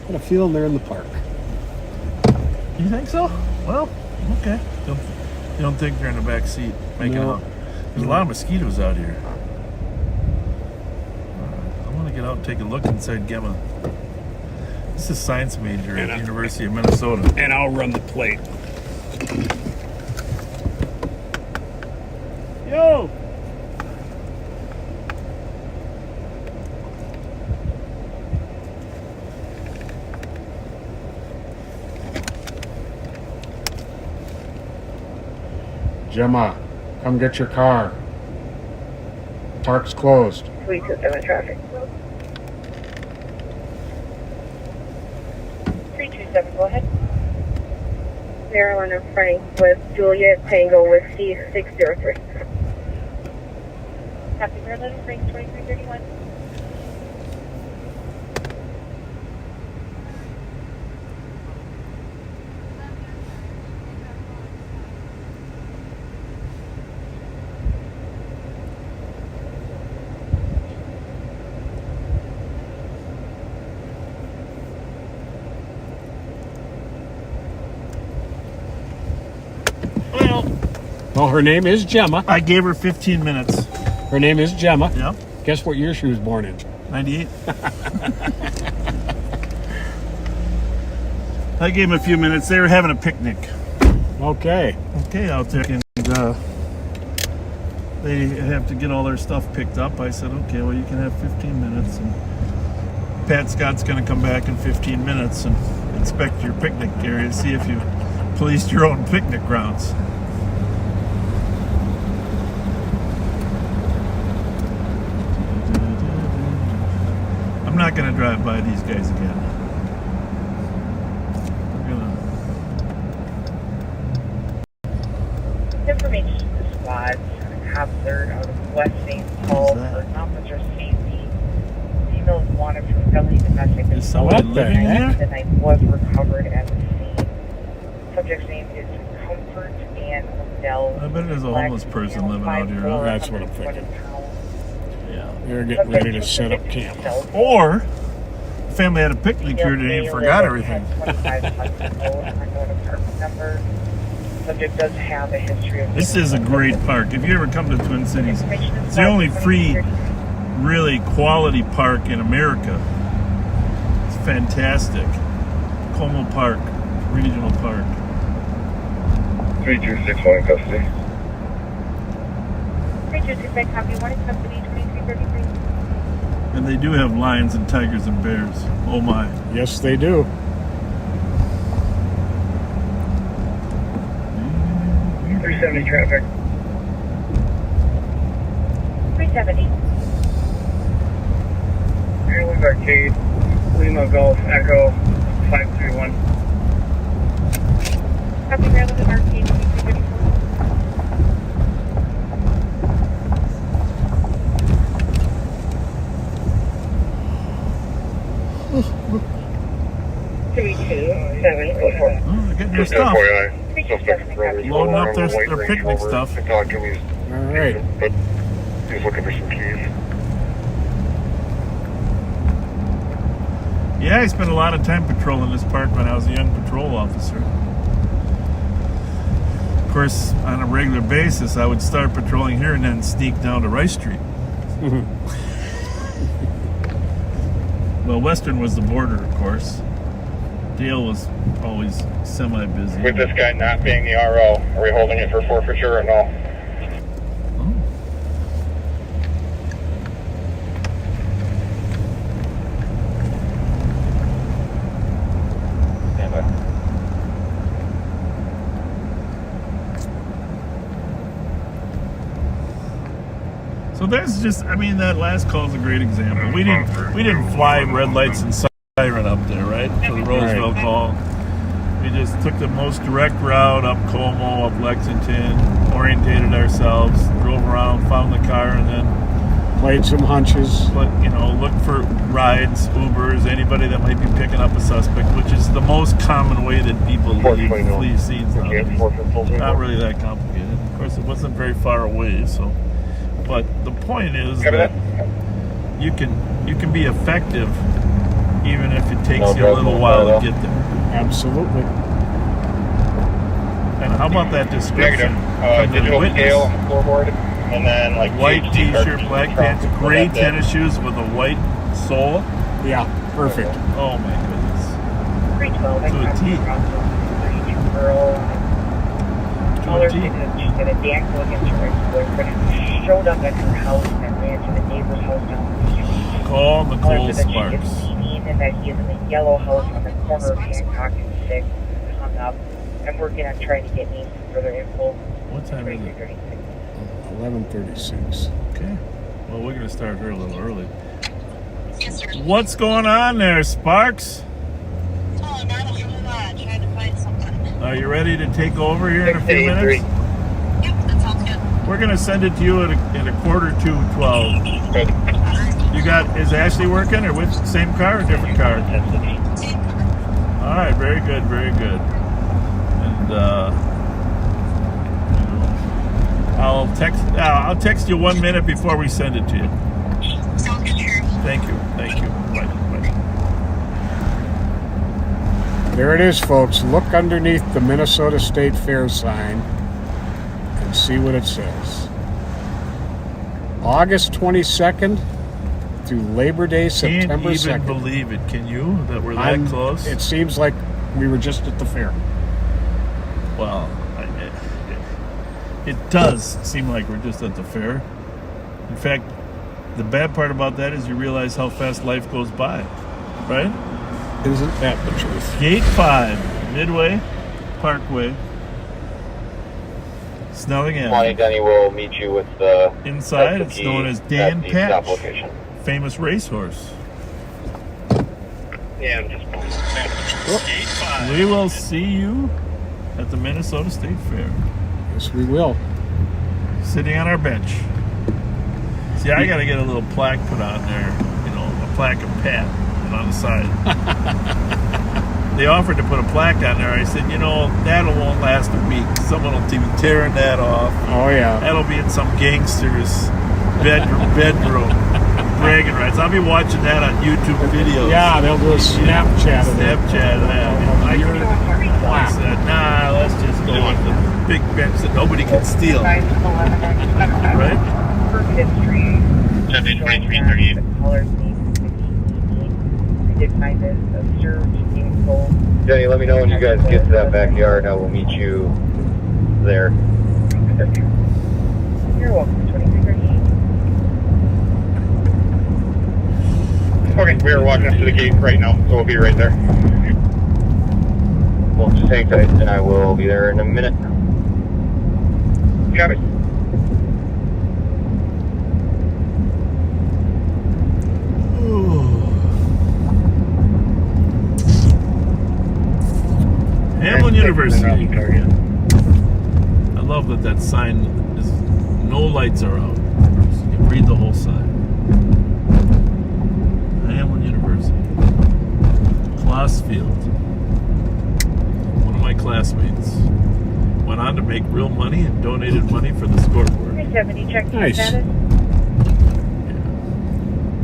Got a feeling they're in the park. You think so? Well, okay. You don't think they're in the back seat making No. out? There's a lot of mosquitoes out here. I want to get out and take a look inside Gemma. This is a science major at the University of Minnesota. And I'll run the plate. Yo! Gemma, come get your car. Park's closed. 327 traffic. 327, go ahead. Maryland and Frank with Juliet Tango Whiskey 603. Copy, Maryland and Frank 2331. Well, her name is Gemma. I gave her 15 minutes. Her name is Gemma. Yeah. Guess what year she was born in? 98. I gave them a few minutes. They were having a picnic. Okay. Okay, out there. And they have to get all their stuff picked up. I said, okay, well, you can have 15 minutes. And Pat Scott's going to come back in 15 minutes and inspect your picnic area to see if you policed your own picnic grounds. I'm not going to drive by these guys again. Information to the squads. Concert out of West St. Paul for officer safety. Female is wanted for felony domestic assault. What the heck? The knife was recovered at the scene. Subject's name is Comfort Ann Odell. I bet there's a homeless person living out here. Huh? That's what I'm thinking. Yeah. They're getting ready to set up camp. Or the family had a picnic here today and forgot everything. Subject does have a history of... This is a great park. If you ever come to Twin Cities, it's the only free, really quality park in America. It's fantastic. Como Park, Regional Park. 3261 in custody. 3265, copy, 1 in custody, 2333. And they do have lions and tigers and bears. Oh my. Yes, they do. 370 traffic. 370. Maryland Arcade, Lima Golf, Echo 531. Copy, Maryland Arcade, 2334. Oh, they're getting their stuff. Loading up their picnic stuff. All right. But he's looking for some keys. Yeah, I spent a lot of time patrolling this park when I was a young patrol officer. Of course, on a regular basis, I would start patrolling here and then sneak down to Rice Street. Well, Western was the border, of course. Dale was always semi-busy. With this guy not being the RO, are we holding it for forfeiture or no? So there's just, I mean, that last call is a great example. We didn't fly red lights and siren up there, right? For the Roseville call. We just took the most direct route up Como, up Lexington, orientated ourselves, drove around, found the car, and then played some hunches. But, you know, look for rides, Ubers, anybody that might be picking up a suspect, which is the most common way that people flee scenes nowadays. Not really that complicated. Of course, it wasn't very far away, so. But the point is that you can be effective even if it takes you a little while to get there. Absolutely. And how about that description? Digital scale on the floorboard, and then like white t-shirt, black pants, gray tennis shoes with a white sole. Yeah, perfect. Oh my goodness. 312. To a T. Girl. Caller said that she's going to dance against her ex-boyfriend. Showed up at her house and ran to the neighbor's house down the street. Call Nicole Sparks. And that he is in the yellow house on the corner of Hancock and 6th, hung up. I'm working on trying to get me some further info. What time is it? 11:36. Okay. Well, we're going to start here a little early. Yes, sir. What's going on there, Sparks? Oh, Are you ready to take over here in a few minutes? Yep, that sounds good. We're going to send it to you at a 11:45. You got, is Ashley working or which, same car or different car? All right, very good, very good. And I'll text you 1 minute before we send it to you. Sounds good, Sheriff. Thank you. Bye. There it is, folks. Look underneath the Minnesota State Fair sign and see what it says. August 22nd through Labor Day, September 2nd. Can't even believe it, can you? That we're that close? It seems like we were just at the fair. Well, it does seem like we're just at the fair. In fact, the bad part about that is you realize how fast life goes by, right? Isn't that the truth? Gate 5, Midway Parkway, Snelling Avenue. 20 Denny will meet you with the... Inside, it's known as Dan at the stop Patch, location. famous racehorse. Yeah, I'm just... Gate 5. We will see you at the Minnesota State Fair. Yes, we will. Sitting on our bench. See, I got to get a little plaque put on there, a plaque of Pat on the side. They offered to put a plaque on there. I said, that won't last a week. Someone will be tearing that off. Oh, yeah. That'll be in some gangster's bedroom. Bragging rights. I'll be watching that on YouTube videos. Yeah, they'll do a Snapchat of that. I said, nah, let's just go with the big bench that nobody can steal. Right? 2338. Did find this observed vehicle. Jenny, let me know when you guys get to that backyard. I will meet you there. You're welcome. 2338. Okay, we are walking up to the gate right now, so we'll be right there. Well, just hang tight, and I will be there in a minute. Got it. Hamlin University. I love that sign is no lights are out. You can read the whole sign. Hamlin University. Klossfield. One of my classmates went on to make real money and donated money for the scoreboard. 370, check Nice. status.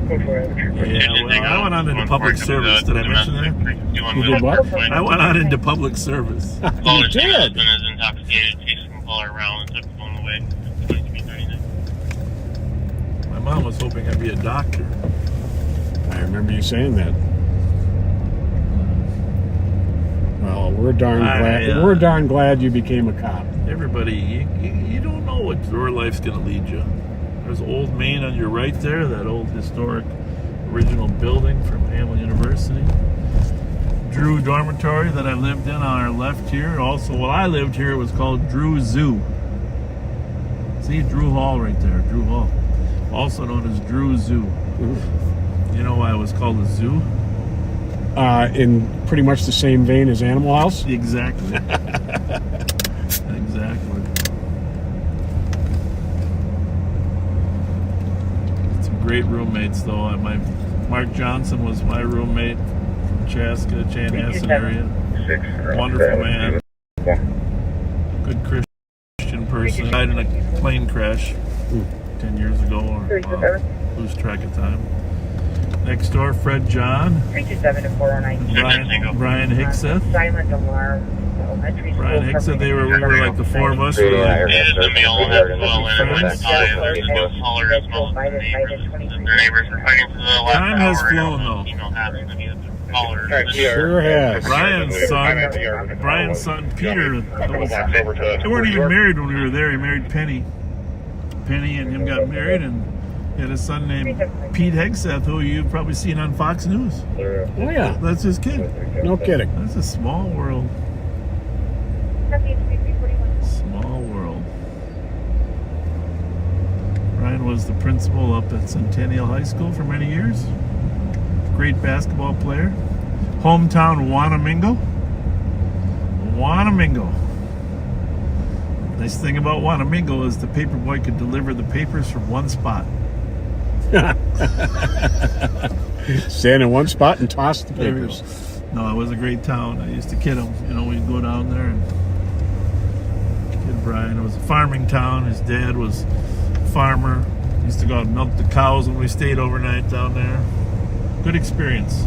Yeah, well, I went on into public service. Did I mention that? You did what? I went on into public service. You did? Husband is intoxicated. Takes some color around and took the phone away. 2339. My mom was hoping I'd be a doctor. I remember you saying that. Well, we're darn glad you became a cop. Everybody, you don't know what your life's going to lead you. There's Old Main on your right there, that old historic original building from Hamlin University. Drew Dormitory that I lived in on our left here. Also, while I lived here, it was called Drew Zoo. See, Drew Hall right there, Drew Hall. Also known as Drew Zoo. You know why it was called a zoo? In pretty much the same vein as Animal House? Exactly. Exactly. Some great roommates, though. Mark Johnson was my roommate from Chaska, Chanhassen area. Wonderful man. Good Christian person. Died in a plane crash 10 years ago. Lose track of time. Next door, Fred John. 327 to 409. Brian Hickseth. Silent alarm. Brian Hickseth, we were like the four of us. We were like, It is the meal and that's well in it. There's no color, smells, and neighbors. Their neighbors are fighting for the last time has hour. flown, though. Sure has. Brian's son Peter, they weren't even married when we were there. He married Penny. Penny and him got married, and he had a son named Pete Hegseth, who you've probably seen on Fox News. Oh, yeah. That's his kid. No kidding. That's a small world. Small world. Brian was the principal up at Centennial High School for many years. Great basketball player. Hometown Wanamingo. Wanamingo. Nice thing about Wanamingo is the paper boy could deliver the papers from one spot. Stand in one spot and toss the There we papers. go. No, it was a great town. I used to kid him. You know, we'd go down there and kid Brian. It was a farming town. His dad was a farmer. He used to go out and milk the cows when we stayed overnight down there. Good experience.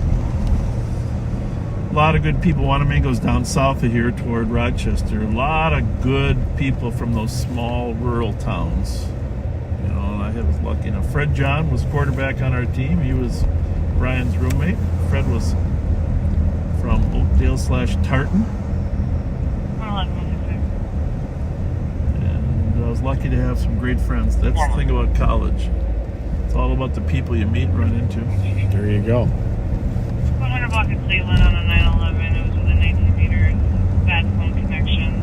A lot of good people. Wanamingo's down south of here toward Rochester. A lot of good people from those small rural towns. You know, and I was lucky enough. Fred John was quarterback on our team. He was Brian's roommate. Fred was from Oakdale/Tartan. And I was lucky to have some great friends. That's the thing about college. It's all about the people you meet and run into. There you go. 100 block of Cleveland on a 911. It was within 19 meters. Bad phone connection.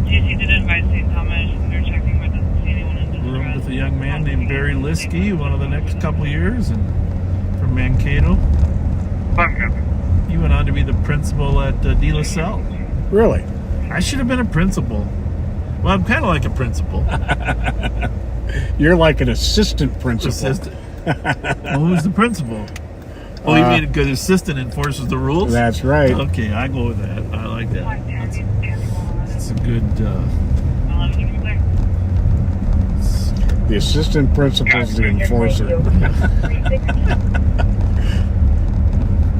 GC did advise St. Thomas, and they're checking but doesn't see anyone in distress. Roomed with a young man named Barry Liskey one of the next couple of years, and from Mankato. He went on to be the principal at De La Salle. Really? I should have been a principal. Well, I'm kind of like a principal. You're like an assistant principal. Assistant. Well, who's the principal? Oh, you mean because assistant enforces the rules? That's right. Okay, I go with that. I like that. It's a good... The assistant principal is the enforcer.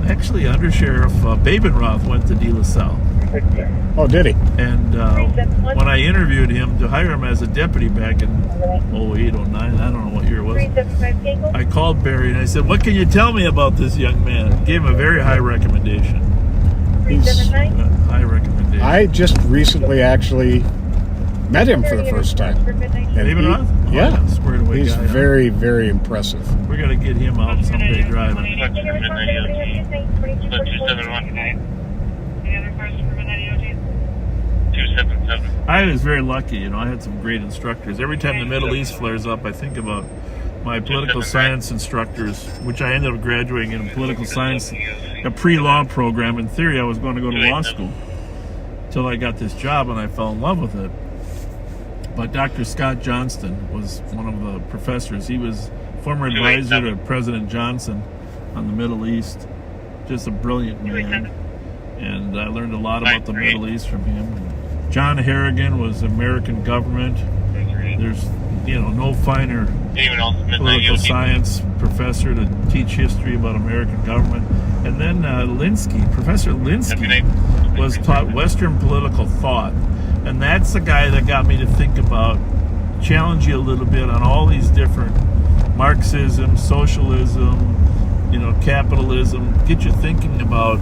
Actually, Under Sheriff Babenroth went to De La Salle. Oh, did he? And when I interviewed him to hire him as a deputy back in 08, 09, I don't know what year it was, I called Barry and I said, what can you tell me about this young man? Gave him a very high recommendation. High recommendation. I just recently actually met him for the first time. Babenroth? Yeah. Squared away He's guy, huh? very, very impressive. We're going to get him out someday driving. Any other cars for midnight EOT? 277. I was very lucky, you know, I had some great instructors. Every time the Middle East flares up, I think about my political science instructors, which I ended up graduating in political science, a pre-law program. In theory, I was going to go to law school until I got this job and I fell in love with it. But Dr. Scott Johnston was one of the professors. He was former advisor to President Johnson on the Middle East. Just a brilliant man. And I learned a lot about the Middle East from him. John Harrigan was American government. There's, you know, no finer political science professor to teach history about American government. And then Linsky, Professor Linsky, was taught Western political thought. And that's the guy that got me to think about, challenge you a little bit on all these different Marxism, socialism, you know, capitalism, get you thinking about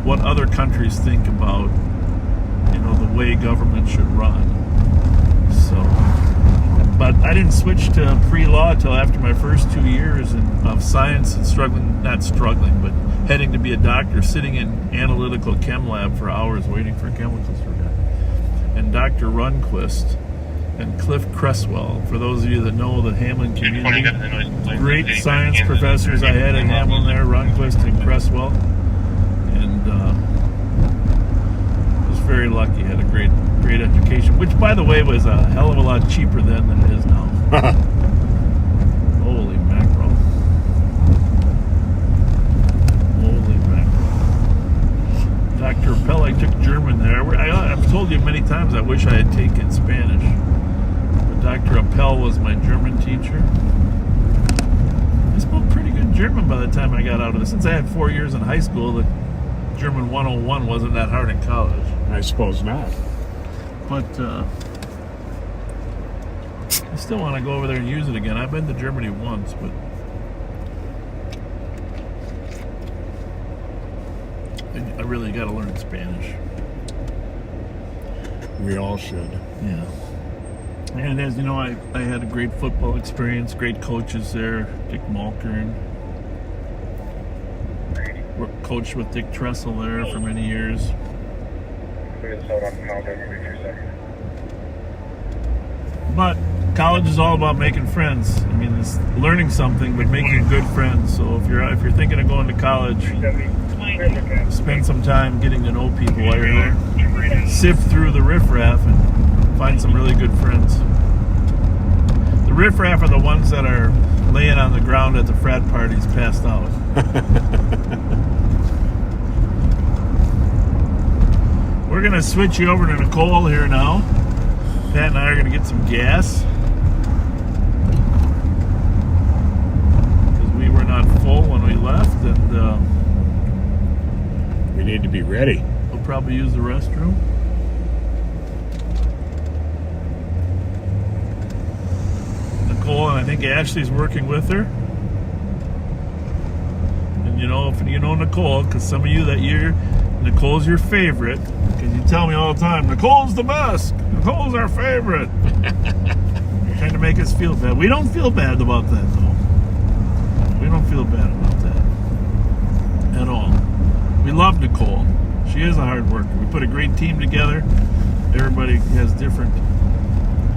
what other countries think about, you know, the way government should run. So, but I didn't switch to pre-law until after my first 2 years of science and not struggling, but heading to be a doctor, sitting in analytical chem lab for hours waiting for chemicals to react. And Dr. Runquist and Cliff Cresswell, for those of you that know the Hamlin community, great science professors I had at Hamlin there, Runquist and Cresswell. And was very lucky, had a great education, which by the way was a hell of a lot cheaper then than it is now. Holy mackerel. Holy mackerel. Dr. Appel, I took German there. I've told you many times I wish I had taken Spanish. But Dr. Appel was my German teacher. I spoke pretty good German by the time I got out of it. Since I had 4 years in high school, the German 101 wasn't that hard in college. I suppose not. But I still want to go over there and use it again. I've been to Germany once, but I really got to learn Spanish. We all should. Yeah. And as you know, I had a great football experience, great coaches there. Dick Malkern. Coached with Dick Tressel there for many years. But college is all about making friends. I mean, it's learning something, but making good friends. So if you're thinking of going to college, spend some time getting to know people while you're there. sift through the riffraff and find some really good friends. The riffraff are the ones that are laying on the ground at the frat parties passed out. We're going to switch you over to Nicole here now. Pat and I are going to get some gas. Because we were not full when we left, and we need to be ready. We'll probably use the restroom. Nicole, and I think Ashley's working with her. And you know, if you know Nicole, because some of you that year, Nicole's your favorite. Because you tell me all the time, Nicole's the best. Nicole's our favorite. Trying to make us feel bad. We don't feel bad about that, though. We don't feel bad about that at all. We love Nicole. She is a hard worker. We put a great team together. Everybody has different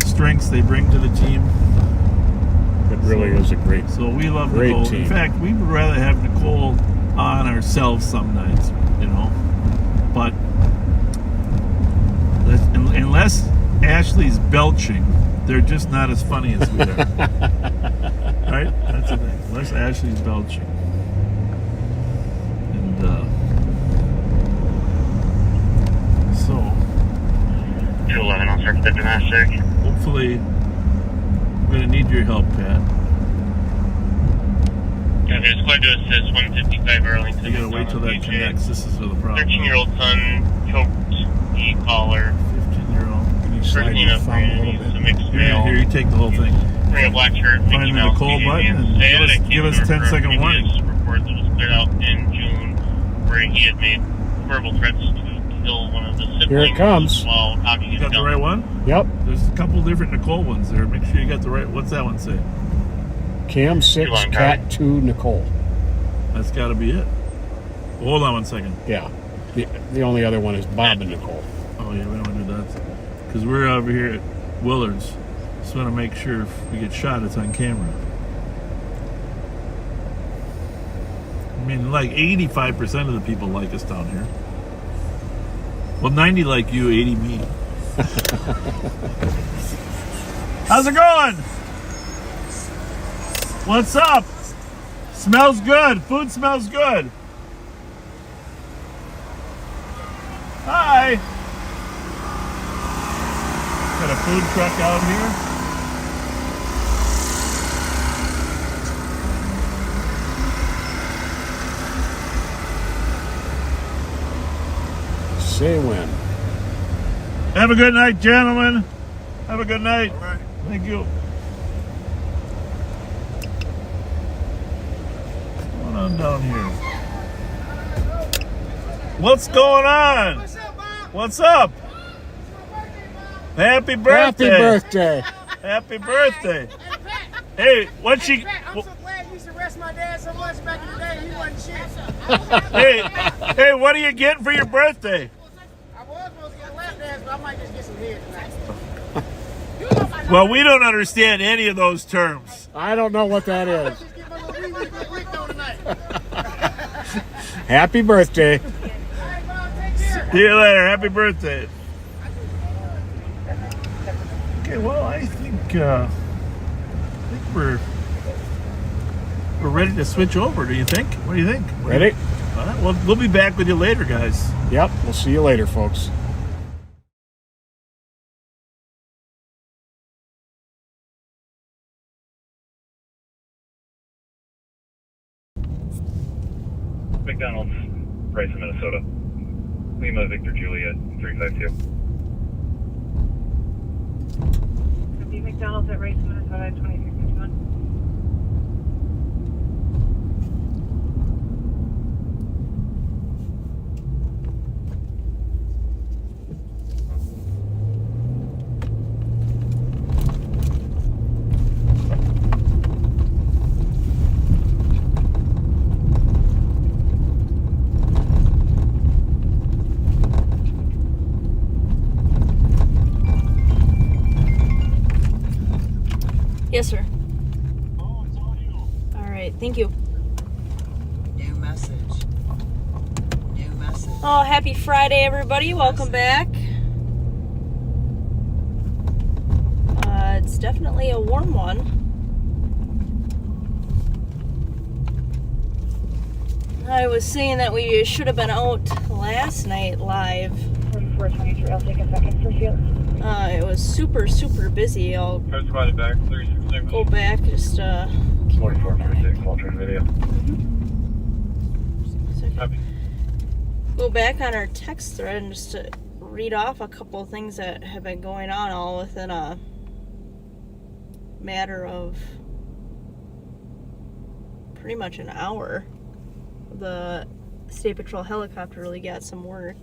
strengths they bring to the team. It really is a great So we love great Nicole. team. In fact, we would rather have Nicole on ourselves some nights, you know. But unless Ashley's belching, they're just not as funny as we are. Right? That's the thing. Unless Ashley's belching. And so 211, I'll start the domestic. hopefully I'm going to need your help, Pat. Yeah, there's quite to assist 155 Arlington. You got to wait till that connects. This is the problem. 13-year-old son choked the caller. 15-year-old. Can you slide your thumb a little bit? A mixed Here, male. you take the whole thing. Wearing a black shirt, Find Mickey the Mouse, call button and Canadian. give us 10-second warning. Report that was cleared out in June, where he had made verbal threats to kill one of the siblings. Here it comes. While cocking You his got the gun. right one? Yep. There's a couple different Nicole ones there. Make sure you got the right. What's that one say? Cam 6, Line, Cat 2, Nicole. That's got to be it. Hold on one second. Yeah. The only other one is Bob and Nicole. Oh yeah, we don't do that because we're over here at Willard's. Just want to make sure if we get shot, it's on camera. I mean, like 85% of the people like us down here. Well, 90 like you, 80 me. How's it going? What's up? Smells good. Food smells good. Hi. Got a food truck out here. Say when. Have a good night, gentlemen. Have a good night. All right. Thank you. What's going on down here? What's going on? What's up? Happy birthday. Happy birthday. Happy birthday. Hey, what she... I'm so glad you used to arrest my dad so much back in the day. He wasn't shit. Hey, what are you getting for your birthday? I was supposed to get a lap dance, but I might just get some head tonight. Well, we don't understand any of those terms. I don't know what that is. Just get my little wee real quick though tonight. Happy birthday. All right, Bob, take care. See you later. Happy birthday. Okay, well, I think we're ready to switch over. Do you think? What do you think? Ready? All right, well, we'll be back with you later, guys. Yep. We'll see you later, folks. McDonald's, Price, Minnesota. Lima, Victor, Juliet, 352. The McDonald's at Race, Minnesota, 2351. Yes, sir. Oh, it's all you. All right, thank you. New message. New message. Oh, happy Friday, everybody. Welcome back. It's definitely a warm one. I was saying that we should have been out last night live. 4423, I'll take a second for field. It was super, super busy. I'll back, go back, just, 4426, Fletcher video. Go back on our text thread and just to read off a couple of things that have been going on all within a matter of pretty much an hour. The State Patrol helicopter really got some work.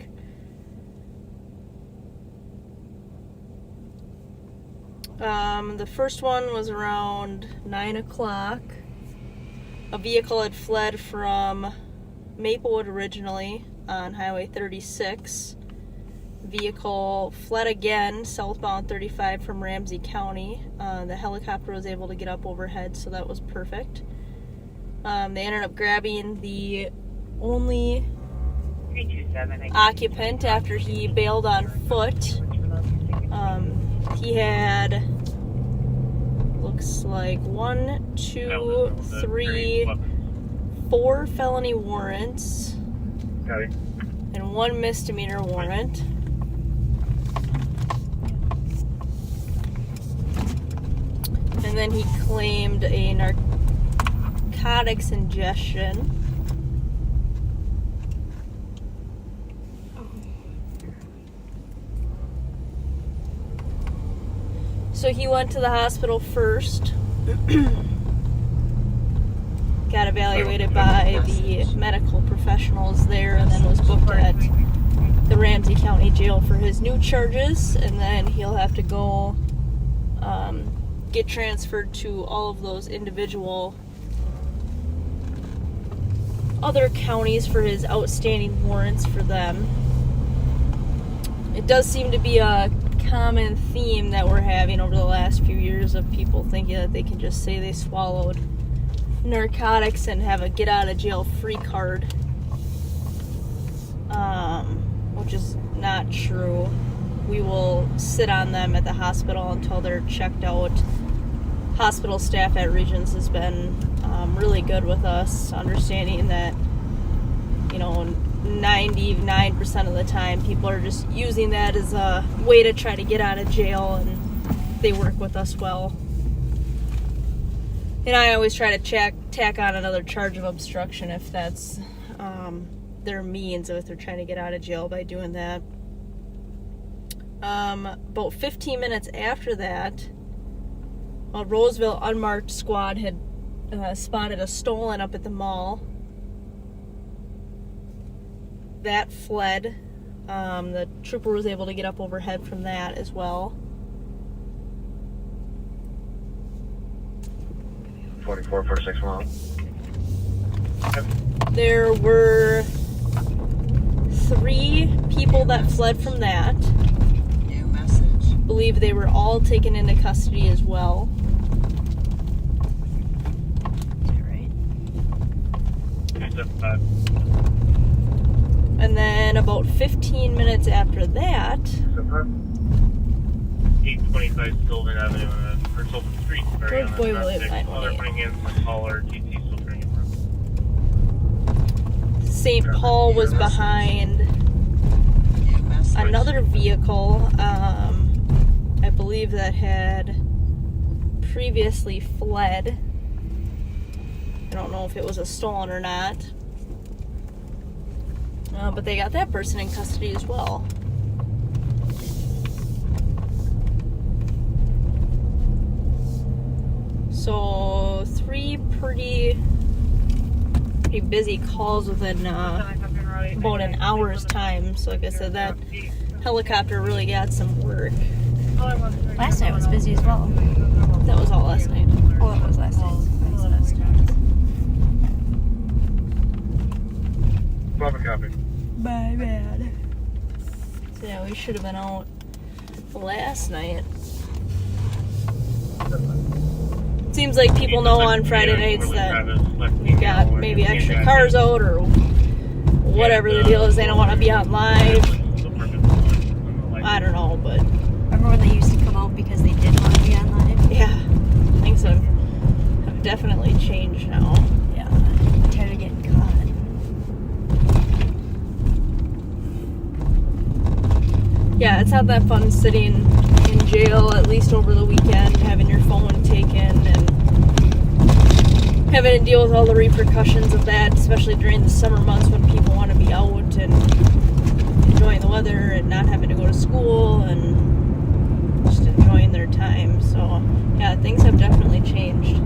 The first one was around 9 o'clock. A vehicle had fled from Maplewood originally on Highway 36. Vehicle fled again southbound 35 from Ramsey County. The helicopter was able to get up overhead, so that was perfect. They ended up grabbing the only occupant after he bailed on foot. He had, looks like 1, 2, 3, 4 felony warrants and 1 misdemeanor warrant. And then he claimed a narcotics ingestion. So he went to the hospital first. Got evaluated by the medical professionals there, and then was booked at the Ramsey County Jail for his new charges, and then he'll have to go get transferred to all of those individual other counties for his outstanding warrants for them. It does seem to be a common theme that we're having over the last few years of people thinking that they can just say they swallowed narcotics and have a get out of jail free card, which is not true. We will sit on them at the hospital until they're checked out. Hospital staff at Regions has been really good with us, understanding that, 99% of the time people are just using that as a way to try to get out of jail, and they work with us well. And I always try to tack on another charge of obstruction if that's their means, if they're trying to get out of jail by doing that. About 15 minutes after that, a Roseville unmarked squad had spotted a stolen up at the mall. That fled. The trooper was able to get up overhead from that as well. 4446 There were 3 people that fled from that. Believe they were all taken into custody as well. And then about 15 minutes after that, 825 Sylvan Avenue, or Sylvan Street. Good boy, William 918. St. Paul was behind another vehicle, I believe that had previously fled. I don't know if it was a stolen or not. But they got that person in custody as well. So 3 pretty busy calls within about an hour's time. So like I said, that helicopter really got some work. Last night was busy as well. That was all last night. Oh, that was last night. Copy. My bad. So yeah, we should have been out last night. Seems like people know on Friday nights that we've got maybe extra cars out or whatever the deal is, they don't want to be on live. I don't know, but Remember when they used to come out because they did want to be on live? yeah, things have definitely changed now. Yeah, I'm tired of getting caught. Yeah, it's not that fun sitting in jail, at least over the weekend, having your phone taken and having to deal with all the repercussions of that, especially during the summer months when people want to be out and enjoying the weather and not having to go to school and just enjoying their time. So, yeah, things have definitely changed.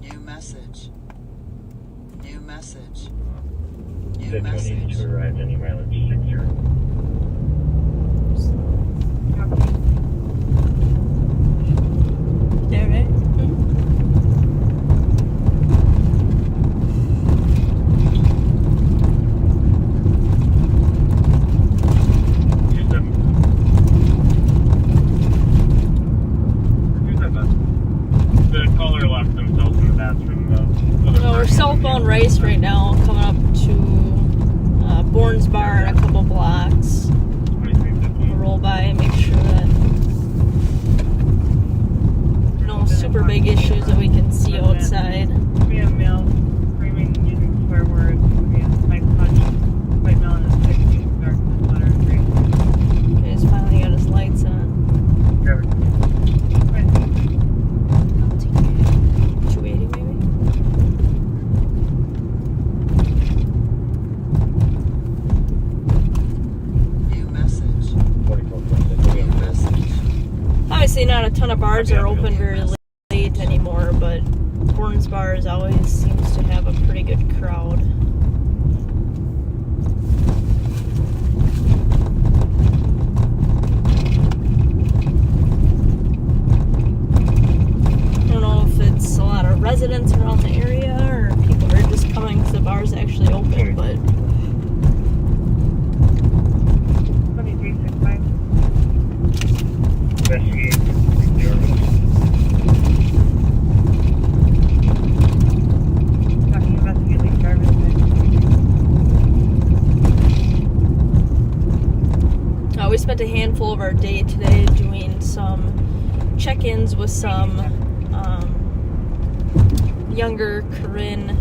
New message. New message. New The message. 22 arrived, any mileage 60. Yeah, right? The caller locked themselves in the bathroom, though. No, we're southbound Rice right now, coming up to Bourne's Bar in a couple blocks. We'll roll by and make sure that no super big issues that we can see outside. We have male screaming using swear words. We have white punch, white male in his 60s, dark letter 3. Okay, he's finally got his lights on. 280 maybe? New message. New message. Obviously not a ton of bars are open very late anymore, but Bourne's Bars always seems to have a pretty good crowd. I don't know if it's a lot of residents around the area or people are just coming because the bar's actually open, but 2365. Investigate. Talking investigate lead driver's we spent a handful of our day today doing some check-ins with some younger Corinne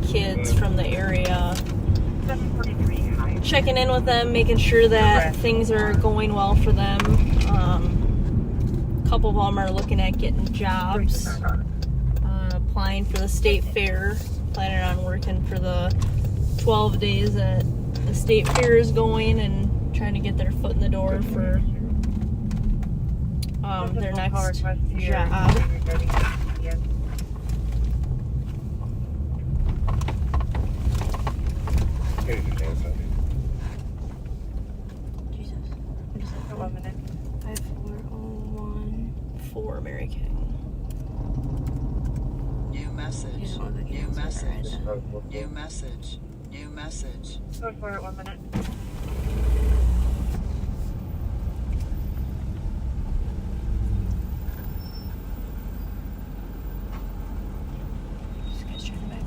kids from the area. 743 high. Checking in with them, making sure that things are going well for them. A couple of them are looking at getting jobs, applying for the state fair, planning on working for the 12 days that the state fair is going and trying to get their foot in the door for their next job. Jesus. What is it? 1 minute. 54014 Mary King. New message. New message. New message. New message. Go for it, 1 minute. This guy's trying to back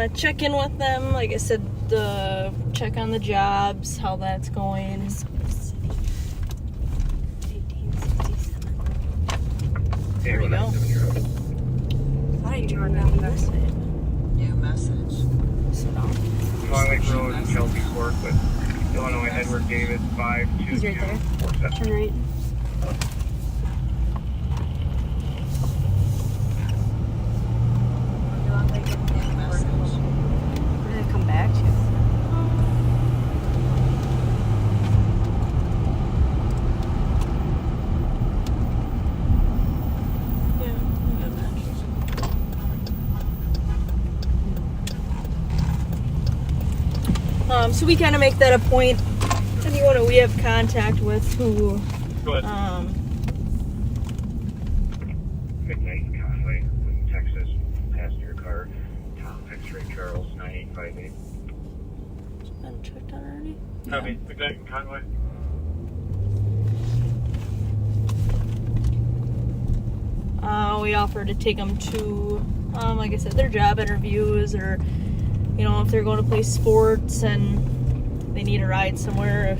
up. Check in with them, like I said, check on the jobs, how that's going. 1867. There we go. I turned around this way. New message. Long Lake Road, Chelsea Court with Illinois Edward Davis 52247. He's right there. Turn right. New message. Where So we kind of make that a point. Anyone who we have contact with who, Midnight Conway, from Texas, passenger car, Tom X-ray Charles 9858. been checked on already? Copy, Midnight Conway. We offer to take them to, like I said, their job interviews, or, you know, if they're going to play sports and they need a ride somewhere,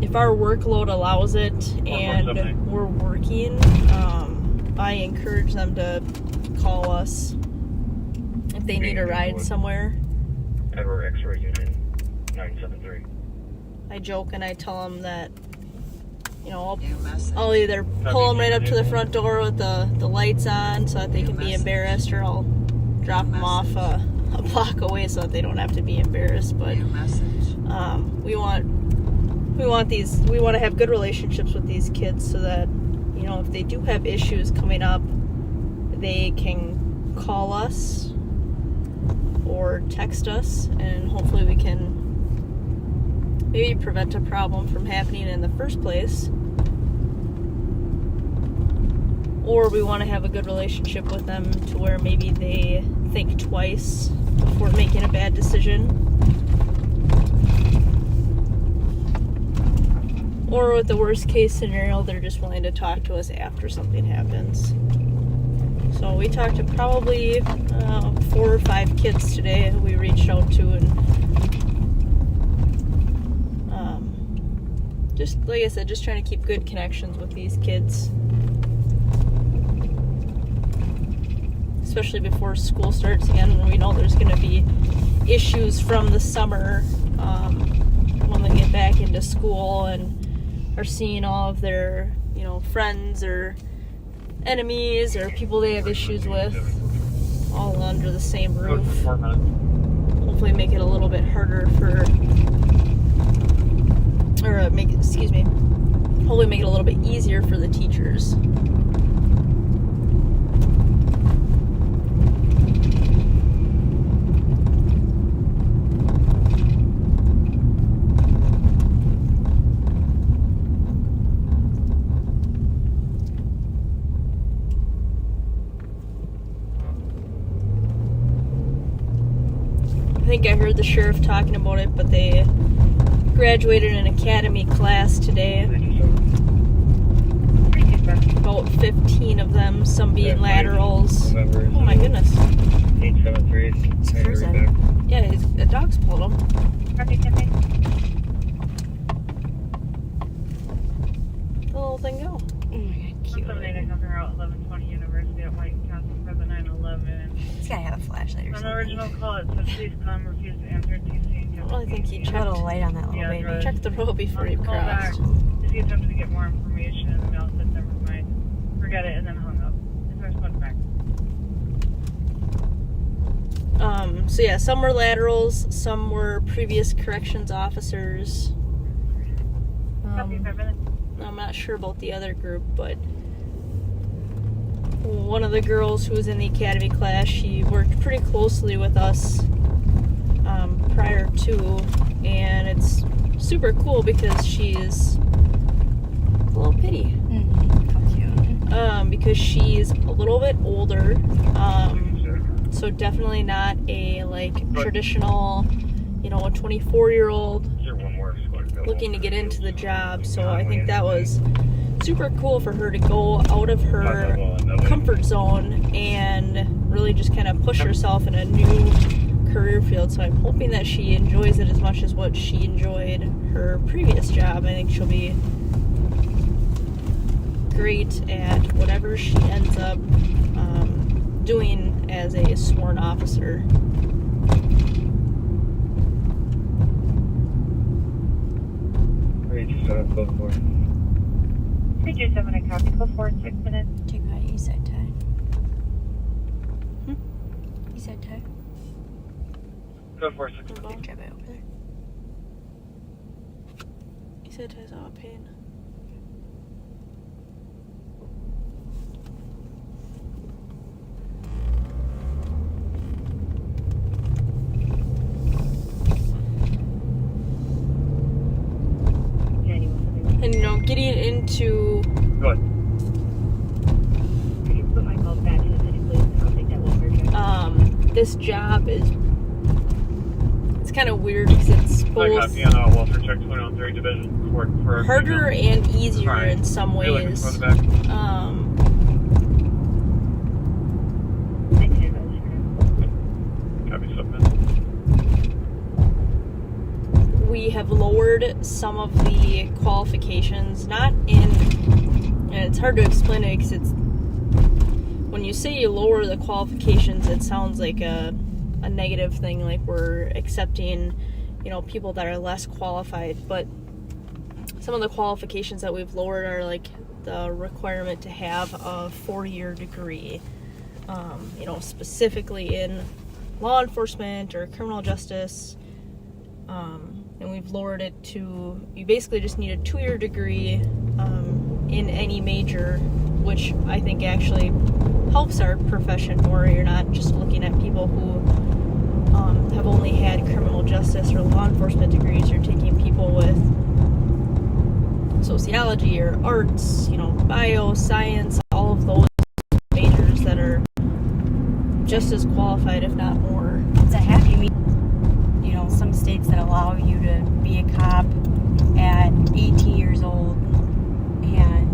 if our workload allows it and we're working, I encourage them to call us if they need a ride somewhere. Edward X-ray Unit 973. I joke and I tell them that, you know, I'll either pull them right up to the front door with the lights on so that they can be embarrassed, or I'll drop them off a block away so that they don't have to be embarrassed. But we want to have good relationships with these kids so that, you know, if they do have issues coming up, they can call us or text us, and hopefully we can maybe prevent a problem from happening in the first place. Or we want to have a good relationship with them to where maybe they think twice before making a bad decision. Or with the worst case scenario, they're just willing to talk to us after something happens. So we talked to probably 4 or 5 kids today who we reached out to, and just like I said, just trying to keep good connections with these kids, especially before school starts again, when we know there's going to be issues from the summer when they get back into school and are seeing all of their, you know, friends or enemies or people they have issues with all under the same roof. Hopefully make it a little bit harder for, or hopefully make it a little bit easier for the teachers. I think I heard the sheriff talking about it, but they graduated an academy class today. About 15 of them, some being laterals. Oh my goodness. 873. It's cruising. Yeah, the dog's pulled him. The little thing go. Oh my God, cute. Someday to come here out 1120 University at White County for the 9/11. He's gotta have a flashlight or An something. original call, it said please come, refuse to answer TC. Well, I think he checked. Put a light on that little baby. Checked the road before he Call back. crossed. If he attempted to get more information, and the mail said never mind. Forget it, and then hung up. His response back. So yeah, some were laterals, some were previous corrections officers. Copy, 5 minutes. I'm not sure about the other group, but one of the girls who was in the academy class, she worked pretty closely with us prior to, and it's super cool because she's a little pitty. How cute. Because she's a little bit older, so definitely not a traditional, you know, a 24-year-old looking to get into the job. So I think that was super cool for her to go out of her comfort zone and really just kind of push herself in a new career field. So I'm hoping that she enjoys it as much as what she enjoyed her previous job. I think she'll be great at whatever she ends up doing as a sworn officer. Code 4. 327 and copy. Code 4 in 6 minutes. Take my east side tie. East side tie. Code 4 6 Drive it over there. He said ties out of pain. getting into Go ahead. this job is, it's kind of weird because it's both Walter check 213 Division Court for harder and easier in some ways. We have lowered some of the qualifications, not in, and it's hard to explain it because it's, when you say you lower the qualifications, it sounds like a negative thing, like we're accepting, you know, people that are less qualified, but some of the qualifications that we've lowered are like the requirement to have a 4-year degree, you know, specifically in law enforcement or criminal justice, and we've lowered it to, you basically just need a 2-year degree in any major, which I think actually helps our profession more. You're not just looking at people who have only had criminal justice or law enforcement degrees. You're taking people with sociology or arts, you know, bio, science, all of those majors that are just as qualified, if not more. It's a happy medium. You know, some states that allow you to be a cop at 18 years old and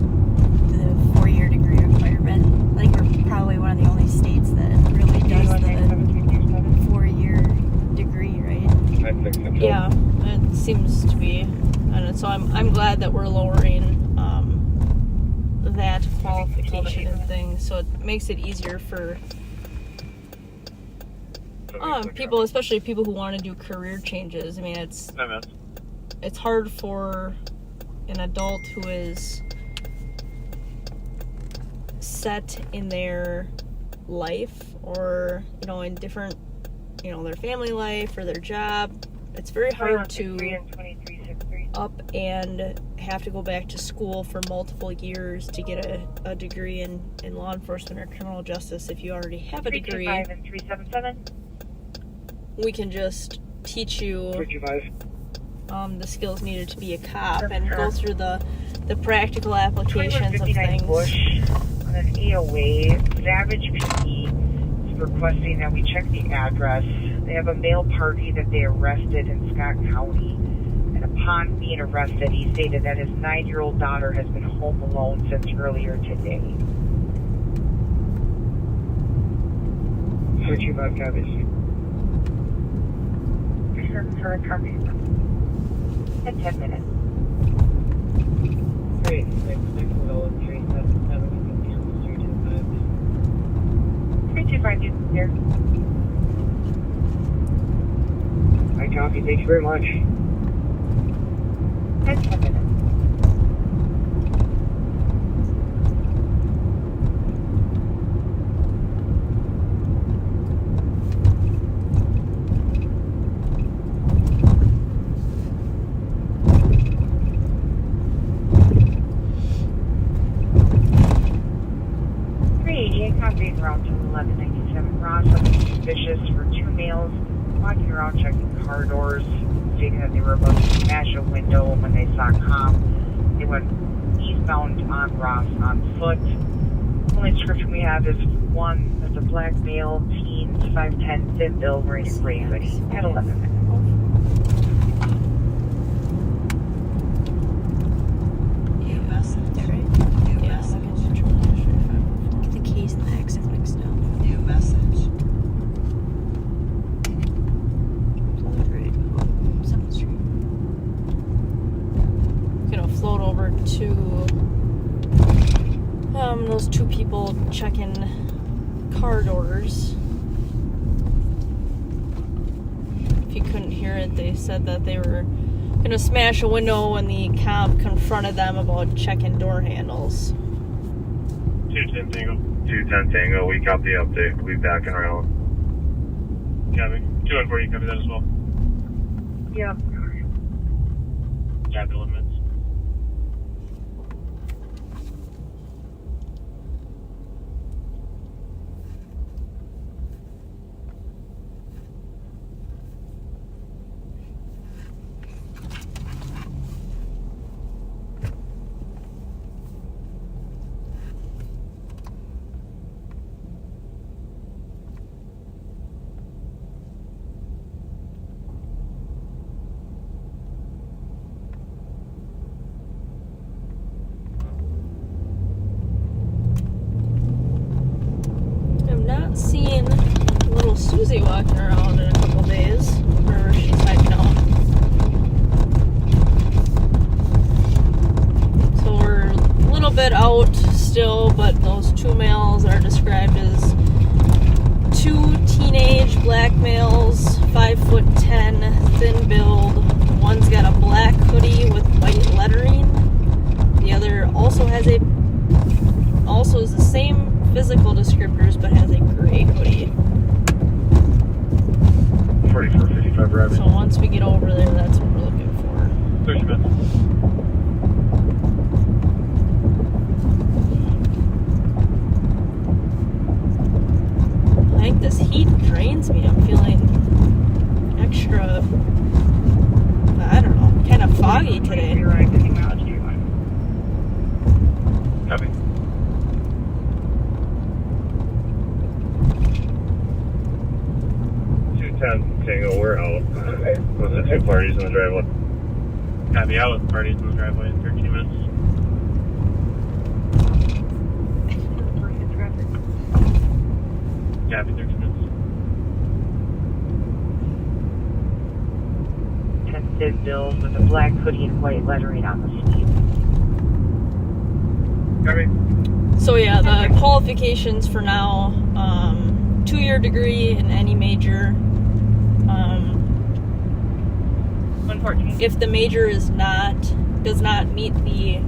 the 4-year degree requirement. I think we're probably one of the only states that really does the 4-year degree, right? Yeah, it seems to be. And so I'm glad that we're lowering that qualification and thing, so it makes it easier for people, especially people who want to do career changes. I mean, it's hard for an adult who is set in their life, or, you know, in different, you know, their family life or their job. It's very hard to up and have to go back to school for multiple years to get a degree in law enforcement or criminal justice. If you already have a degree, 325 and 377. we can just teach you the skills needed to be a cop and go through the practical applications of things. Bush on an AOA, Savage PD is requesting that we check the address. They have a male party that they arrested in Scott County, and upon being arrested, he stated that his 9-year-old daughter has been home alone since earlier today. 325 copies. For copy. In 10 minutes. 325 is here. I copy. Thank you very much. 10 minutes. Being around to 1197 Ross, suspicious for 2 males walking around checking car doors, stating that they were about to smash a window when they saw a cop. They went eastbound on Ross on foot. The only description we have is one that's a black male, teens, 5'10", thin bill, wearing a gray hoodie at 11 minutes. Those 2 people checking car doors. If you couldn't hear it, they said that they were going to smash a window when the cop confronted them about checking door handles. 210 Tango. 210 Tango, we copy the update. We'll be back and around. Copy. 214, you copy that as well? Yep. Copy limits. Ramsey walking around in a couple days, wherever she's hiding out. So we're a little bit out still, but those two males are described as two teenage black males, 5'10", thin build. One's got a black hoodie with white lettering. The other also is the same physical descriptors, but has a gray hoodie. 4455 Rabbit. So once we get over there, that's what we're looking for. 30 minutes. I think this heat drains me. I'm feeling extra, I don't know, kind of foggy today. Copy. 210 Tango, we're out. With the two parties in the driveway. Copy, out with parties in the driveway in 13 minutes. Copy, 13 minutes. Tentative build with a black hoodie and white lettering on the sleeve. Copy. So yeah, the qualifications for now, 2-year degree in any major. 114. If the major does not meet the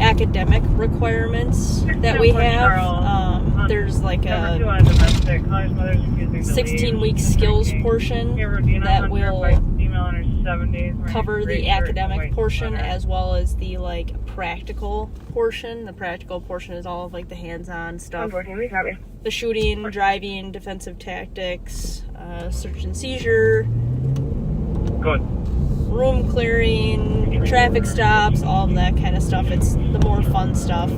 academic requirements that we have, there's like a 16-week skills portion that will cover the academic portion as well as the like practical portion. The practical portion is all of like the hands-on stuff. The shooting, driving, defensive tactics, search and seizure, room clearing, traffic stops, all of that kind of stuff. It's the more fun stuff.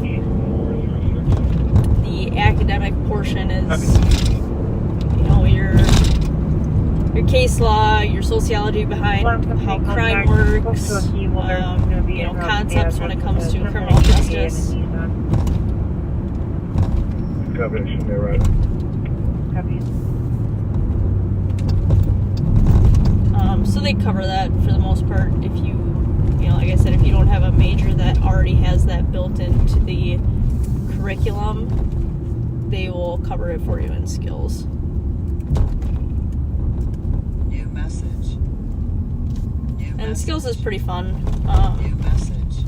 The academic portion is, you know, your case law, your sociology behind how crime works, you know, concepts when it comes to criminal justice. Copy, should be right. Copy. So they cover that for the most part. If you know, like I said, if you don't have a major that already has that built into the curriculum, they will cover it for you in skills. New message. And skills is pretty fun. New message.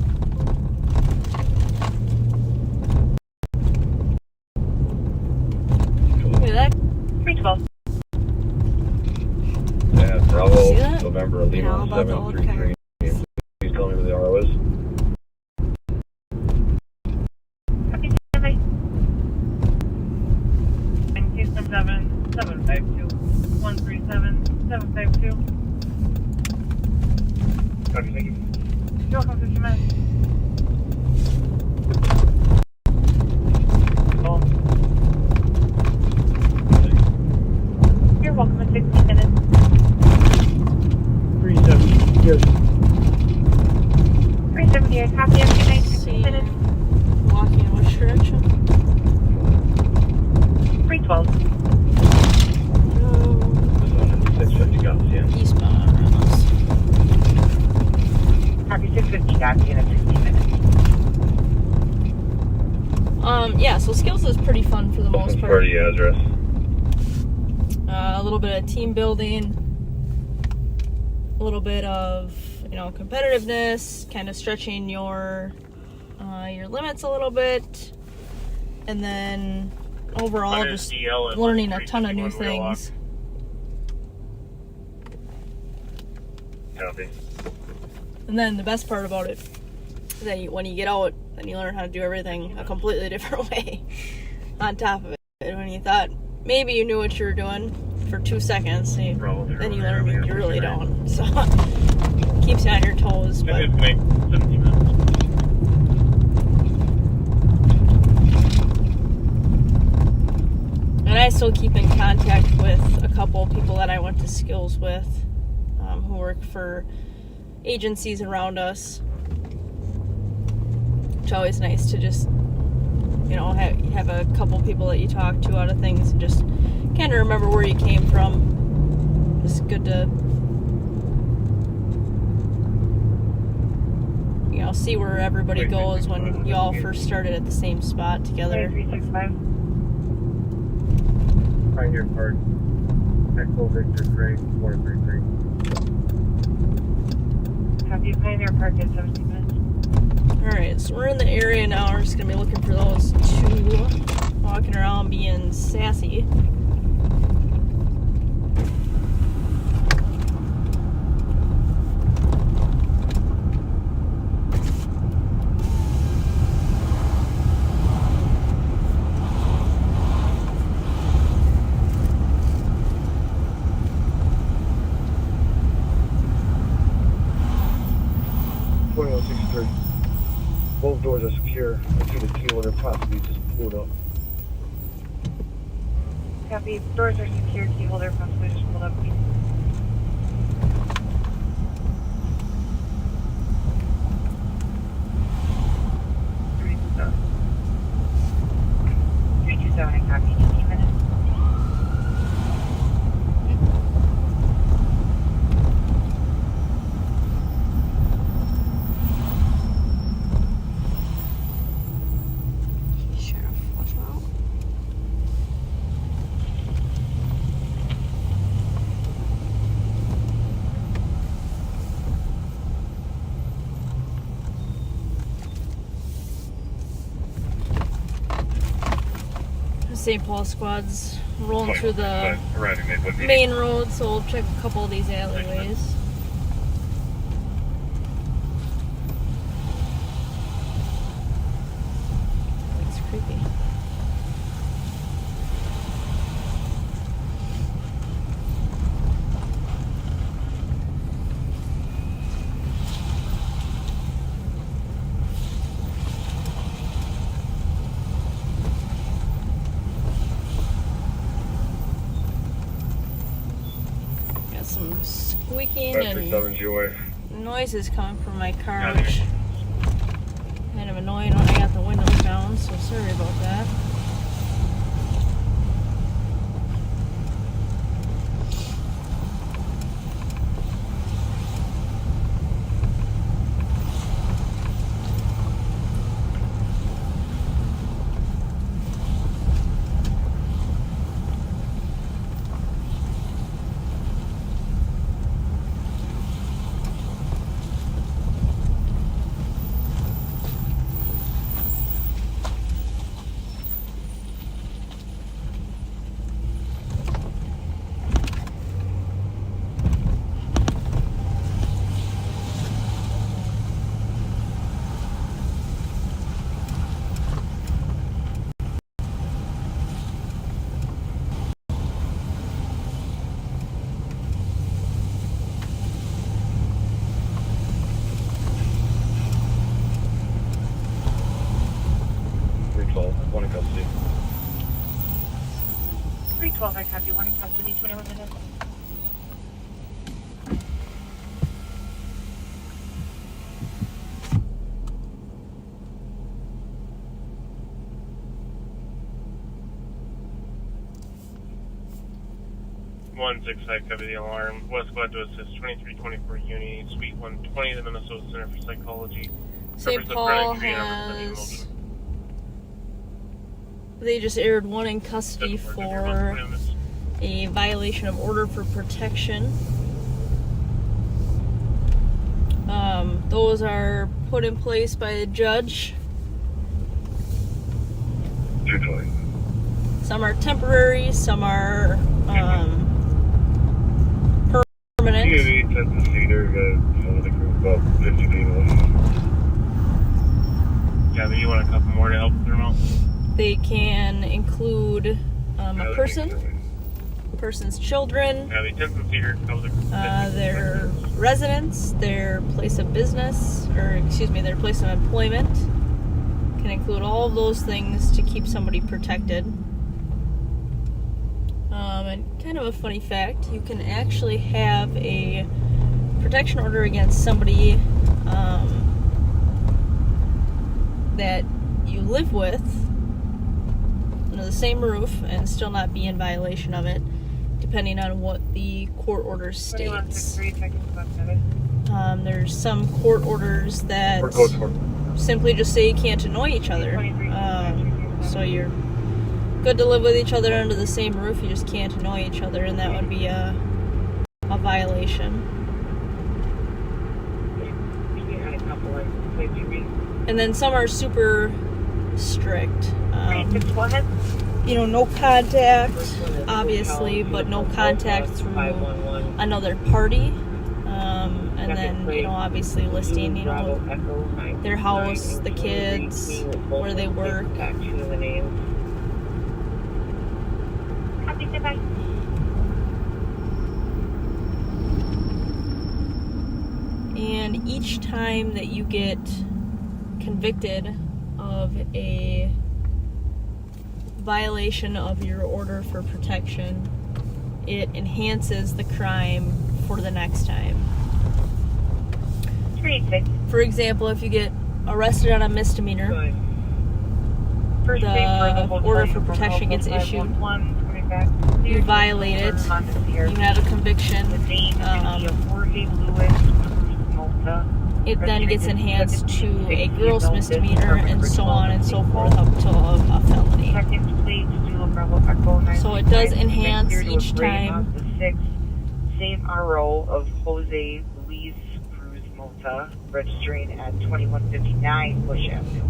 Look at that. 312. Yeah, Bravo, See that? November, Lima, 733. Please tell me where the RO is. Copy, 277-752. 137-752. Copy, thank you. You're welcome, 50 minutes. Oh. You're welcome in 60 minutes. 370, yes. 378, copy, every night, 60 minutes. Walking in which direction? 312. 650 guns, yeah. Eastbound rounds. Copy, 650, copy, in 60 minutes. Yeah, so skills is pretty fun for the most part. Party address. A little bit of team building, a little bit of, you know, competitiveness, kind of stretching your limits a little bit, and then overall just learning a ton of new things. Copy. And then the best part about it is that when you get out, then you learn how to do everything a completely different way on top of it. And when you thought maybe you knew what you were then you learn you really don't. So keeps you on your toes. But and I still keep in contact with a couple of people that I went to skills with, who work for agencies around us. It's always nice to just, you know, have a couple people that you talk to out of things and just Kind of remember where you came from. Just good to, you know, see where everybody goes when you all first started at the same spot together. 365. Find your part. Echo Victor Frank 433. Copy. Pioneer Park at 17 minutes. Alright, so we're in the area now. We're just going to be looking for those two walking around being sassy. Both doors are secure. I see the key holder possibly just pulled up. Copy. Doors are secure. Key holder possibly just pulled up. 327, I copy. 18 minutes. St. Paul squad's rolling through the main road, so we'll check a couple of these alleyways. It's creepy. Some squeaking and noises coming from my car, which kind of annoying when I got the windows down, so sorry about that. One in custody. 312, I copy. One in custody. 21 minutes. One 6-5, cover the alarm. West Squad to assist 2324 Uni, Suite 120, the Minnesota Center for Psychology. St. Paul has... They just aired one in custody for a violation of order for protection. Those are put in place by a judge. Some are temporary, some are permanent. Yeah, but you want a couple more to help them out? They can include a person's children, their residence, their place of business, or excuse me, their place of employment. Can include all of those things to keep somebody protected. And kind of a funny fact, you can actually have a protection order against somebody that you live with, under the same roof and still not be in violation of it, depending on what the court order states. There's some court orders that simply just say you can't annoy each other. So you're good to live with each other under the same roof, you just can't annoy each other, and that would be a violation. And then some are super strict. You know, no contact, obviously, but no contact through another party. And then, you know, obviously listing, you know, their house, the kids, where they work. And each time that you get convicted of a violation of your order for protection, it enhances the crime for the next time. For example, if you get arrested on a misdemeanor, the order for protection gets issued. You violate it, you have a conviction, it then gets enhanced to a gross misdemeanor and so on and so forth up to a felony. So it does enhance each time. Same RO of Jose Luis Cruz Mota, registering at 2159 Bush Avenue.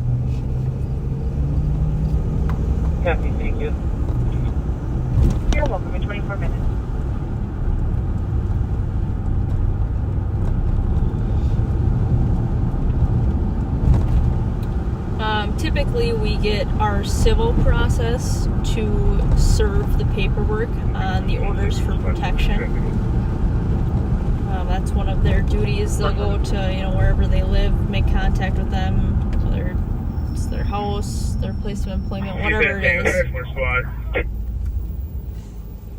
Copy, thank you. You're welcome in 24 minutes. Typically, we get our civil process to serve the paperwork on the orders for protection. That's one of their duties. They'll go to, you know, wherever they live, make contact with them, whether it's their house, their place of employment, whatever it is. More squad.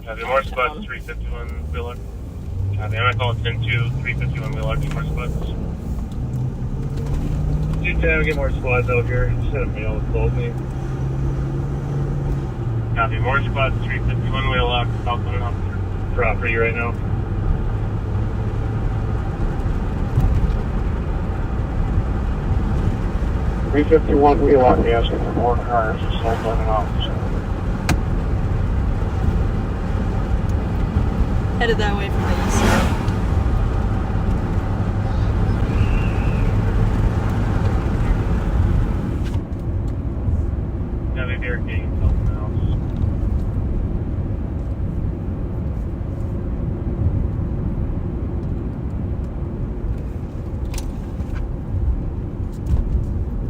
Copy, more squad, 351 Wheelock. Copy, I'm gonna call it 10-2, 351 Wheelock, more squads. 210, get more squads out here. Send a mail with both me. Copy, more squads, 351 Wheelock, South coming up property right now. $351 Wheelock, asking for more cars, so running off. Headed that way from the east side.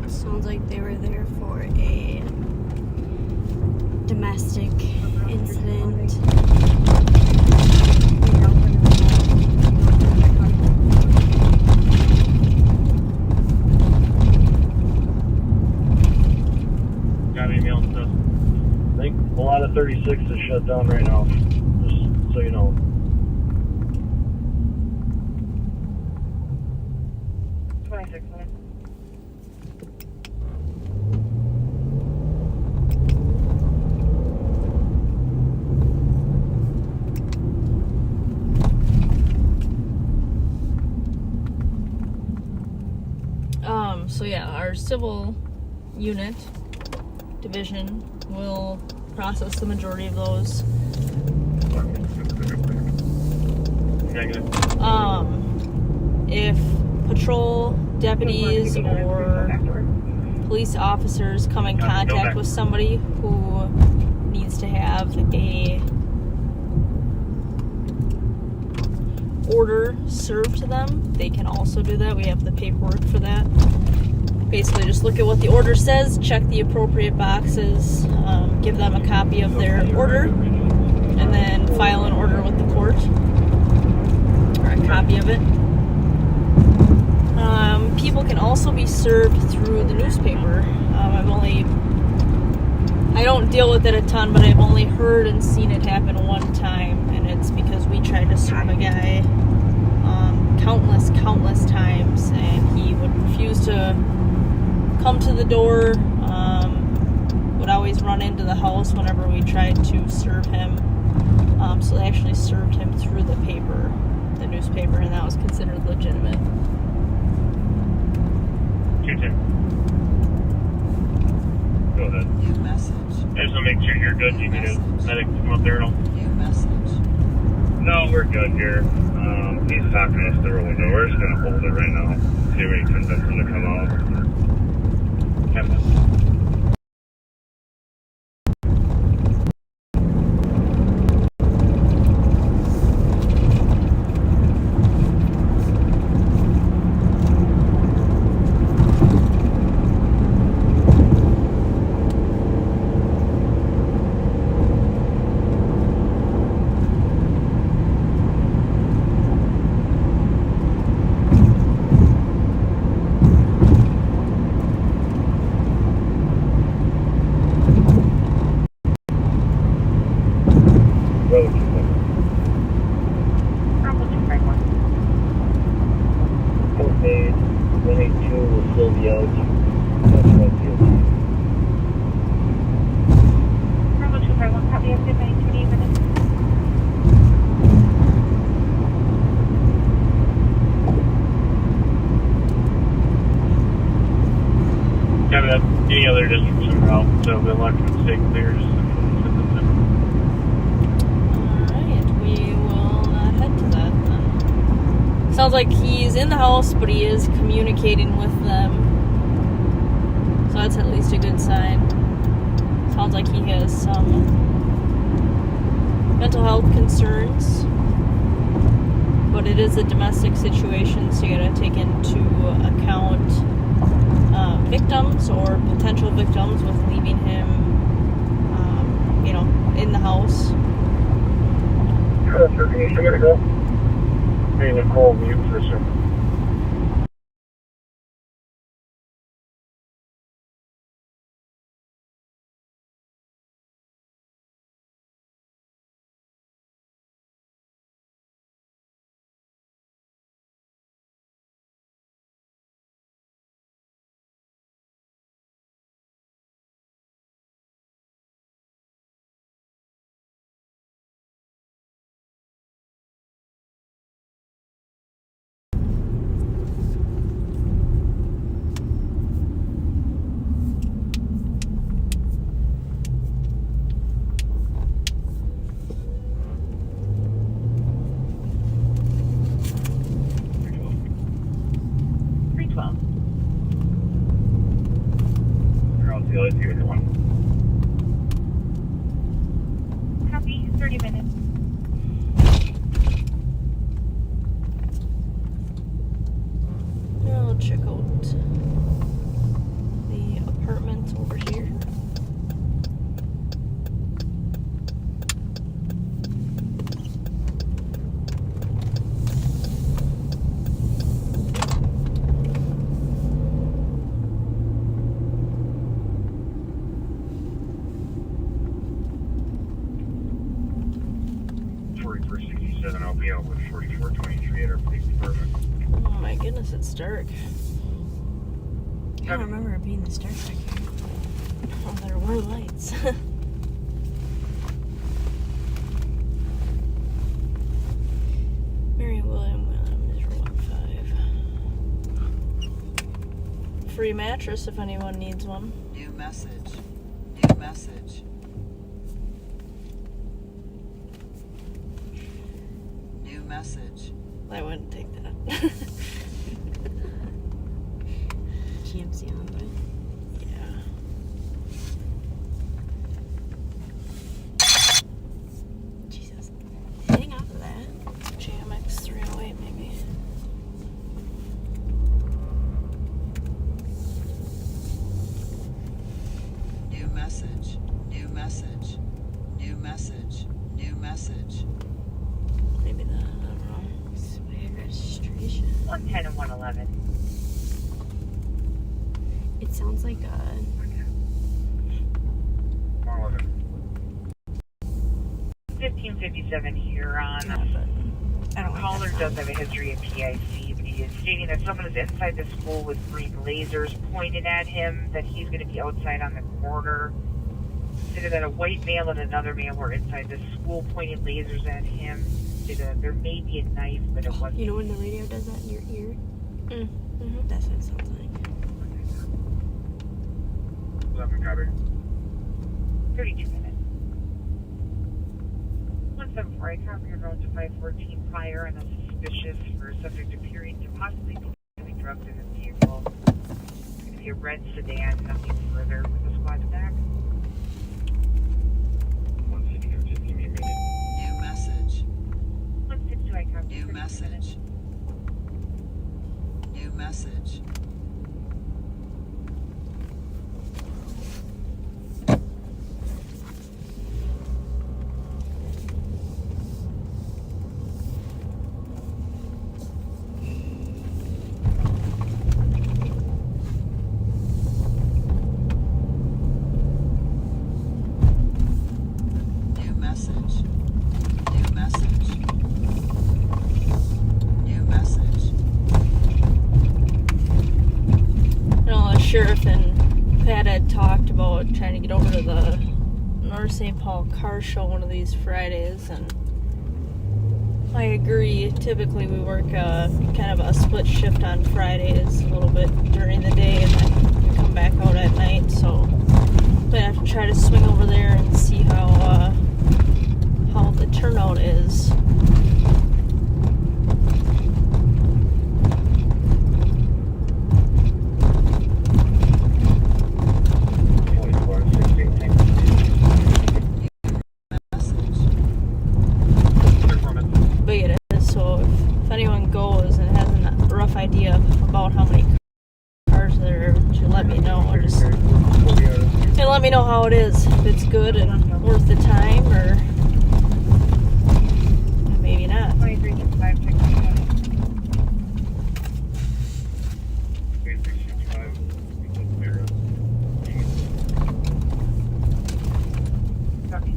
Sounds like they were there for a domestic incident. Got any mail stuff? I think a lot of 36 is shut down right now, just so you know. So yeah, our civil unit division will process the majority of those. If patrol deputies or police officers come in contact with somebody who needs to have a order served to them, they can also do that. We have the paperwork for that. Basically just look at what the order says, check the appropriate boxes, give them a copy of their order, and then file an order with the court, or a copy of it. People can also be served through the newspaper. I don't deal with it a ton, but I've only heard and seen it happen one time, and it's because we tried to serve a guy countless times, and he would refuse to come to the door, would would always run into the house whenever we tried to serve him. So they actually served him through the paper, the newspaper, and that was considered legitimate. 210. Go ahead. New message. I just want to make sure you're good. You need a medic to come up there at all? New message. No, we're good here. He's talking us through a window. We're just going to hold it right now. See if we can convince him to come out. Any other districts in route, so the election will stay clear. Alright, we will head to that then. Sounds like he's in the house, but he is communicating with them. So that's at least a good sign. Sounds like he has some mental health concerns. But it is a domestic situation, so you gotta take into account victims or potential victims with leaving him, in the house. Sure, can you hear me to go? Hey, Nicole, mute for a second. Copy, 30 minutes. I'll check out the apartment over here. I'll be out with 4423 at our police department. Oh my goodness, it's dark. I don't remember it being this dark back here. Oh, there were lights. Mary Williams, 15. Free mattress if anyone needs one. New message. New message. New message. I wouldn't take that. GMC on, but yeah. Jesus. Hang off of that. GMX 308 maybe. New message. New message. New message. New message. Maybe that. I don't know. Registration. 110 and 111. It sounds like 1557 here on. I don't Caller does have a history of PIC, but he is stating that someone is inside the school with green lasers pointed at him, that he's going to be outside on the corner. stated that a white male and another male were inside the school pointing lasers at him. There may be a knife, but it wasn't. You know when the radio does that in your ear? Mm-hmm. That's what it sounds like. 11 covered. 32 minutes. 174, I copied your road to 514 prior and a suspicious for a subject appearing to possibly be consuming drugs in his vehicle. It's going to be a red sedan, nothing further with the squad back. 160, just give me a minute. New message. 162, I copied. New message. New message. New message. New message. New message. You know, the sheriff and Pat had talked about trying to get over to the North St. Paul car show one of these Fridays, and I agree. Typically we work kind of a split shift on Fridays, a little bit during the day, and then we come back out at night, so I'm gonna have to try to swing over there and see how the turnout is. Big it is, so if anyone goes and has a rough idea about how many cars there are, should let me know. Or just let me know how it is. If it's good and worth the time, or maybe not. 2365, 67. Copy.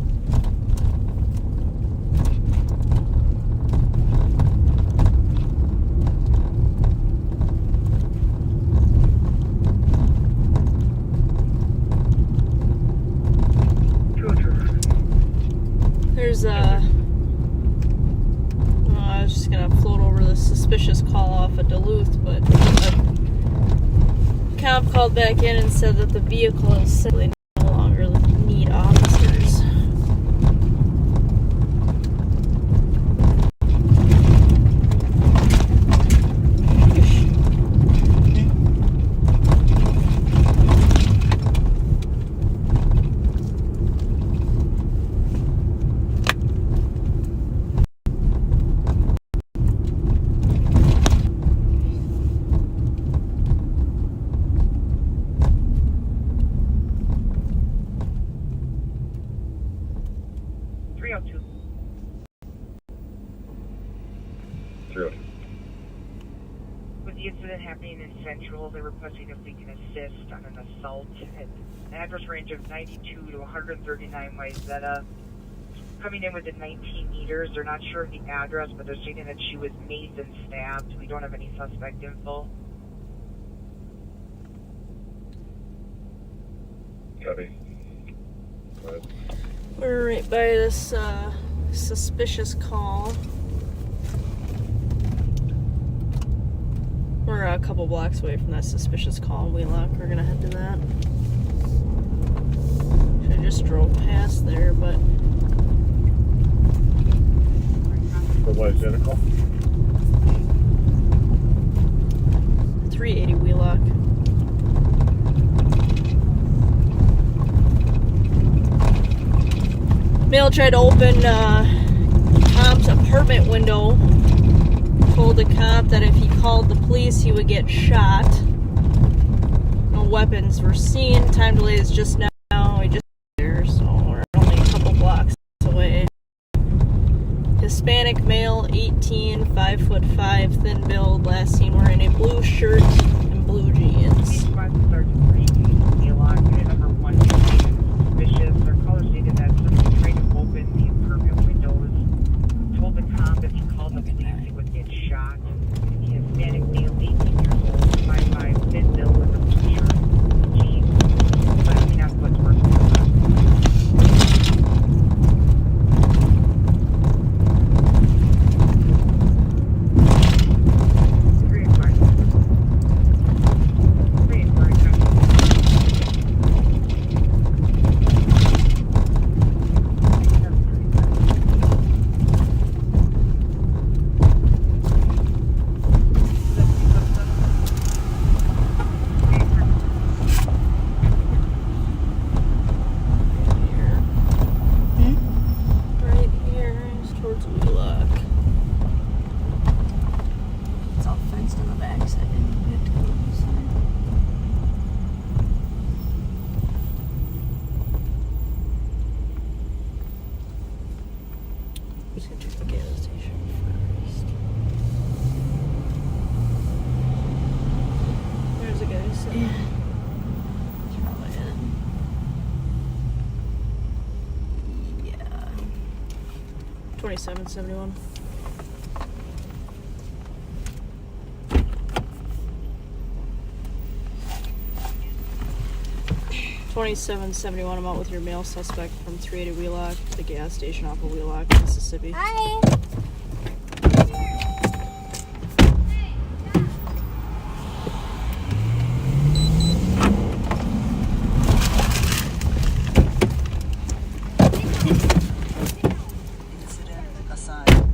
There's I was just gonna float over the suspicious call off of Duluth, but a cop called back in and said that the vehicle is simply no longer need officers. With the incident happening in Central, they're requesting if we can assist on an assault at an address range of 92 to 139 Wayzata. Coming in within 19 meters. They're not sure of the address, but they're stating that she was mazed and stabbed. We don't have any suspect info. Copy. We're right by this suspicious call. We're a couple blocks away from that suspicious call in Wheelock. We're gonna head to that. Should've just drove past there, but... For what is it called? 380 Wheelock. Male tried to open Tom's apartment window. Told the cop that if he called the police, he would get shot. No weapons were seen. Time delay is just now. We just there, so we're only a couple blocks away. Hispanic male, 18, 5'5", thin build. Last seen wearing a blue shirt and blue jeans. Their caller stated that somebody tried to open the apartment windows. Told the cop if he called the police, he would get shot. The Hispanic male, 18 years old, 5'5", thin build with a blue shirt, jeans. But I mean, that's what's worse than that. second. We have to go to the side. Just gonna check the gas station first. There's a guy sitting. Yeah. That's probably it. Yeah. 2771. $27.71. I'm out with your male suspect from 380 Wheelock to the gas station off of Wheelock, Mississippi. Hi. Incident assigned.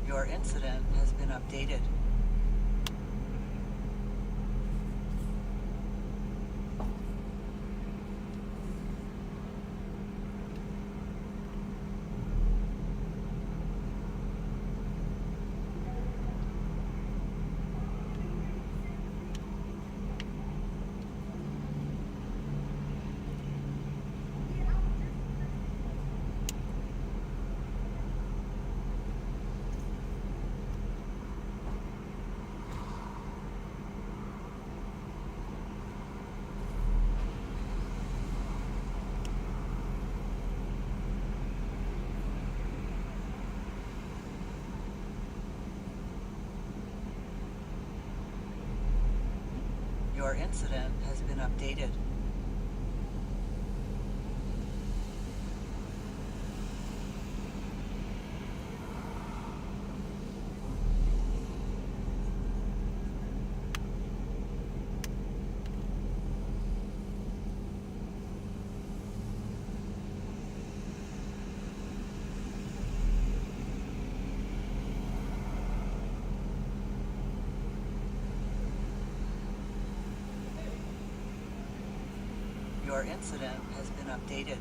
Your incident has been updated. Your incident has been updated. Your incident has been updated.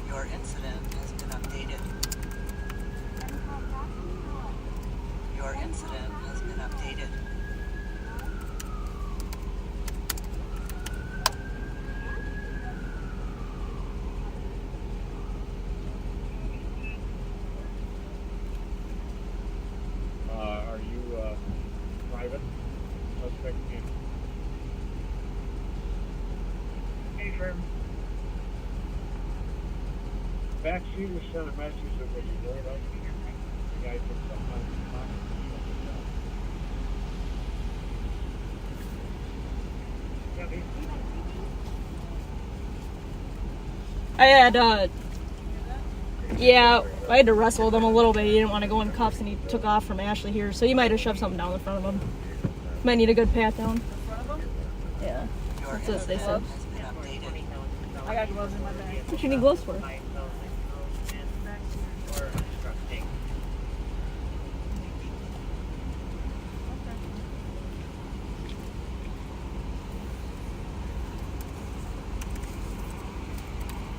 Your incident has been updated. Your incident has been updated. Are you private suspect? Confirm. Backseat was sent a message that was ignored us. The guy took something out of his pocket. I had, yeah, I had to wrestle with him a little bit. He didn't want to go in cuffs, and he took off from Ashley here, so you might have shoved something down in front of him. Might need a good pat down. Yeah, that's what they said. I got gloves in my bag. What you need gloves for?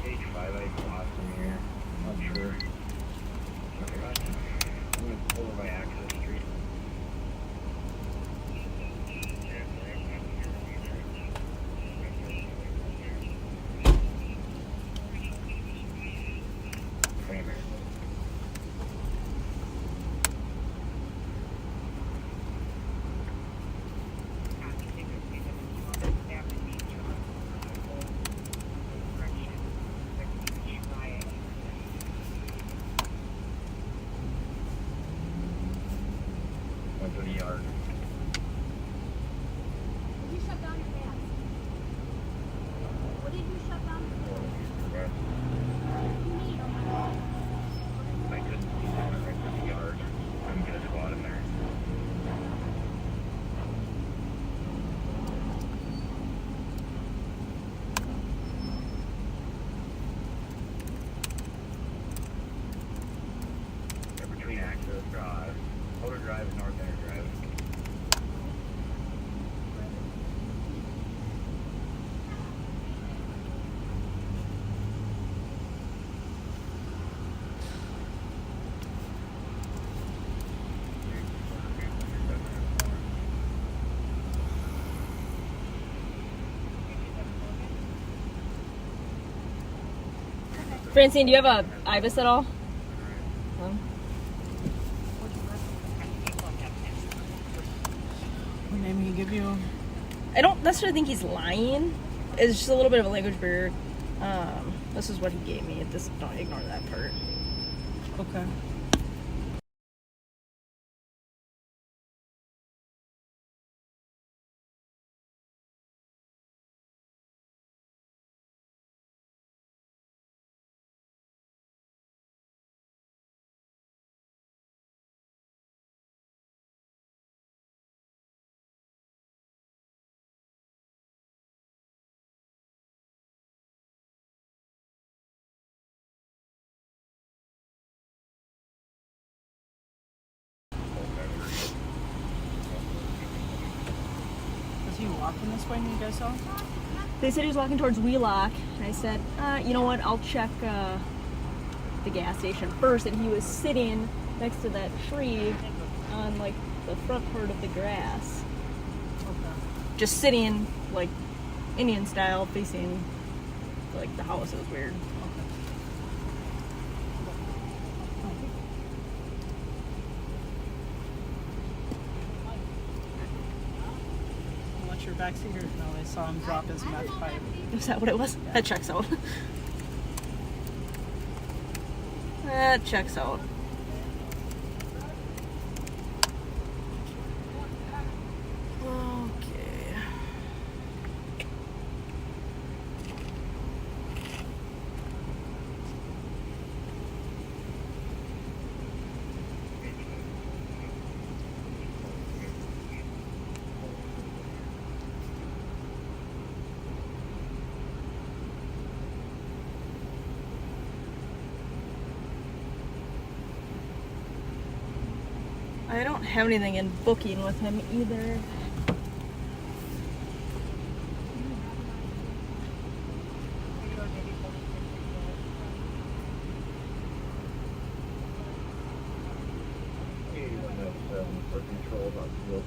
H5, I lost him here. Not sure. I'm going to pull over my access street. Francine, do you have a IBIS at all? No? What name did he give you? I don't necessarily think he's lying. It's just a little bit of a language barrier. This is what he gave me. Don't ignore that part. Okay. Was he walking this way when you guys saw him? They said he was walking towards Wheelock, and I said, you know what, I'll check the gas station first, and he was sitting next to that tree on, like, the front part of the grass. Okay. Just sitting, like, Indian style, facing, like, the house. It was weird. Fletcher backseat or no? They saw him drop his meth pipe. Was that what it was? That checks out. That checks out. Okay. I don't have anything in booking with him either. For control on fields.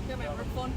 Got my work phone.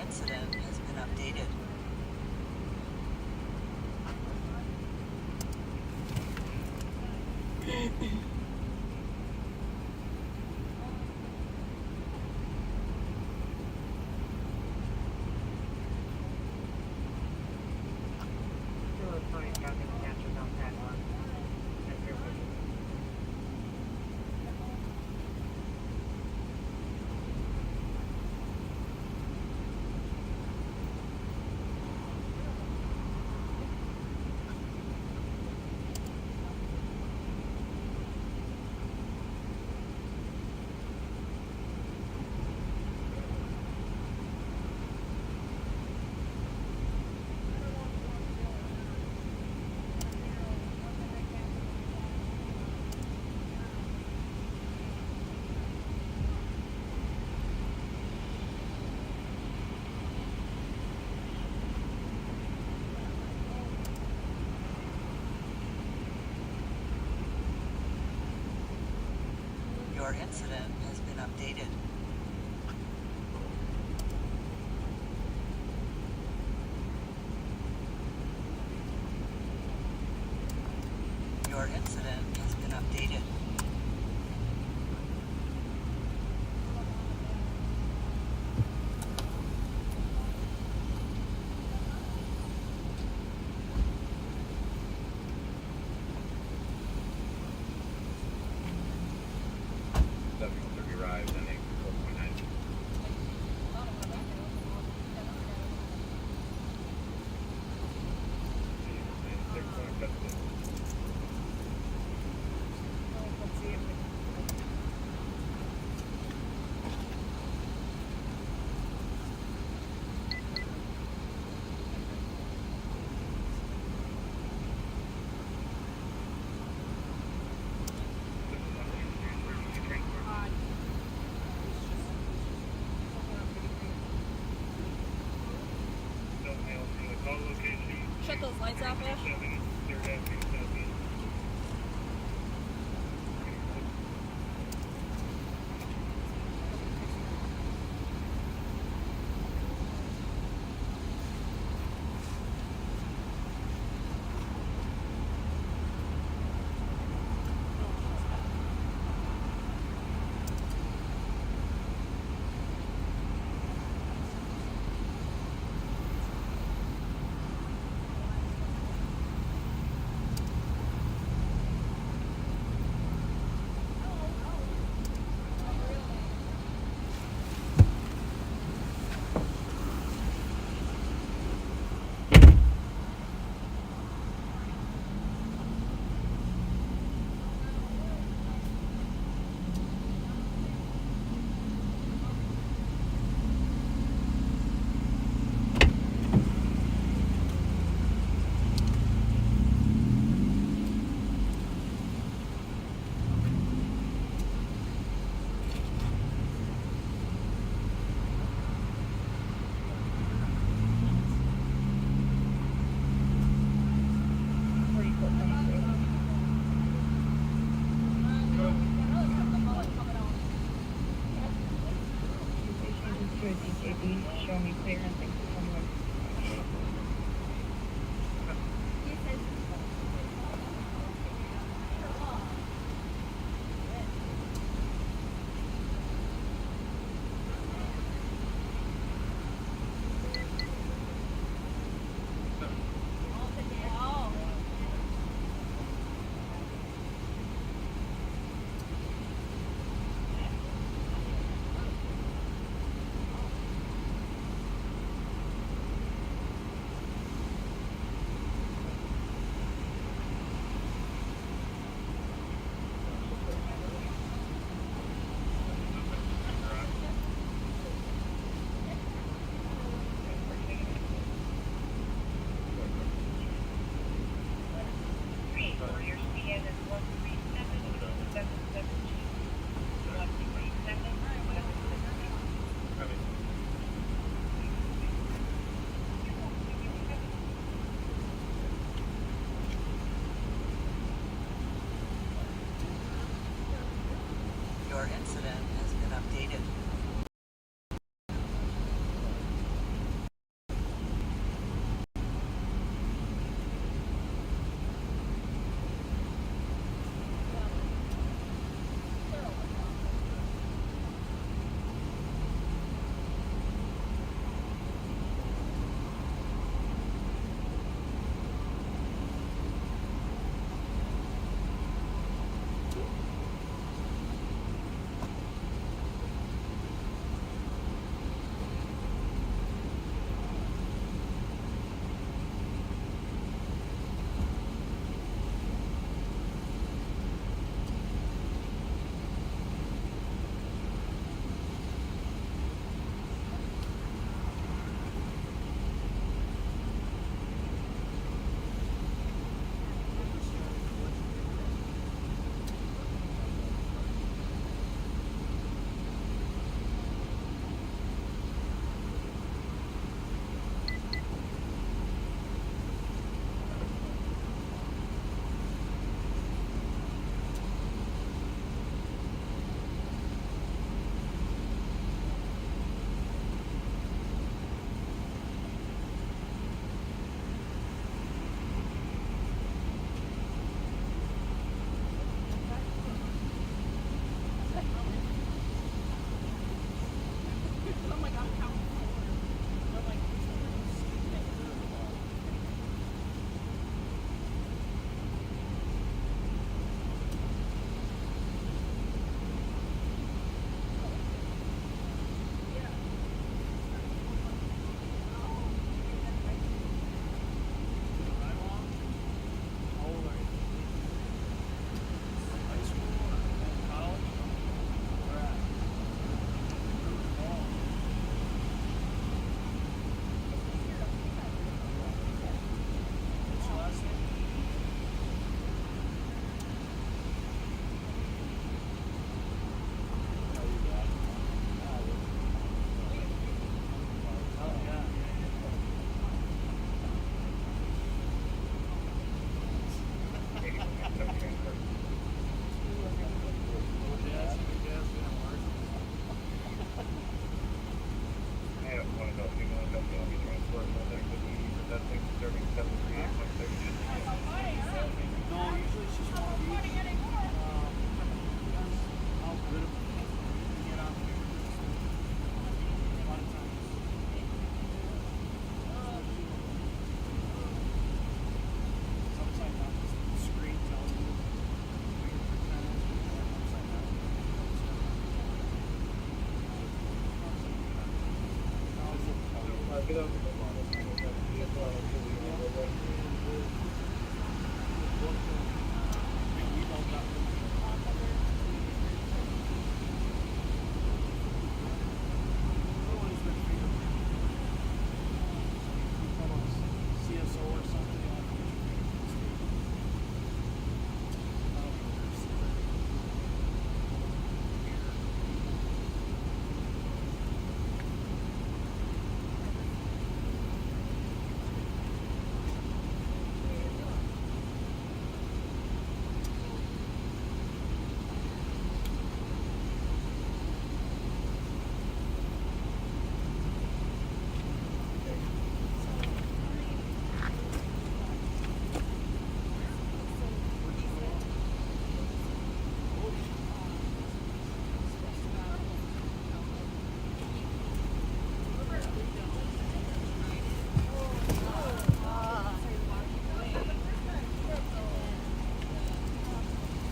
incident has been updated. Your incident has been updated. Your incident has been updated. arrived, I think, 4.9. Shut those lights off, Ash. Show me clear and thank you so much. Your incident has been updated.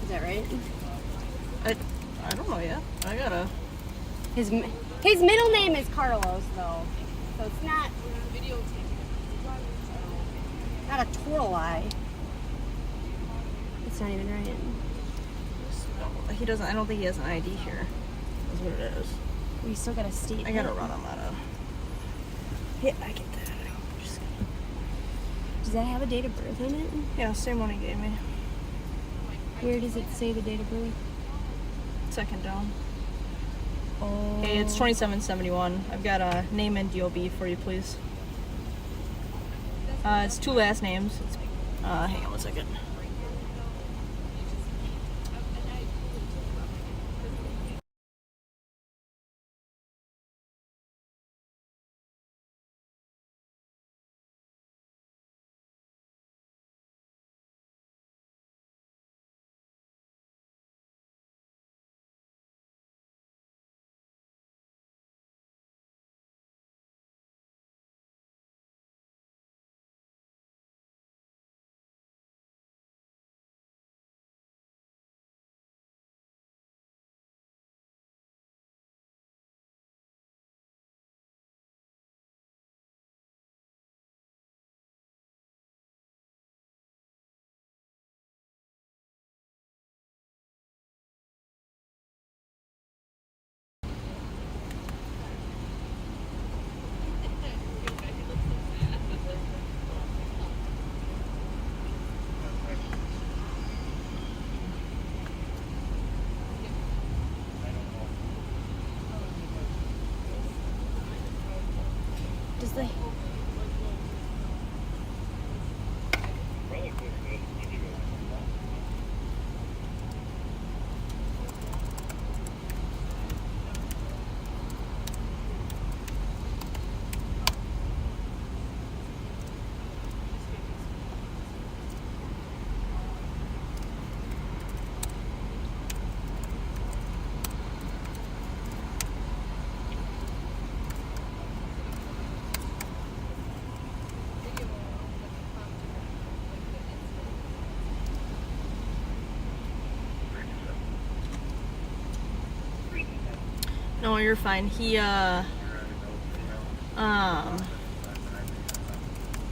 Is that right? I don't know yet. I gotta. His middle name is Carlos, though, so it's not a total lie. It's not even right. He doesn't. I don't think he has an ID here. That's what it is. We still got a state. I gotta run him out of. Yeah, I get that. Does that have a date of birth in it? Yeah, same one he gave me. Where does it say the date of birth? Second down. Oh. Hey, it's 2771. I've got a name and DOB for you, please. It's 2 last names. Hang on one second. Does the No, you're fine. He,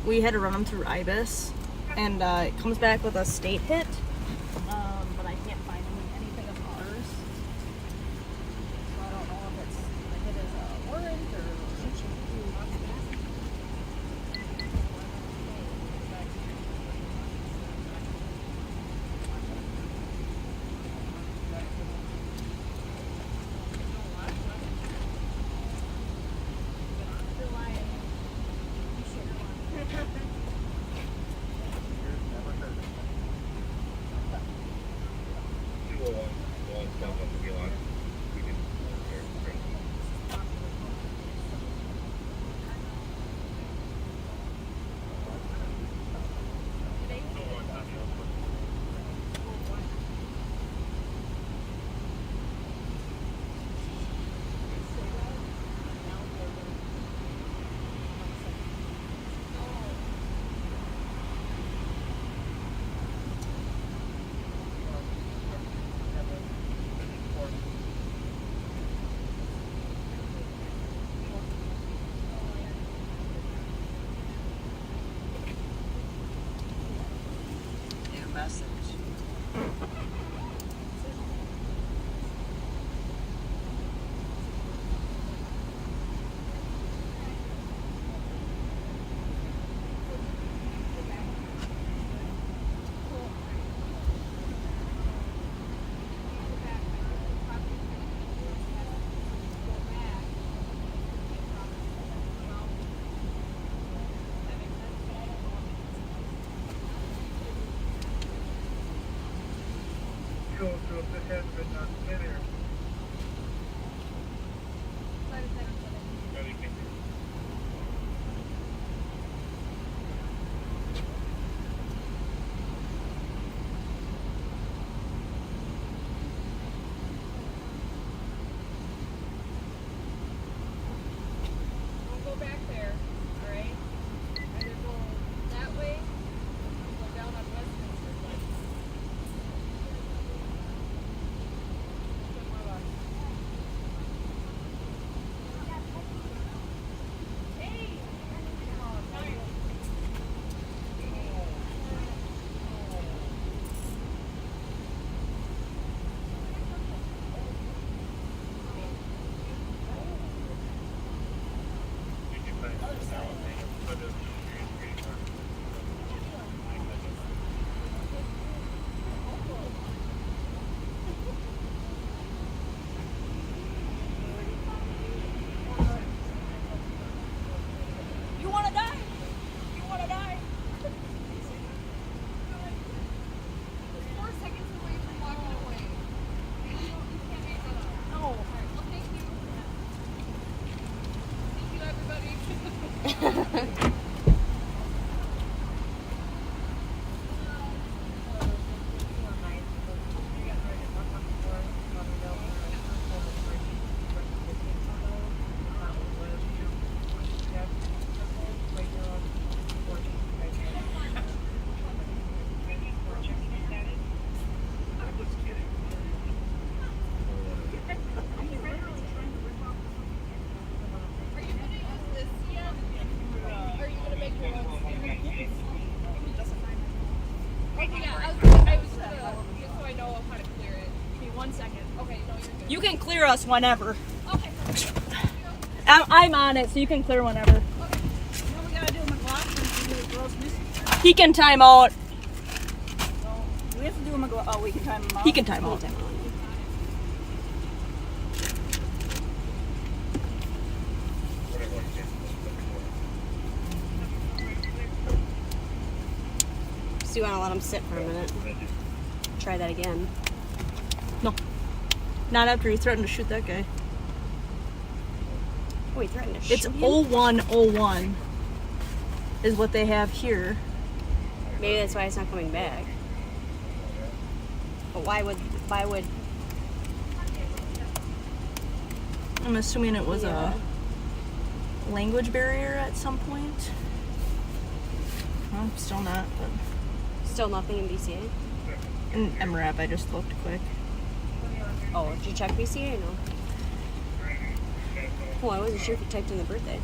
we had to run him through IBIS, and it comes back with a state hit, but I can't find anything of ours. So I don't know if it's the hit as a warrant or... clear us whenever. Okay. I'm on it, so you can clear whenever. He can time out. We have to do him we can time him out. He can time out. So you want to let him sit for a minute? Try that again. No. Not after he threatened to shoot that guy. Oh, he threatened to shoot It's him? 0101 is what they have here. Maybe that's why it's not coming back. But why would I'm assuming it was a language barrier at some point. Well, still not, but still nothing in BCA? In MRAP, I just looked quick. Oh, did you check BCA or no? Oh, I wasn't sure if you typed in the birthday.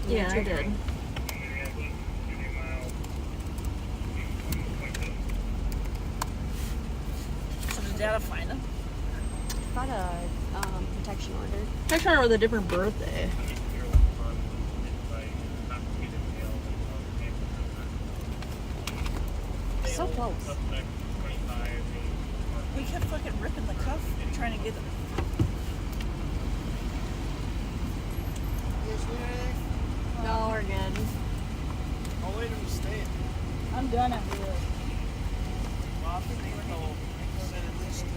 Yeah, I did. So did Dad find him? Got a protection order. Protection order with a different birthday. So close. We kept fucking ripping the cuff and trying to get him. No, we're good. I'll wait him to stay. I'm done after this. Well, I'm thinking he'll send at least 2.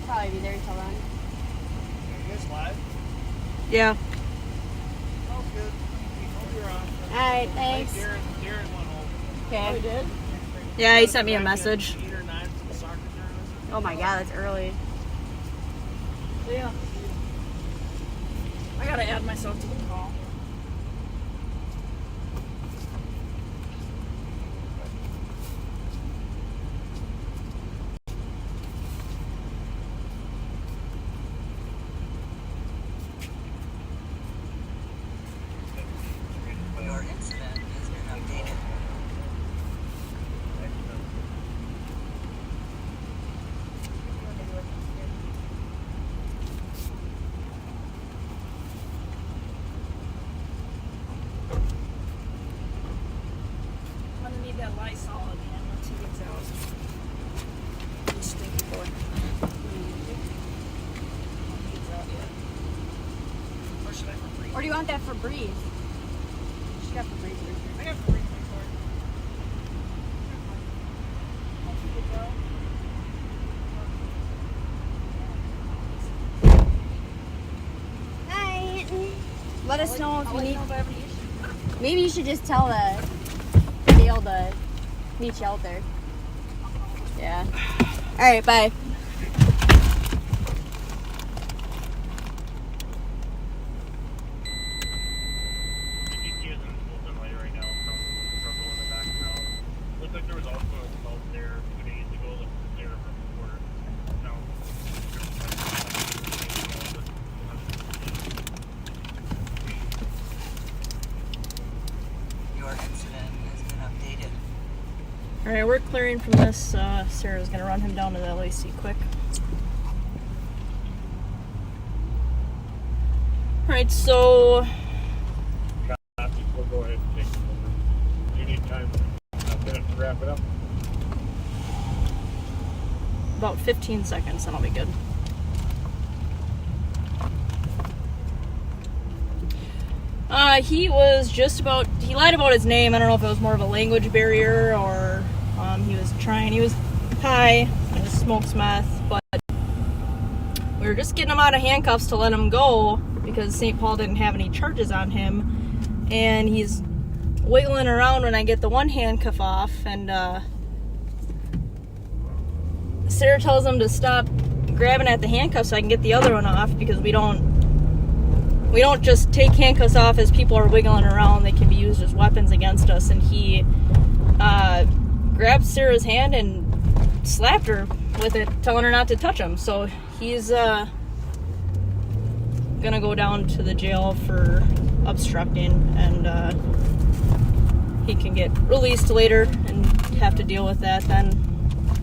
Probably be there till then. You guys live? Yeah. Oh, good. Hope you're on. Alright, thanks. Darren went home. Okay. Oh, he did? Yeah, he sent me a message. 8 or 9 to the soccer tournament. Oh my god, that's early. Yeah. I gotta add myself to the call. Your incident has been updated. I'm gonna need that Lysol again once he gets out. You stinky boy. Gets out yet. Or should I Febreze? Or do you want that Febreze? She got Febreze right here. I got Febreze before. Once he gets out. Hi. Let us know if you need. If I have any issues. Maybe you should just tell Dale to meet you out there. Yeah. All right. Bye. Looks like there was also a assault there 2 days ago that was there from the quarter. No. Your incident has been updated. Alright, we're clearing from this. Sarah's gonna run him down to the LAC quick. Alright, so We'll go ahead and take it over. Do you need time? A minute to wrap it up? about 15 seconds and I'll be good. He was just about, he lied about his name. I don't know if it was more of a language barrier or he was high, and smoked meth, but we were just getting him out of handcuffs to let him go because St. Paul didn't have any charges on him, and he's wiggling around when I get the one handcuff off, and Sarah tells him to stop grabbing at the handcuffs so I can get the other one off, because we don't just take handcuffs off as people are wiggling around. They can be used as weapons against us. And he grabbed Sarah's hand and slapped her with it, telling her not to touch him. So he's gonna go down to the jail for obstructing, and he can get released later and have to deal with that then.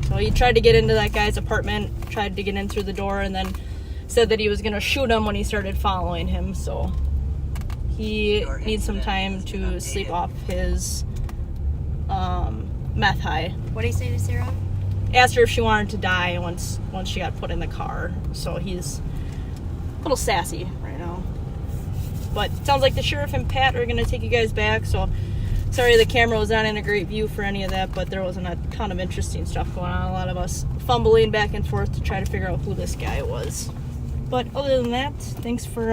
So he tried to get into that guy's apartment, tried to get in through the door, and then said that he was going to shoot him when he started following him, so he needs some time to sleep off his meth high. What did he say to Sarah? Asked her if she wanted to die once she got put in the car, so he's a little sassy right now. But it sounds like the sheriff and Pat are going to take you guys back, so sorry the camera was not in a great view for any of that, but there wasn't a ton of interesting stuff going on. A lot of us fumbling back and forth to try to figure out who this guy was. But other than that, thanks for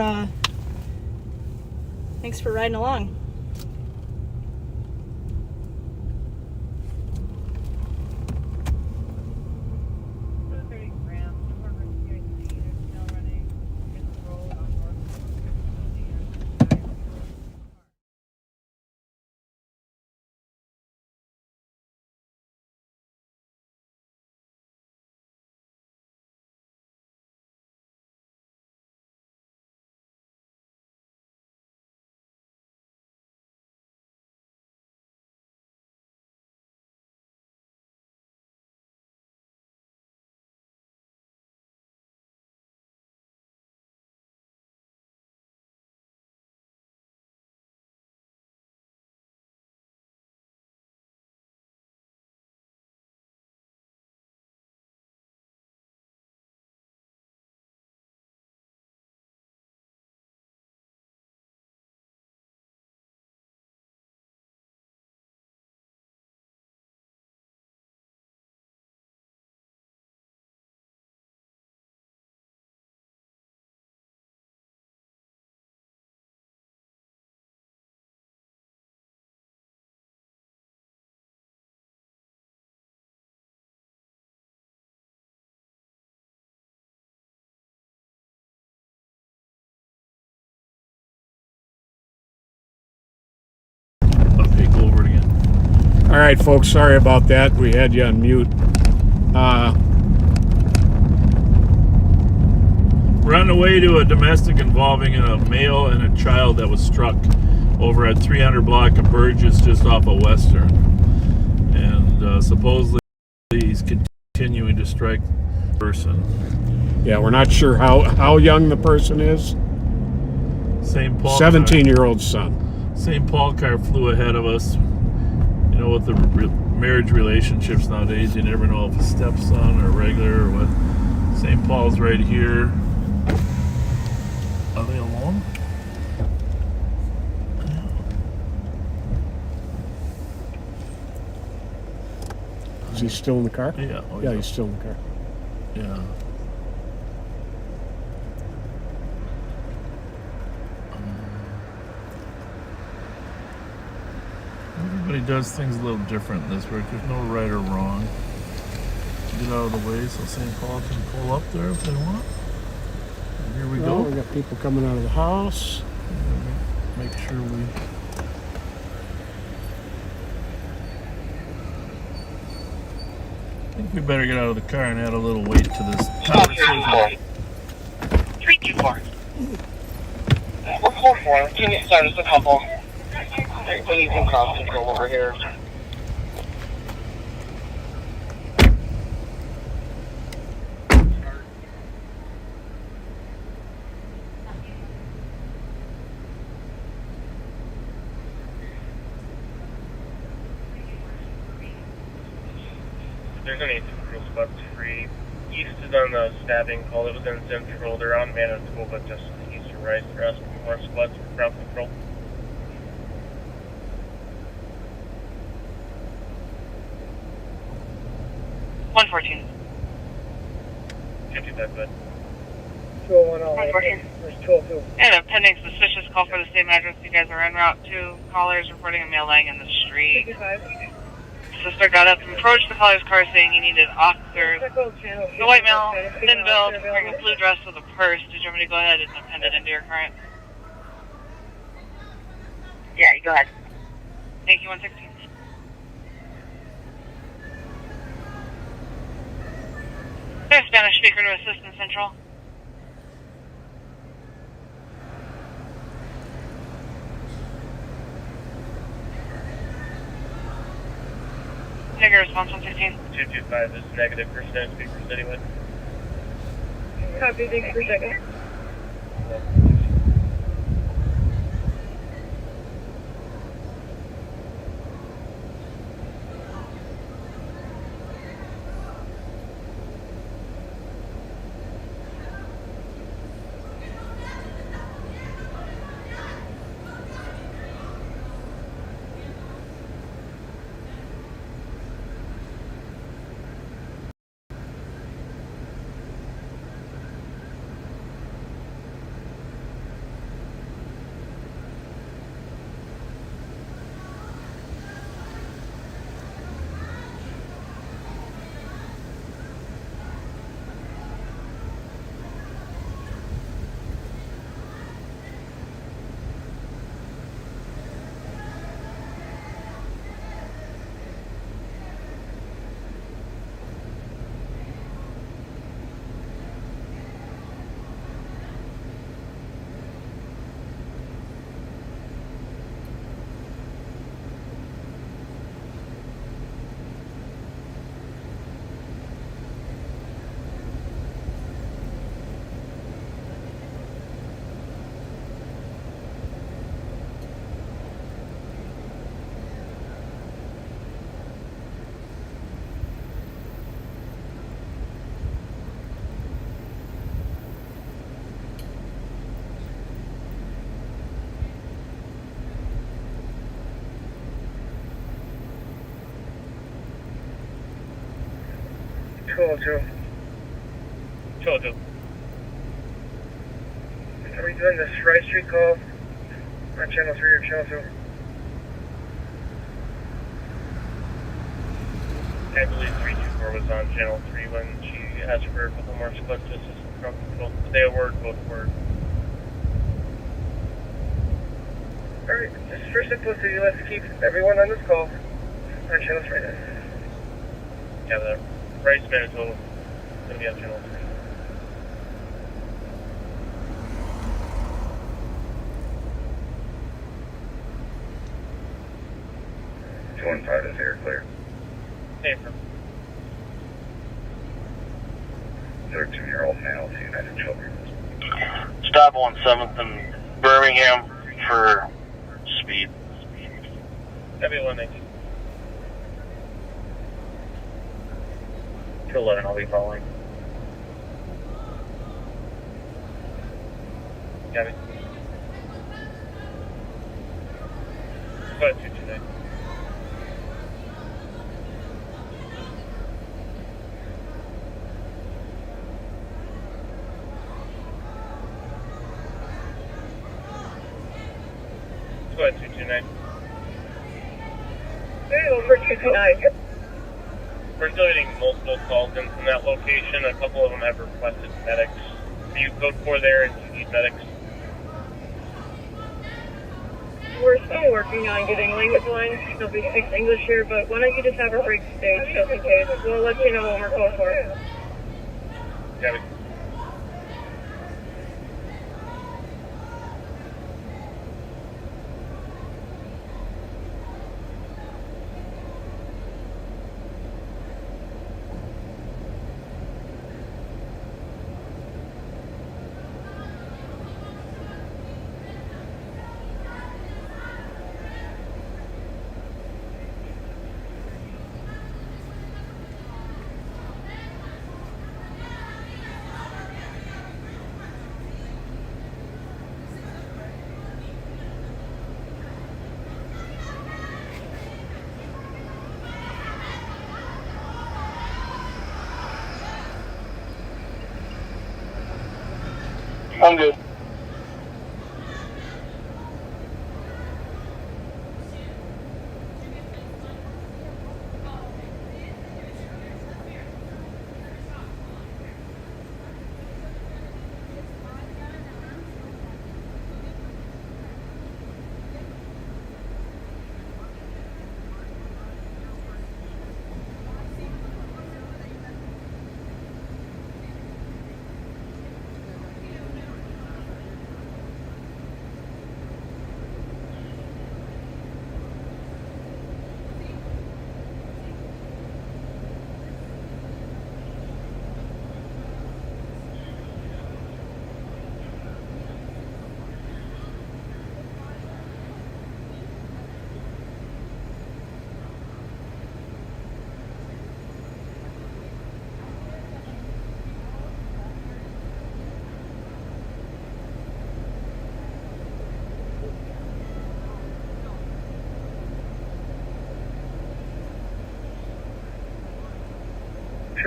riding along. All right, folks, sorry about that. We had you on mute. We're on the way to a domestic involving a male and a child that was struck over at 300 block of Burgess just off of Western. And supposedly he's continuing to strike the person. Yeah, we're not sure how young the person is. St. Paul 17-year-old son. St. Paul car flew ahead of us. You know, with the marriage relationships nowadays, you never know if it's stepson or regular or what. St. Paul's right here. Are they alone? Is he still in the car? Yeah. Oh, yeah, he's still in the car. Yeah. Everybody does things a little different in this work. There's no right or wrong. Get out of the way so St. Paul can pull up there if they want. And here we go. We got people coming out of the house. Make sure we... I think we better get out of the car and add a little weight to this conversation. 324. We're code 4. Can you start us a couple? We need some cross control over here. There's an 8 control spot 3. East is on the stabbing call. It was in Central. They're on Manitoba, just to the east and right. They're asking for more squads for ground control. $114. 55 bed. 114. There's 202. And a pending suspicious call for the same address you guys are en route to. Callers reporting a male lying in the street. 55. Sister got up and approached the caller's car saying he needed officers. The white male, thin built, wearing a blue dress with a purse. Did you want me to go ahead and append it into your current? Yeah, you go ahead. Thank you, 116. There's a Spanish speaker to assist in Central. Negative response 116. 225 is negative for Spanish speakers anyway. Copy, thanks for checking. Jojo. Are we doing this Rice Street call on channel 3 or channel 2? I believe 324 was on channel 3 when she asked for a couple more splits to assist with crowd control. They were both word. Alright, just for simplicity, let's keep everyone on this call on channel 3 then. Yeah, the Rice Manitoba is going to be on channel 3. Is here clear. Safer. 13-year-old male to United Children. Stop on 7th and Birmingham for speed. W119. 211, I'll be following. Got it. Go ahead, 229. Go ahead, 229. Hey, over 229. We're still getting multiple calls in from that location. A couple of them have requested medics. Are you code 4 there and you need medics? We're still working on getting language lines. Nobody speaks English here, but why don't you just have a break stage just in case? We'll let you know when we're close for it. Got it. I'm good.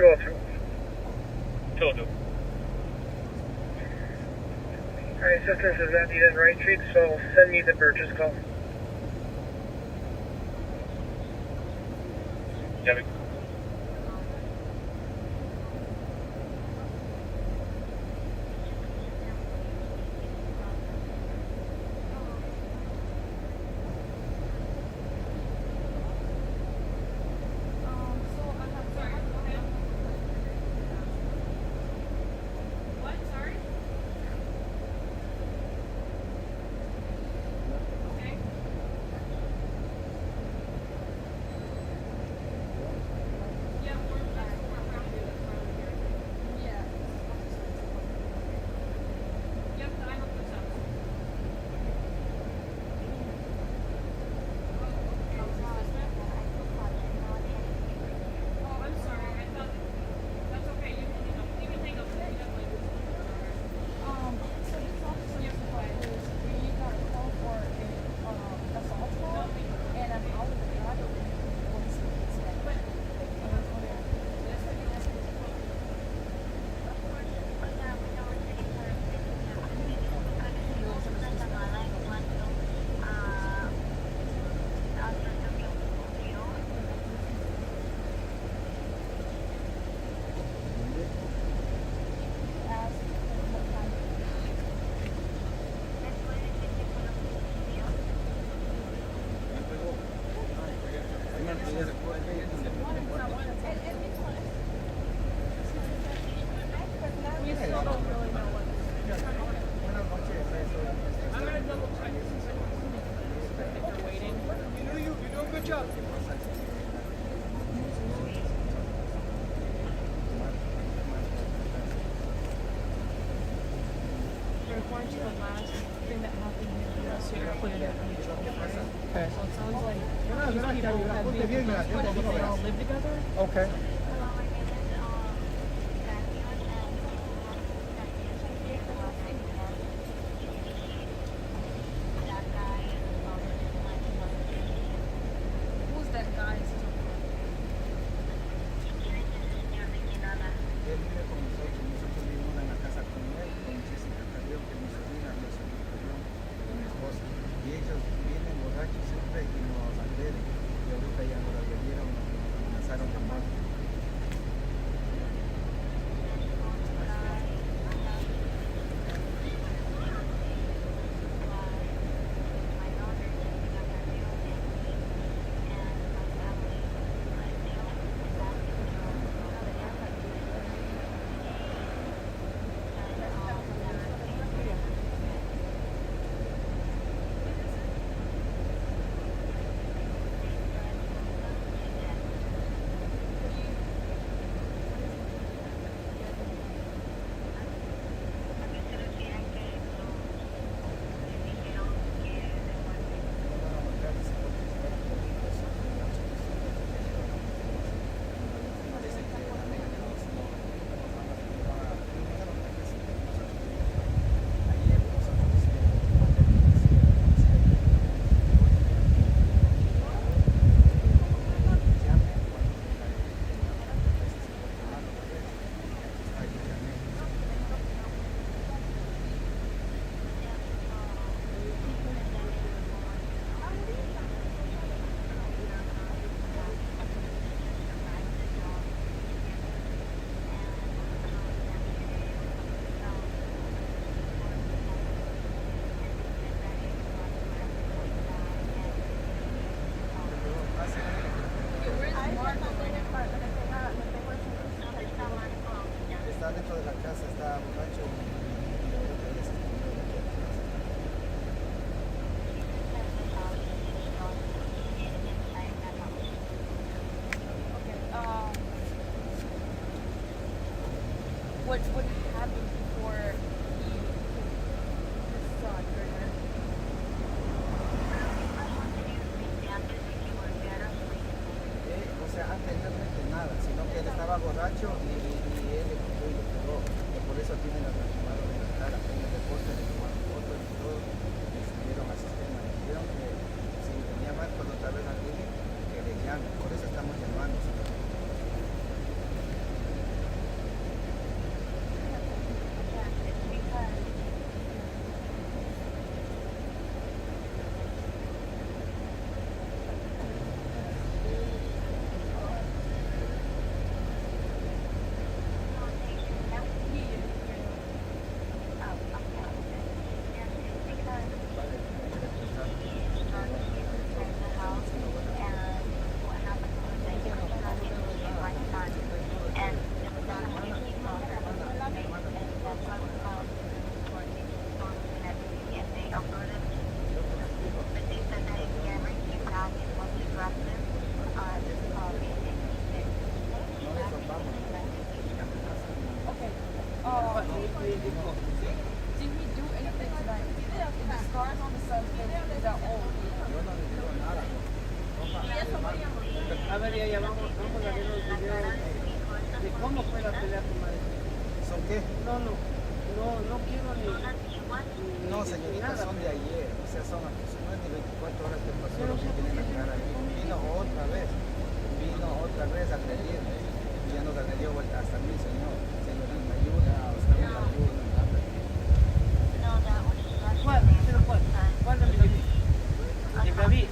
202. 202. Alright, assistance is not needed in Right Street, so send me the Burgess call. Yeah, Okay. Who's that guy? Y ellos vienen borrachos siempre y nos agreden. Y ahorita ya nos agredieron, nos amenazaron de muerte. Está dentro de la casa, está borracho y ahorita ya se escondió de aquí atrás. What happened before he saw Turner? O sea, anteriormente nada, sino que él estaba borracho y él le cogió y le pegó. Y por eso tiene la lastimado de la cara. En el deporte le tomaron fotos y todo, le subieron al sistema. Le dijeron que si tenía más, pues otra vez al que le llame. Por eso estamos llamando. qué? No quiero ni... No, señorita, son de ayer. O sea, no es ni 24 horas que pasó lo que tiene la cara ahí. Vino otra vez a agredirme. Y ya nos agredió vuelta hasta mí, señor. Señorita, ayuda, usted me ayuda. ¿Cuál de mi bebé? ¿Mi bebé?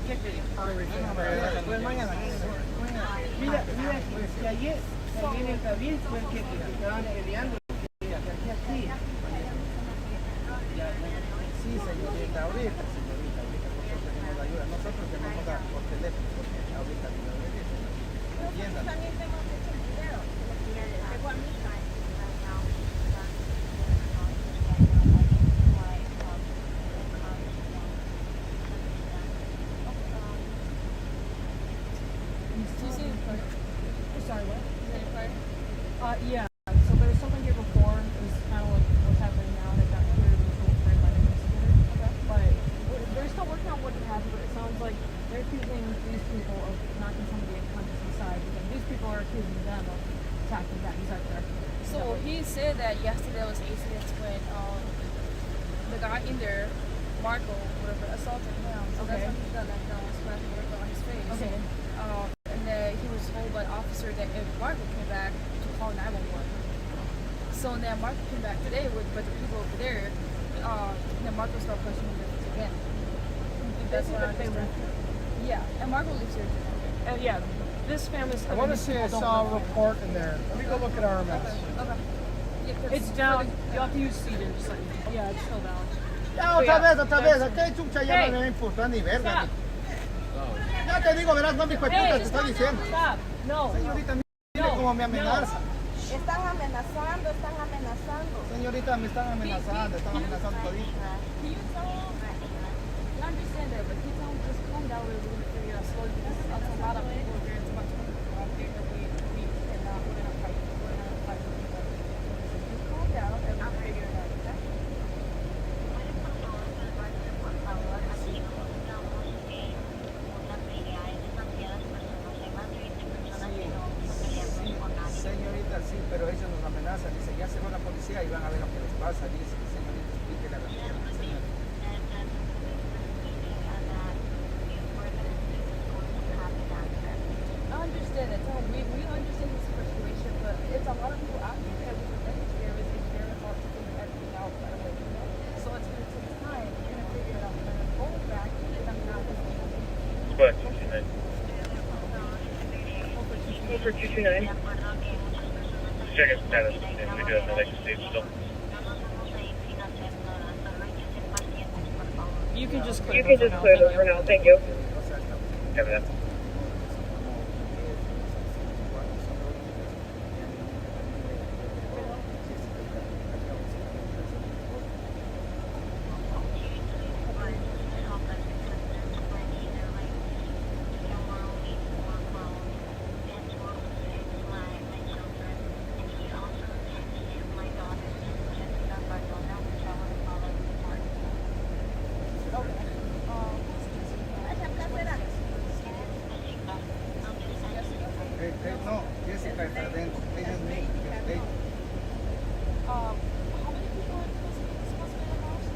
¿Qué te dijo? Pues mañana. Mira, que ayer el David fue el que estaban peleando. Sí, señorita, ahorita, nosotros tenemos la ayuda. Nosotros tenemos por teléfono, porque ahorita no lo entiendan. También tengo que hacer un video. Llegó a mi casa. Sorry, what? Yeah. So there was someone here before. It was kind of like what's happening now. They got cleared and told for by the investigator. Okay. But they're still working on what happened. But it sounds like they're accusing these people of knocking somebody unconscious inside. Because these people are accusing them of attacking that. Is that correct? So he said that yesterday was an incident when the guy in there, Marco, whatever, assaulted him. So that's when he got that scratch whatever on his face. Okay. And then he was told by the officer that if Marco came back to call 911. So then Marco came back today with the people over there. And then Marco started pushing him again. That's what I understand. Yeah, and Marco lives here too. And yeah, this family's. I want to say I saw a report in there. Let me go look at RMS. Okay. Yeah, It's down. You have to use cedar. Yeah, it's still down. Ya, otra vez. Aquí chucha ya no me va a importar ni verga. Ya te digo, verás, no mi puta te está diciendo. No. Señorita, mire cómo me amenaza. Están amenazando. Señorita, me están amenazando todito. Can you tell him? I understand that, but can you tell him just calm down a little bit and figure it out slowly because that's a lot of people here. It's about 20 people out here that we cannot, we're gonna fight. We're gonna fight with each other. Just calm down and we'll figure it out, okay? Señorita, sí, pero ellos nos amenazan. Dice, ya se va la policía y van a ver lo que les pasa. Dice, señorita, explíquele a la mierda, señor. I understand that. Tell him we understand his frustration, but it's a lot of people out here that we prevent here. It's very hard to figure everything out right away. So it's going to take time. We're going to figure it out. We're going to go back. I'm not going to Go ahead, 229. Over 229. Checking status. And we do have the next stage still. You can just You can just clear those for now. Thank you. Copy that. No, Jessica está adentro. Ella es mi. how many people are supposed to be in the house?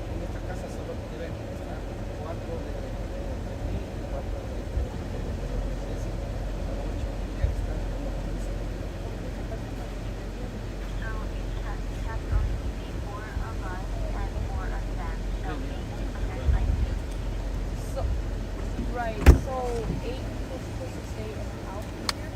En esta casa solo viven 4 de mí y 4 de Jessica. 8 ya están como 15. So, right, so 8 people supposed to stay in the house here?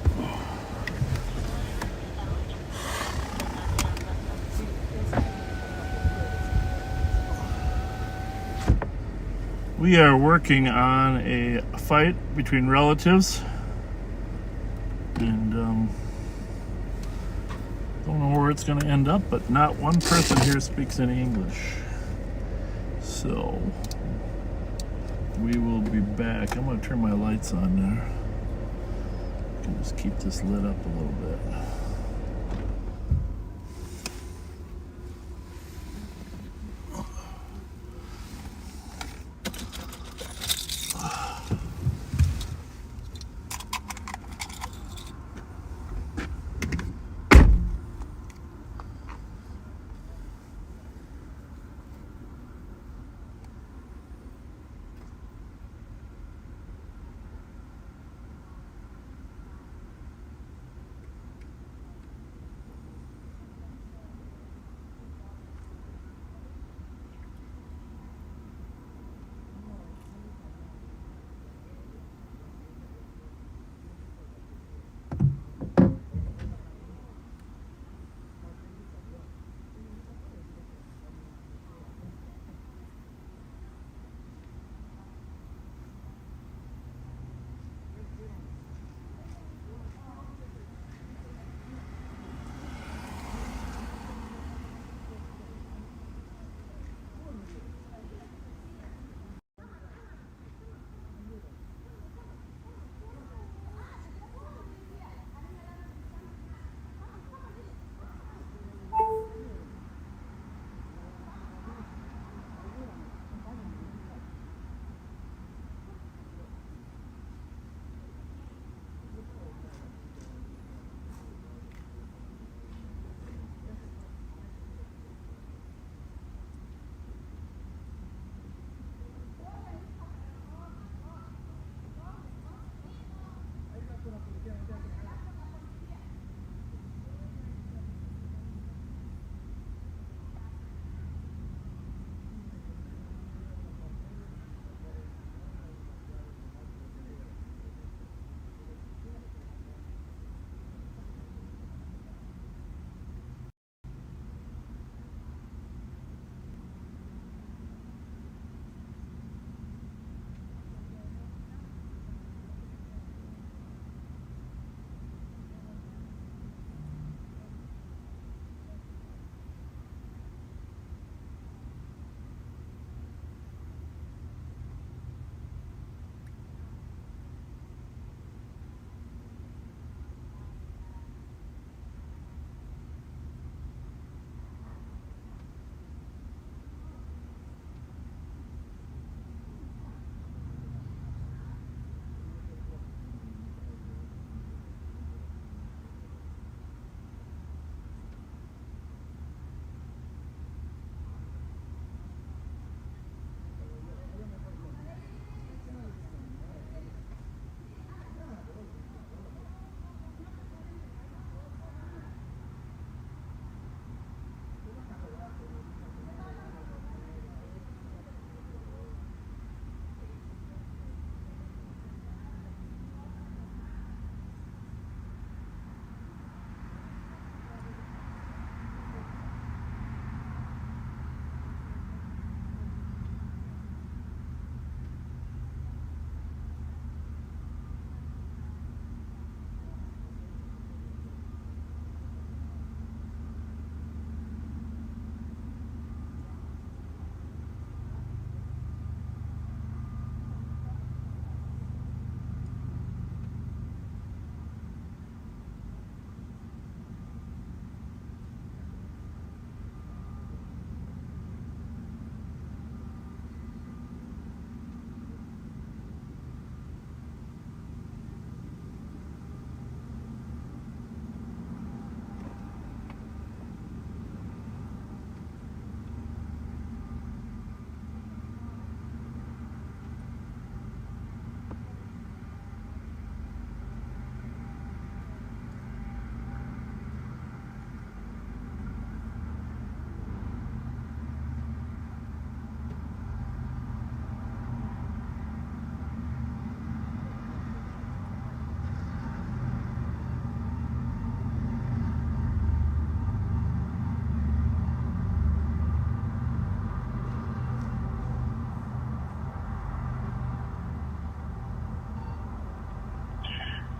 We are working on a fight between relatives, and don't know where it's going to end up, but not one person here speaks any English. So we will be back. I'm going to turn my lights on there. I can just keep this lit up a little bit.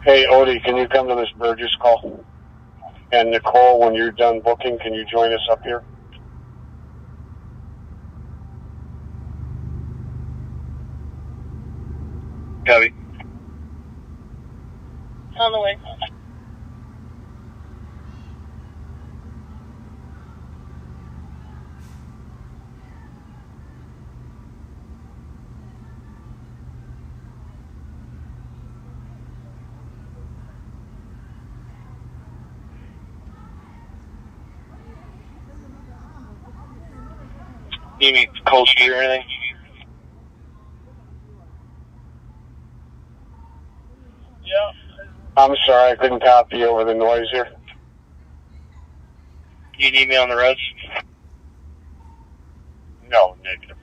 Hey, Odie, can you come to this Burgess call? And Nicole, when you're done booking, can you join us up here? Copy. On the way. You mean cold sheet or anything? Yeah. I'm sorry, I couldn't copy over the noise here. You need me on the roads? No, negative.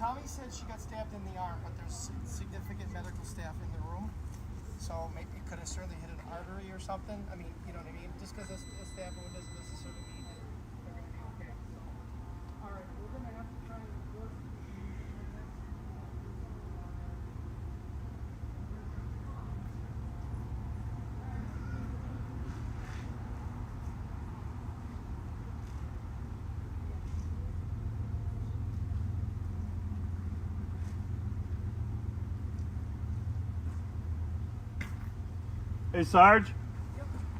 Tommy said she got stabbed in the arm, but there's significant medical staff in the room. So maybe it could have certainly hit an artery or something. I mean, you know what I mean? Just because a stab wound doesn't necessarily mean that they're going to be okay. So, all right, we're going to have to try and work. Hey, Sarge,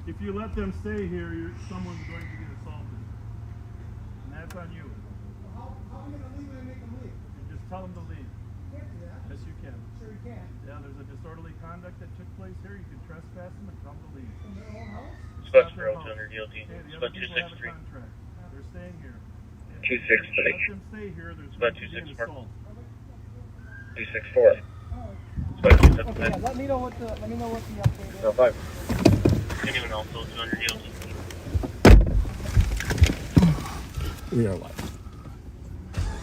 if you let them stay here, someone's going to get assaulted. And that's on you. How are we going to leave it and make them leave? You just tell them to leave. You can't do that. Yes, you can. Sure you can. Yeah, there's a disorderly conduct that took place here. You can trespass them and tell them to leave. In their own house? Spud 0200 DLT. Okay, the Spud other people have a 263. contract. They're staying here. 263. Let them stay here. There's going to be an 264. assault. 264. Okay, yeah, let me know what the update is. No, 5. Anyone else, 200 DLT. We are live.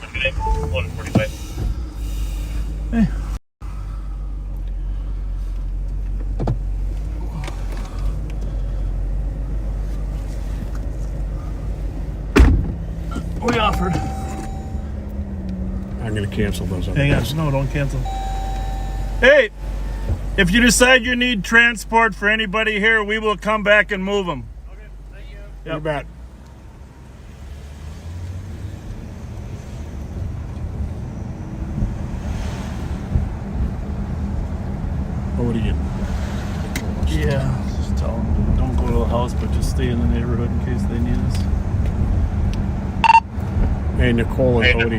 Okay, 145. Hey. We offered. I'm going to cancel those. Hang on. No, don't cancel. Hey, if you decide you need transport for anybody here, we will come back and move them. Okay, thank you. You bet. What do you? Yeah, just tell them don't go to the house, but just stay in the neighborhood in case they need us. Hey, Nicole and Odie.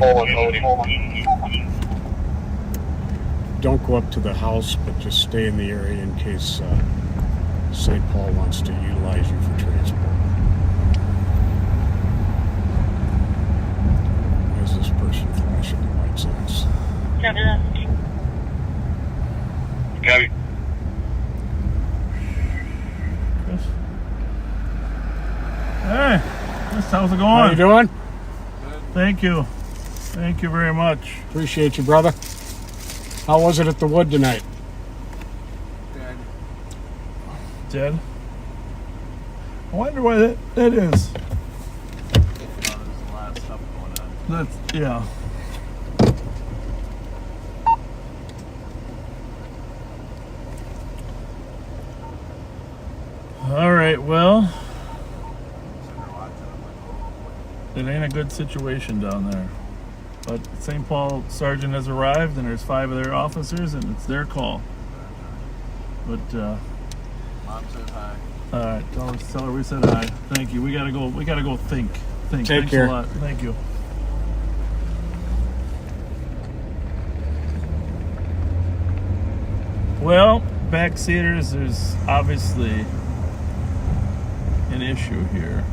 Don't go up to the house, but just stay in the area in case St. Paul wants to utilize you for transport. There's this person flashing the lights on us. Copy that. Copy. Chris. Hey, Chris, how's it going? How you doing? Thank you. Thank you very much. Appreciate you, brother. How was it at the Wood tonight? Dead? I wonder why that is. There's a lot of stuff going on. That's, yeah. All right, well, it ain't a good situation down there. But St. Paul Sergeant has arrived, and there's 5 of their officers, and it's their call. But, Mom says hi. all right, tell her we said hi. Thank you. We gotta go think. Take Thanks care. a lot. Thank you. Well, backseaters, there's obviously an issue here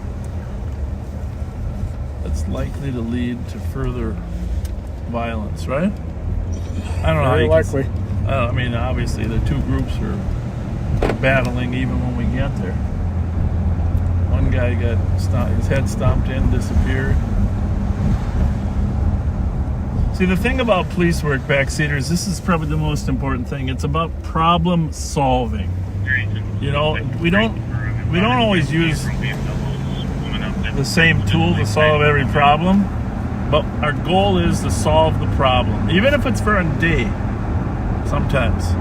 that's likely to lead to further violence, right? I don't know. Very likely. I mean, obviously, the two groups are battling even when we get there. One guy got his head stomped in, disappeared. See, the thing about police work, backseaters, this is probably the most important thing. It's about problem solving. You know, we don't always use the same tool to solve every problem, but our goal is to solve the problem, even if it's for a day, sometimes.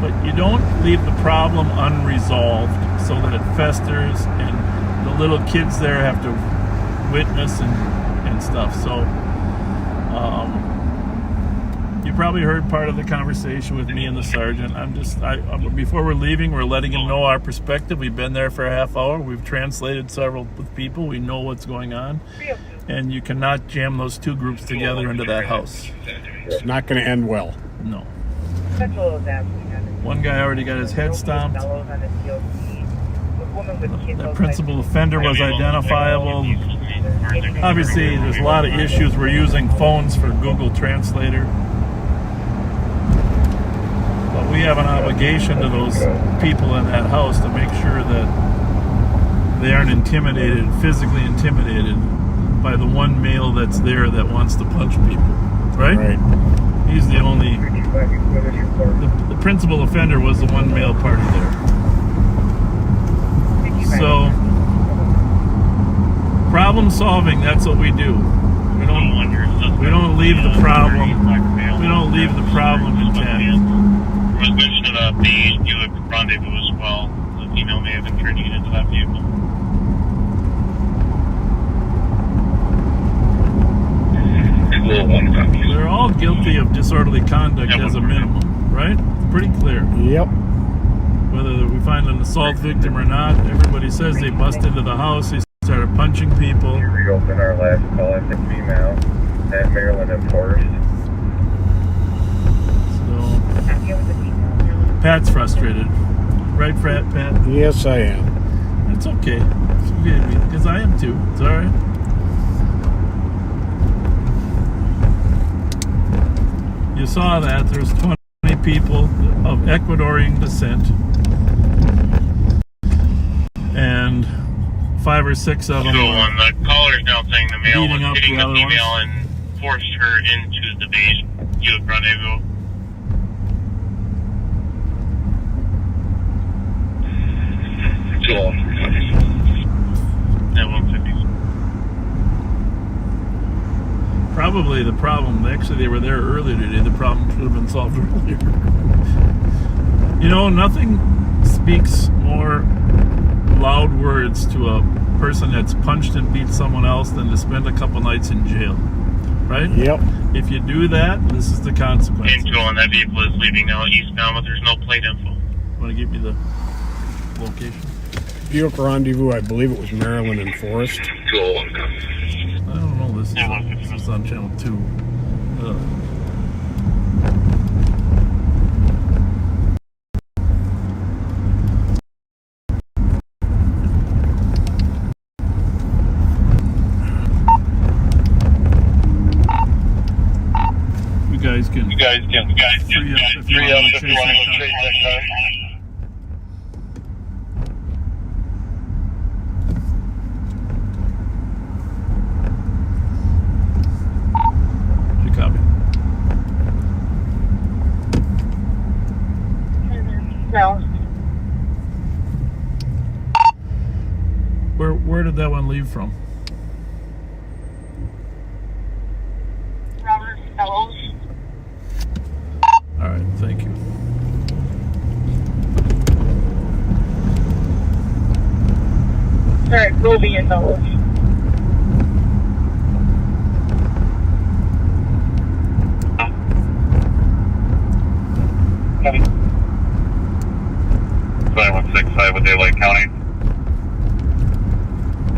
But you don't leave the problem unresolved so that it festers and the little kids there have to witness and stuff. So you probably heard part of the conversation with me and the sergeant. Before we're leaving, we're letting him know our perspective. We've been there for a half hour. We've translated several with people. We know what's going on. And you cannot jam those two groups together into that house. It's not going to end well. No. One guy already got his head stomped. The principal offender was identifiable. Obviously, there's a lot of issues. We're using phones for Google Translator. But we have an obligation to those people in that house to make sure that they aren't physically intimidated by the one male that's there that wants to punch people. right? Right. He's the only. The principal offender was the one male party there. So, problem solving. That's what we do. We don't leave the problem. We don't leave the problem intact. There was mention of a beige Buick Rendezvous as well. The female may have been trying to get into that vehicle. They're all guilty of disorderly conduct as a minimum, right? It's pretty clear. Yep. Whether we find an assault victim or not, everybody says they bust into the house, they started punching people. Here we go in our last call at the female at Maryland and Forest. So, Pat's frustrated. Right, Pat? Yes, I am. It's okay. Because I am too. It's alright. You saw that. There's 20 people of Ecuadorian descent. And 5 or 6 of them The caller is now saying the male was beating up hitting the the other female ones. and forced her into the beige Buick Rendezvous. At 150. Probably the problem, actually they were there earlier today, the problem should have been solved earlier. You know, nothing speaks more loud words to a person that's punched and beat someone else than to spend a couple nights in jail, right? Yep. If you do that, this is the consequences. Info on that vehicle is leaving now eastbound, but there's no plate info. Want to give me the location? Buick Rendezvous, I believe it was Maryland and Forest. I don't know, this is on channel 2. You guys can free up if you want to chase that car. Copy. No. Where did that one leave from? Robert Fellows. All right, thank you. Sorry, Roby and Fellows. Copy. 5165 with Daylight County.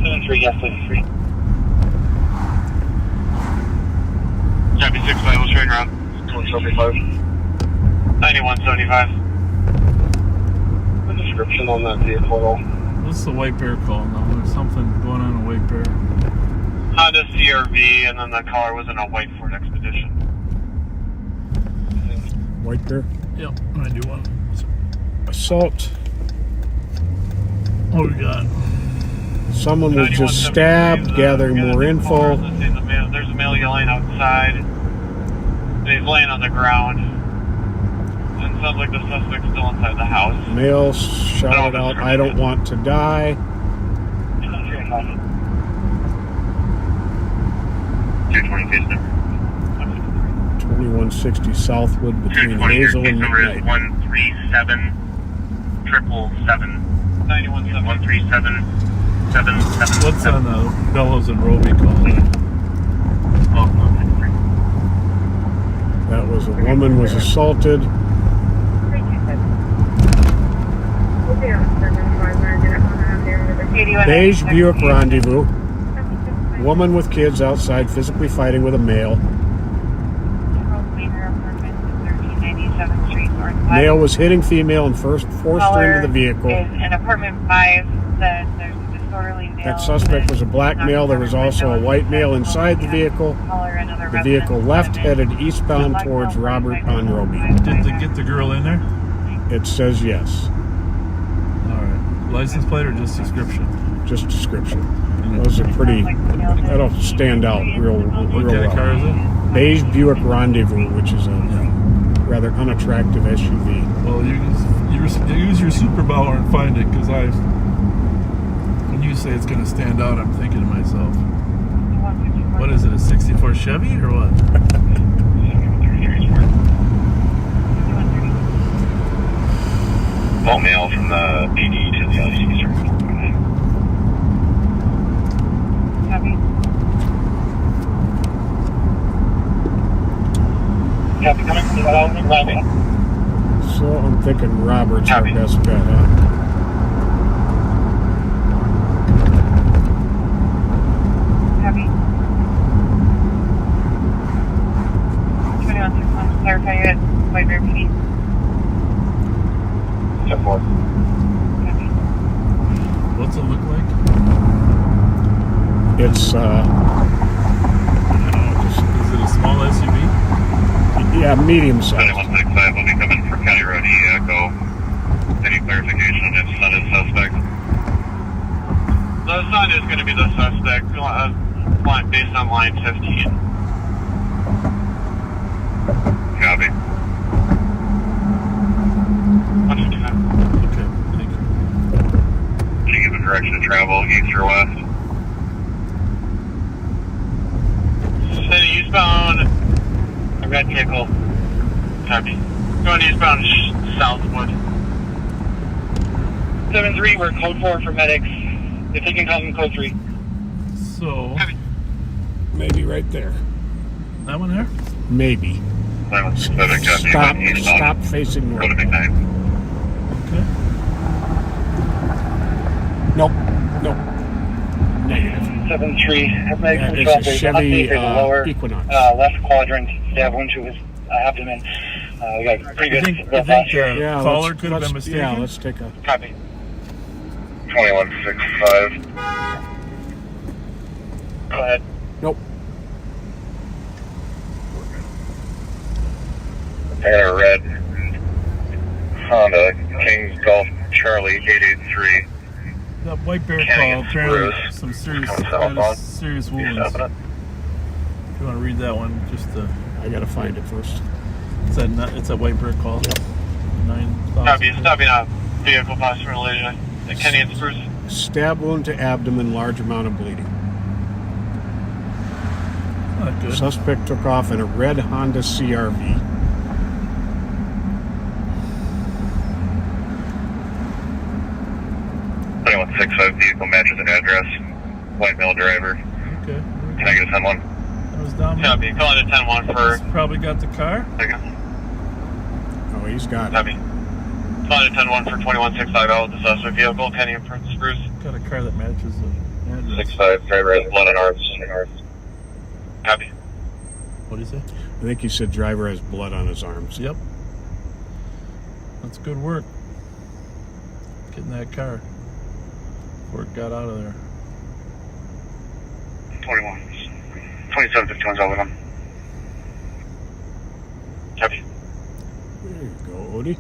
73, yes, 73. Copy 65, we'll straight around. 175. 9175. The description on that vehicle at all? What's the White Bear call now? There's something going on in White Bear. Honda CRV, and then the car was in a white Ford Expedition. White Bear? Yep, I do one. Assault. What do we got? Someone was just stabbed, gathering more info. There's a male yelling outside. He's laying on the ground. And it sounds like the suspect's still inside the house. Male shouted out, "I don't want to die." 220 case number. 2160 Southwood between Hazel and number is McKnight. 137 137 What's on the Bellows and Roby call? That was a woman was assaulted. Beige Buick Rendezvous. Woman with kids outside physically fighting with a male. Male was hitting female and forced her into the vehicle. In apartment 5, there's a disorderly male. That suspect was a black male. There was also a white male inside the vehicle. The vehicle left, headed eastbound towards Robert on Roby. Did they get the girl in there? It says yes. All right. License plate or just description? Just description. Those are pretty, that'll stand out real What kind well. of car is it? beige Buick Rendezvous, which is a rather unattractive SUV. Well, you use your superpower and find it, because when you say it's going to stand out, I'm thinking to myself, what is it, a 64 Chevy or what? Full mail from the PD to the LC circle. Copy, coming from the Ramsey. So I'm thinking Robert's our best bet, huh? Copy. 2161, clarifying at White Bear PD. Step 4. What's it look like? It's is it a small SUV? Yeah, medium size. 2165 will be coming for County Road E Echo. Any clarification if son is suspect? The son is going to be the suspect, based on line 15. Copy. 155. Okay, thank you. Can you give a direction to travel, east or west? City eastbound. A red vehicle. Copy. Going eastbound southward. 7-3, we're code 4 for medics. If they can come in code 3. So, maybe right there. That one there? Maybe. Stop facing north. Okay. Nope. Negative. 7-3, medics That control. is a Chevy lower Equinox. left quadrant, stab wound to his abdomen. We got previous. You think the caller could have been mistaken? Yeah, let's take a copy. 2165. Go ahead. Nope. I got a red Honda Kings Golf Charlie 883. That White Bear call apparently some serious wounds. If you want to read that one, just I gotta find it first. It's a White Bear call. Yep. 9,000. Stopping a vehicle possibly related to Kenny and Spruce. Stab wound to abdomen, large amount of bleeding. Not good. Suspect took off in a red Honda CRV. Vehicle matches an address. White male driver. Okay. Can I get a 10-1? That was Dominic. Copy. Calling a 10-1 for. He's probably got the car. Oh, he's got it. Copy. Calling a 10-1 for 2165 out with the suspect vehicle. Kenny and Spruce. Got a car that matches the address. 65 driver has blood on arms. Copy. What do you say? I think he said driver has blood on his arms. Yep. That's good work. Getting that car. Before it got out of there. 2751's over them. Copy. There you go, Odie.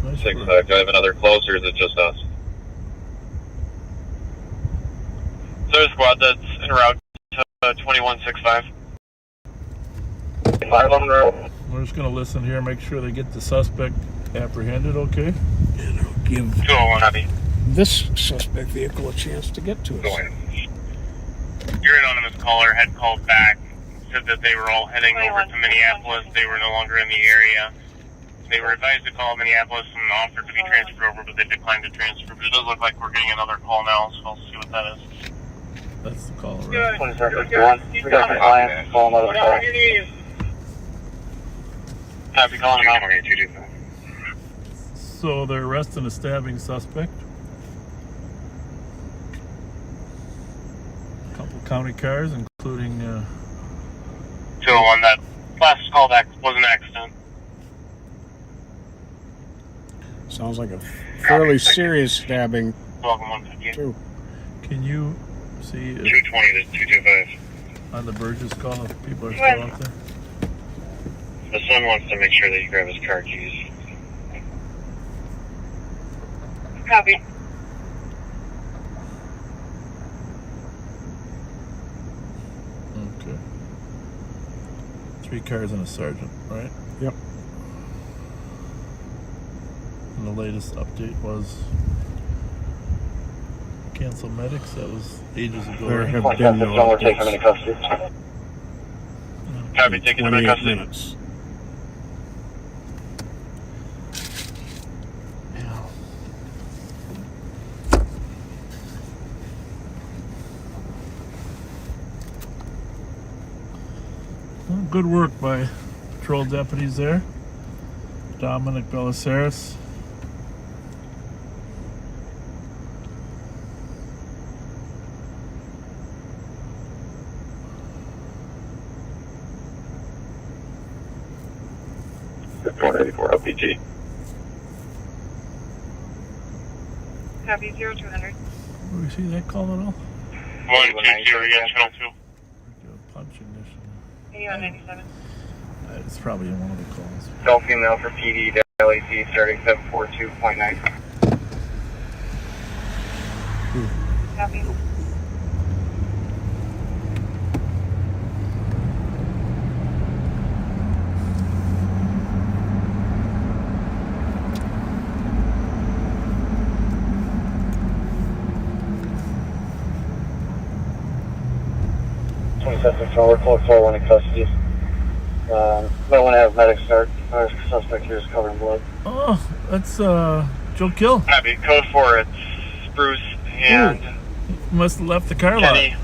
Nice 6-5, do I have another close or is it just us? There's a squad that's en route to 2165. 5 on the road. We're just going to listen here, make sure they get the suspect apprehended, okay? And I'll give 201, copy. this suspect vehicle a chance to get to us. Your anonymous caller had called back, said that they were all heading over to Minneapolis. They were no longer in the area. They were advised to call Minneapolis and offered to be transferred over, but they declined to transfer. But it does look like we're getting another call now, so I'll see what that is. That's the call, right? 2751. We got a client. Call another call. Copy, calling him out. So they're arresting a stabbing suspect. A couple county cars, including 201, that last callback was an accident. Sounds like a fairly serious stabbing. Welcome, 158. Too. Can you see if 220 to 225. on the Burgess call if people are still out there? The son wants to make sure that you grab his car keys. Copy. Okay. 3 cars and a sergeant, right? Yep. And the latest update was cancel medics. That was ages ago. There right? have been no updates. Copy, taking them into 28 custody. minutes. Well, good work by patrol deputies there. Dominic Belisarius. LPG. Copy 0200. Do we see that call at all? 120, we got channel 2. Punch ignition. 8197. It's probably in one of the calls. Male female for PD, LAC starting 742.9. Copy. We're close 4-1 in custody. Might want to have medics start. Our suspect here is covered in blood. Oh, that's Joe Kill. Copy, code 4, it's Spruce and Must have left the car Kenny. lot.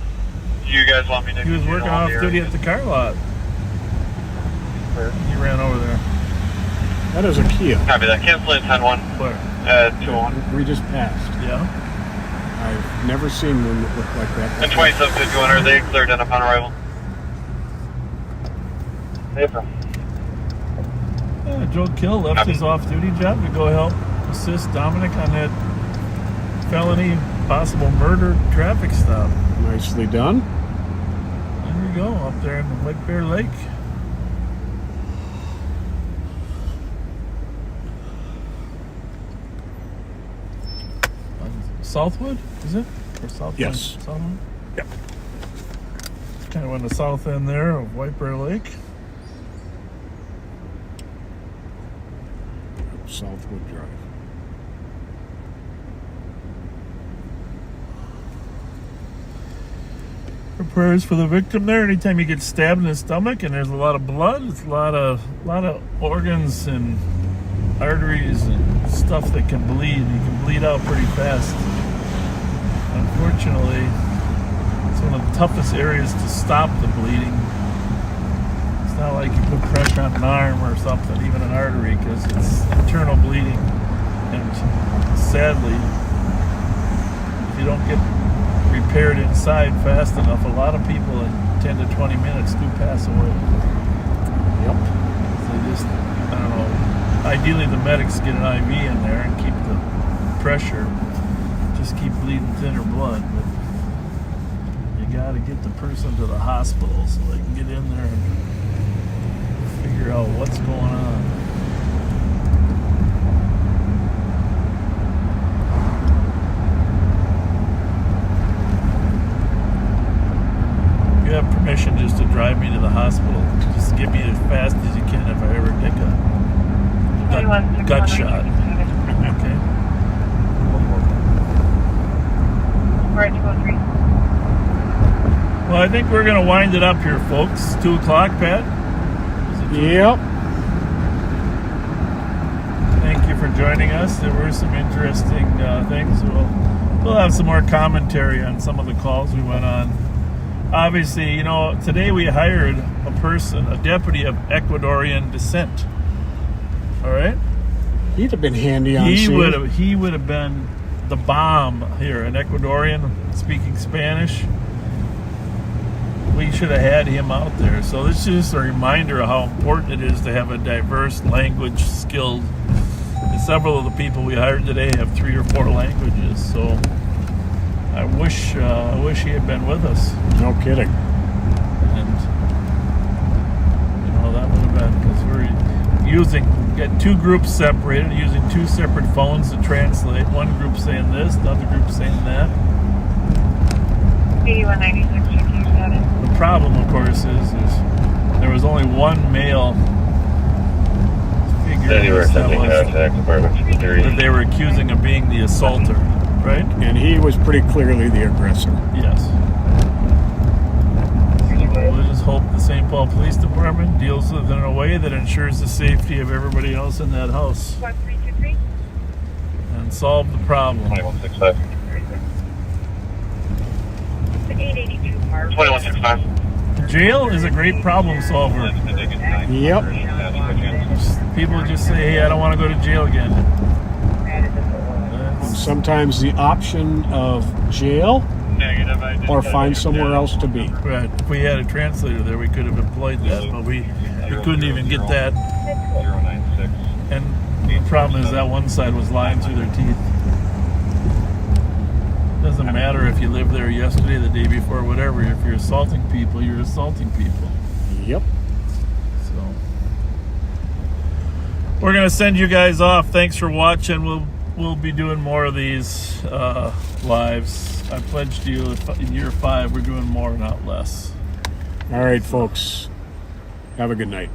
Do you guys want me to He was continue working on off the duty area? at the car lot. He ran over there. That is a Kia. Copy that. Canceling 10-1. Where? 2-1. We just passed. Yeah. I've never seen one that looked like that. And 2751, are they cleared in upon arrival? April. Yeah, Joe Kill left his off-duty job to go help assist Dominic on that felony possible murder traffic stop. Nicely done. There we go, up there in the White Bear Lake. Southwood, is it? Or Southwood? Yes. Southwood? Yep. Kind of on the south end there of White Bear Lake. Southwood Drive. Prayers for the victim there. Anytime you get stabbed in the stomach and there's a lot of blood, it's a lot of organs and arteries and stuff that can bleed. You can bleed out pretty fast. Unfortunately, it's one of the toughest areas to stop the bleeding. It's not like you put pressure on an arm or something, even an artery, because it's internal bleeding. And sadly, if you don't get repaired inside fast enough, a lot of people in 10 to 20 minutes do pass away. Yep. So just, I don't know, ideally the medics get an IV in there and keep the pressure, just keep bleeding thinner blood, but you got to get the person to the hospital so they can get in there and figure out what's going on. You have permission just to drive me to the hospital. Just get me as fast as you can if I ever get a gut shot. Okay. We're at 203. Well, I think we're going to wind it up here, folks. 2 o'clock, Pat? Yep. Thank you for joining us. There were some interesting things. We'll have some more commentary on some of the calls we went on. Obviously, you know, today we hired a person, a deputy of Ecuadorian descent. All right? He'd have been handy on He scene. would have been the bomb here, an Ecuadorian speaking Spanish. We should have had him out there. So this is just a reminder of how important it is to have a diverse language skilled. And several of the people we hired today have 3 or 4 languages. So I wish he had been with us. No kidding. And you know, that would have been, because we're got 2 groups separated, using 2 separate phones to translate. One group saying this, the other group saying that. 8196, checking your status. The problem, of course, is there was only one male figure that they were accusing of being the assaulter, right? And he was pretty clearly the aggressor. Yes. So we'll just hope the St. Paul Police Department deals with it in a way that ensures the safety of everybody else in that house. 1323. And solve the problem. 2165. 882 Harvard. 2165. Jail is a great problem solver. Yep. People just say, hey, I don't want to go to jail again. And sometimes the option of jail or find somewhere else to be. Right. If we had a translator there, we could have employed that, but we couldn't even get that. 096. And the problem is that one side was lying through their teeth. Doesn't matter if you lived there yesterday, the day before, whatever. If you're assaulting people, you're assaulting people. Yep. So we're gonna send you guys off. Thanks for watching. We'll be doing more of these lives. I pledge to you, in year 5, we're doing more, not less. All right, folks. Have a good night.